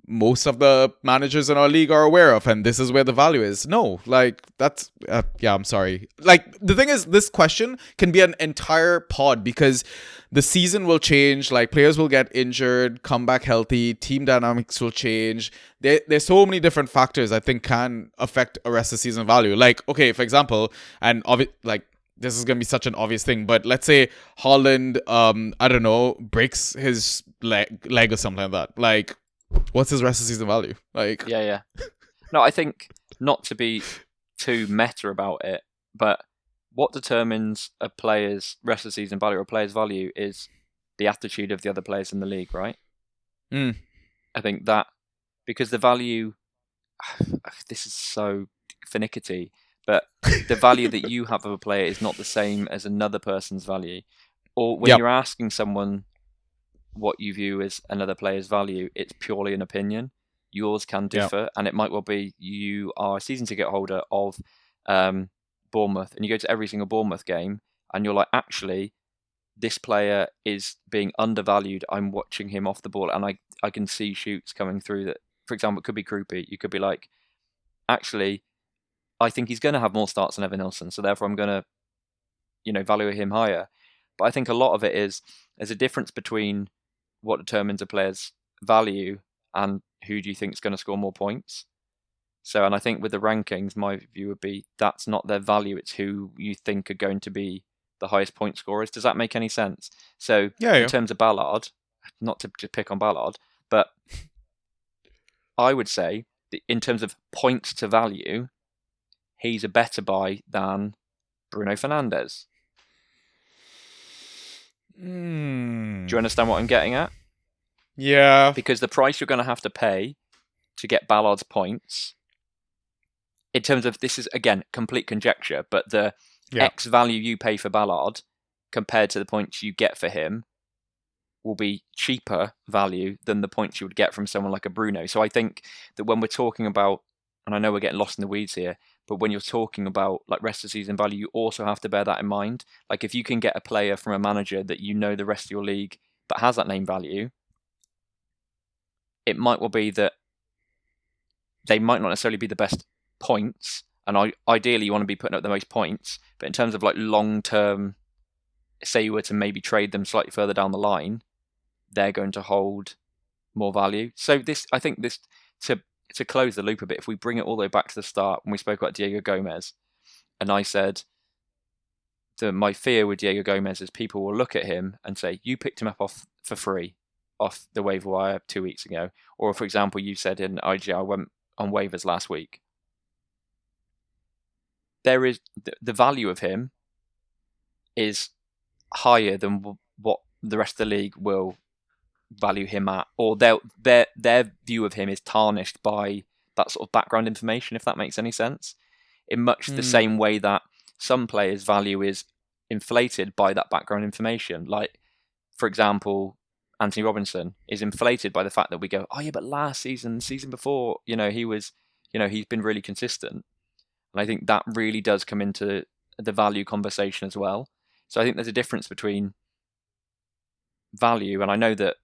most of the managers in our league are aware of, and this is where the value is. No, like, that's, I'm sorry. Like, the thing is, this question can be an entire pod because the season will change, like, players will get injured, come back healthy, team dynamics will change. There's so many different factors I think can affect a rest of season value. Like, okay, for example, and this is going to be such an obvious thing, but let's say Haaland, I don't know, breaks his leg or something like that. Like, what's his rest of season value? Like, yeah. No, I think not to be too meta about it, but what determines a player's rest of season value or a player's value is the attitude of the other players in the league, right? I think that because the value, this is so finicky, but the value that you have of a player is not the same as another person's value. Or when you're asking someone what you view as another player's value, it's purely an opinion. Yours can differ, and it might well be you are a season ticket holder of Bournemouth, and you go to every single Bournemouth game, and you're like, actually, this player is being undervalued. I'm watching him off the ball, and I can see shoots coming through that. For example, it could be Kroopy. You could be like, actually, I think he's going to have more starts than Evan Nilsson, so therefore I'm going to, value him higher. But I think a lot of it is there's a difference between what determines a player's value and who do you think is going to score more points. So, and I think with the rankings, my view would be that's not their value; it's who you think are going to be the highest point scorers. Does that make any sense? So, in terms of Ballard, not to pick on Ballard, but I would say that in terms of points to value, he's a better buy than Bruno Fernandes. Do you understand what I'm getting at? Yeah. Because the price you're going to have to pay to get Ballard's points, in terms of, this is, again, complete conjecture, but the X value you pay for Ballard compared to the points you get for him will be cheaper value than the points you would get from someone like a Bruno. So I think that when we're talking about, and I know we're getting lost in the weeds here, but when you're talking about like rest of season value, you also have to bear that in mind. Like if you can get a player from a manager that you know the rest of your league but has that name value, it might well be that they might not necessarily be the best points, and ideally you want to be putting up the most points, but in terms of like long-term, say you were to maybe trade them slightly further down the line, they're going to hold more value. So this, I think this, to close the loop a bit, if we bring it all the way back to the start when we spoke about Diego Gomez, and I said that my fear with Diego Gomez is people will look at him and say, you picked him up for free off the waiver wire 2 weeks ago. Or for example, you said in IG, I went on waivers last week. there is the value of him is higher than what the rest of the league will value him at, or their view of him is tarnished by that sort of background information, if that makes any sense. In much the same way that some players' value is inflated by that background information. Like, for example, Anthony Robinson is inflated by the fact that we go, oh yeah, but last season, the season before, he's been really consistent. And I think that really does come into the value conversation as well. So I think there's a difference between value, and I know that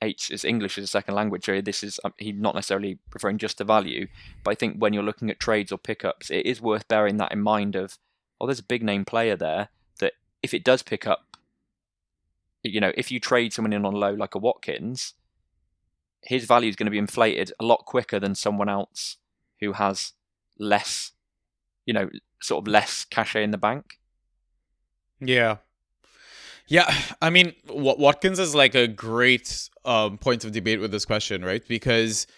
H is English as a second language, so this is he's not necessarily referring just to value, but I think when you're looking at trades or pickups, it is worth bearing that in mind of, there's a big name player there that if it does pick up, if you trade someone in on low like a Watkins, his value is going to be inflated a lot quicker than someone else who has less, sort of less cachet in the bank. Yeah. Yeah, I mean, Watkins is like a great point of debate with this question, right? Because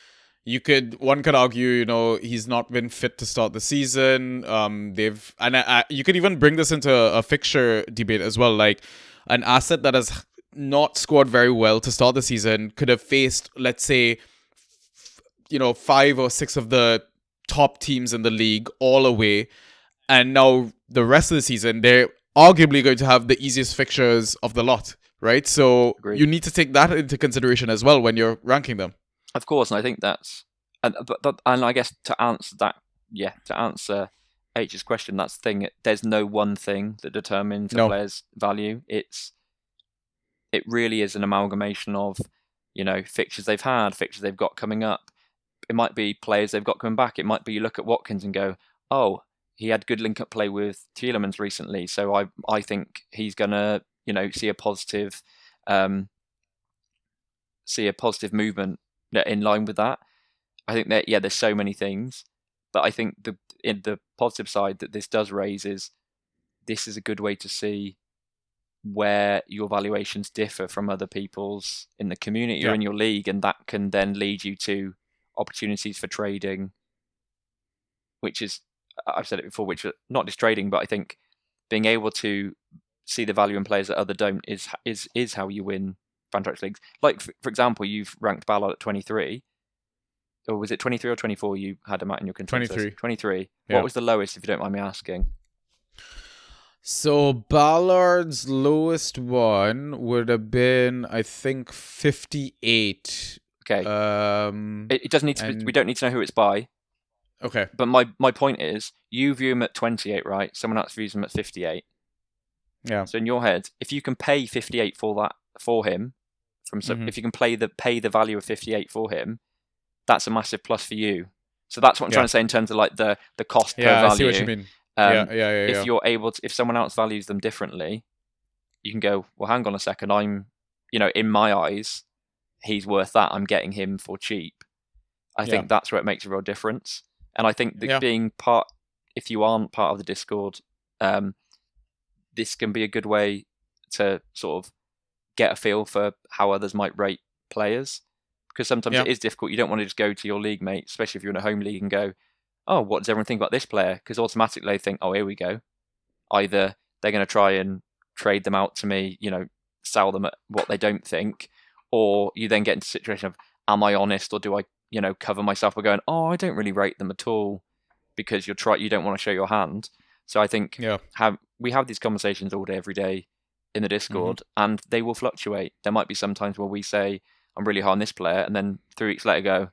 one could argue, he's not been fit to start the season. You could even bring this into a fixture debate as well. Like, an asset that has not scored very well to start the season could have faced, let's say, 5 or 6 of the top teams in the league all away, and now the rest of the season they're arguably going to have the easiest fixtures of the lot, right? So Agreed. You need to take that into consideration as well when you're ranking them. Of course, and I think that's, and I guess to answer H's question, that's the thing. There's no one thing that determines a player's value. It really is an amalgamation of, fixtures they've had, fixtures they've got coming up. It might be players they've got coming back. It might be you look at Watkins and go, oh, he had good link-up play with Tielemans recently, so I think he's gonna, see a positive movement in line with that. I think that there's so many things, but I think the positive side that this does raise is this is a good way to see where your valuations differ from other people's in the community or in your league, and that can then lead you to opportunities for trading, which is, I've said it before, which are not just trading, but I think being able to see the value in players that other don't is how you win fantastic leagues. Like, for example, you've ranked Ballard at 23. Or was it 23 or 24 you had him at in your consensus? 23. Yeah. What was the lowest, if you don't mind me asking? So Ballard's lowest one would have been, I think, 58. Okay. It doesn't need to be, we don't need to know who it's by. Okay. But my point is, you view him at 28, right? Someone else views him at 58. Yeah. So in your head, if you can pay 58 for him, if you can pay the value of 58 for him, that's a massive plus for you. So that's what I'm trying to say in terms of like the cost per value. I see what you mean. If you're able to, if someone else values them differently, you can go, well, hang on a second, I'm, in my eyes, he's worth that. I'm getting him for cheap. I think that's where it makes a real difference. And I think that being part, if you aren't part of the Discord, this can be a good way to sort of get a feel for how others might rate players. Because sometimes it is difficult. You don't want to just go to your league mate, especially if you're in a home league, and go, oh, what does everyone think about this player? Because automatically they think, oh, here we go. Either they're going to try and trade them out to me, sell them at what they don't think, or you then get into a situation of, am I honest, or do I, cover myself by going, oh, I don't really rate them at all, because you don't want to show your hand. So I think we have these conversations all day, every day in the Discord, and they will fluctuate. There might be some times where we say, I'm really high on this player, and then 3 weeks later go,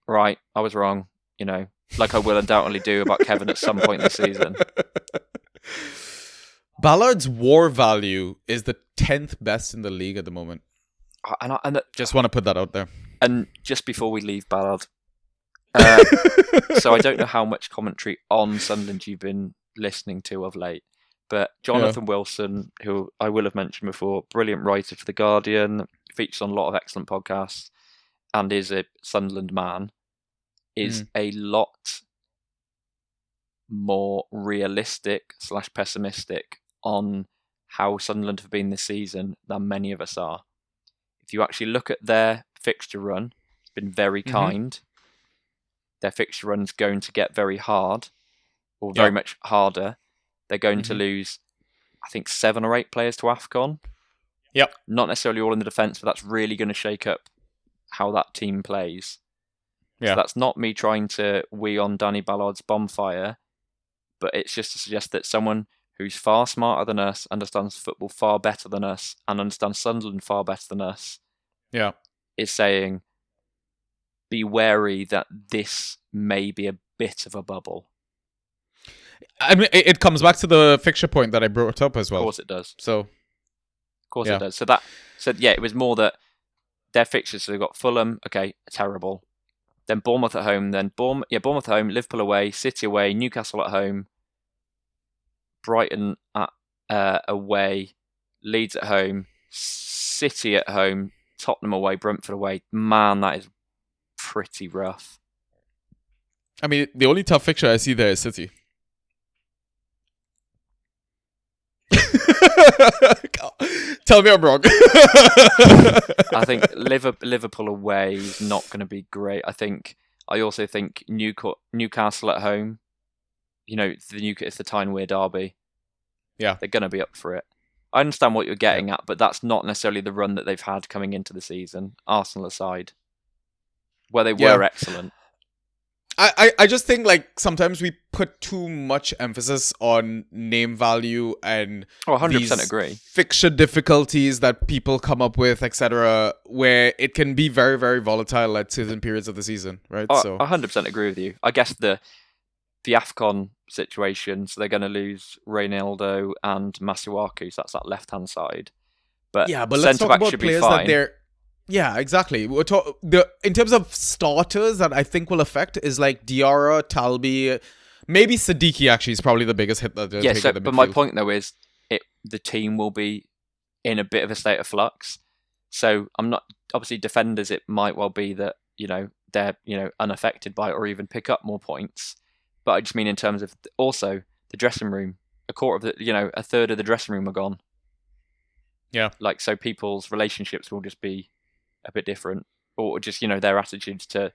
right, I was wrong, like I will undoubtedly do about Kevin at some point this season. Ballard's war value is the 10th best in the league at the moment. Just want to put that out there. And just before we leave Ballard, so I don't know how much commentary on Sunderland you've been listening to of late, but Jonathan Wilson, who I will have mentioned before, brilliant writer for The Guardian, features on a lot of excellent podcasts, and is a Sunderland man, is a lot more realistic / pessimistic on how Sunderland have been this season than many of us are. If you actually look at their fixture run, it's been very kind. Their fixture run's going to get very hard. or very much harder. They're going to lose, I think, 7 or 8 players to AFCON. Yep. Not necessarily all in the defence, but that's really going to shake up how that team plays. Yeah. So that's not me trying to wee on Danny Ballard's bonfire, but it's just to suggest that someone who's far smarter than us, understands football far better than us, and understands Sunderland far better than us, is saying, be wary that this may be a bit of a bubble. I mean, it comes back to the fixture point that I brought up as well. Of course it does. So, of course it does. So it was more that their fixtures. So they've got Fulham, okay, terrible. Then Bournemouth at home. Then Bournemouth at home, Liverpool away, City away, Newcastle at home, Brighton at away, Leeds at home, City at home, Tottenham away, Brentford away. Man, that is pretty rough. I mean, the only tough fixture I see there is City. Tell me I'm wrong. I think Liverpool away is not going to be great. I also think Newcastle at home, it's the Tyne-Wear derby. Yeah. They're going to be up for it. I understand what you're getting at, but that's not necessarily the run that they've had coming into the season, Arsenal aside, where they were excellent. I just think sometimes we put too much emphasis on name value and 100% agree. Fixture difficulties that people come up with, etc., where it can be very, very volatile at certain periods of the season, right? So 100% agree with you. I guess the AFCON situation, so they're going to lose Reynaldo and Masuaku, so that's that left-hand side. But let's talk about players that they're... Yeah, exactly. In terms of starters that I think will affect is Diarra, Talbi, maybe Siddiqui actually is probably the biggest hit that they'll take in the midfield. But my point though is the team will be in a bit of a state of flux. So I'm not, obviously defenders, it might well be that, they're, unaffected by it or even pick up more points. But I just mean in terms of also the dressing room, a third of the dressing room are gone. Yeah. So people's relationships will just be a bit different, or just their attitudes to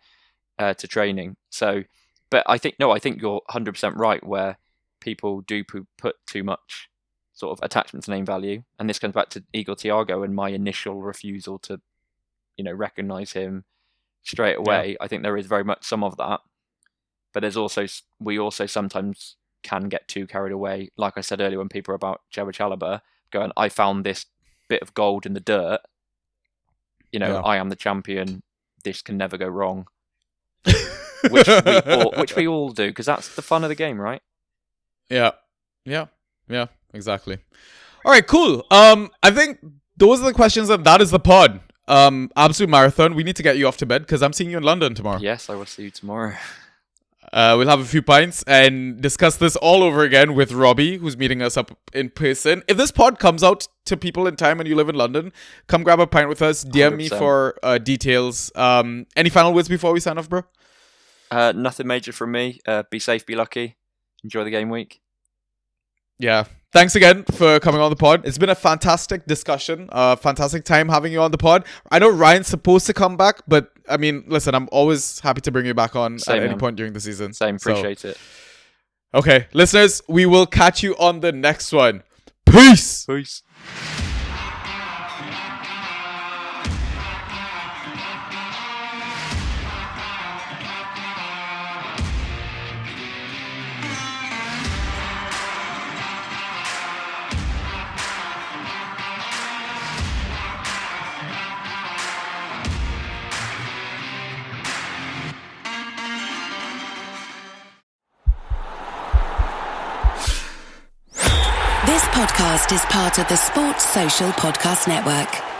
training. So, but I think you're 100% right where people do put too much sort of attachment to name value, and this comes back to Igor Thiago and my initial refusal to recognize him straight away. I think there is very much some of that, but we also sometimes can get too carried away. Like I said earlier, when people are about GW11 going, I found this bit of gold in the dirt. I am the champion. This can never go wrong. which we all do, because that's the fun of the game, right? Yeah, exactly. All right, cool. I think those are the questions, and that is the pod. Absolute marathon. We need to get you off to bed because I'm seeing you in London tomorrow. Yes, I will see you tomorrow. We'll have a few pints and discuss this all over again with Robbie, who's meeting us up in person. If this pod comes out to people in time and you live in London, come grab a pint with us. DM 100%. Me for details. Any final words before we sign off, bro? Nothing major from me. Be safe, be lucky. Enjoy the game week. Yeah. Thanks again for coming on the pod. It's been a fantastic discussion. Fantastic time having you on the pod. I know Ryan's supposed to come back, but I mean, listen, I'm always happy to bring you back on at any point during the season. Same, appreciate it. Okay, listeners, we will catch you on the next one. Peace! Peace. This podcast is part of the Sports Social Podcast Network.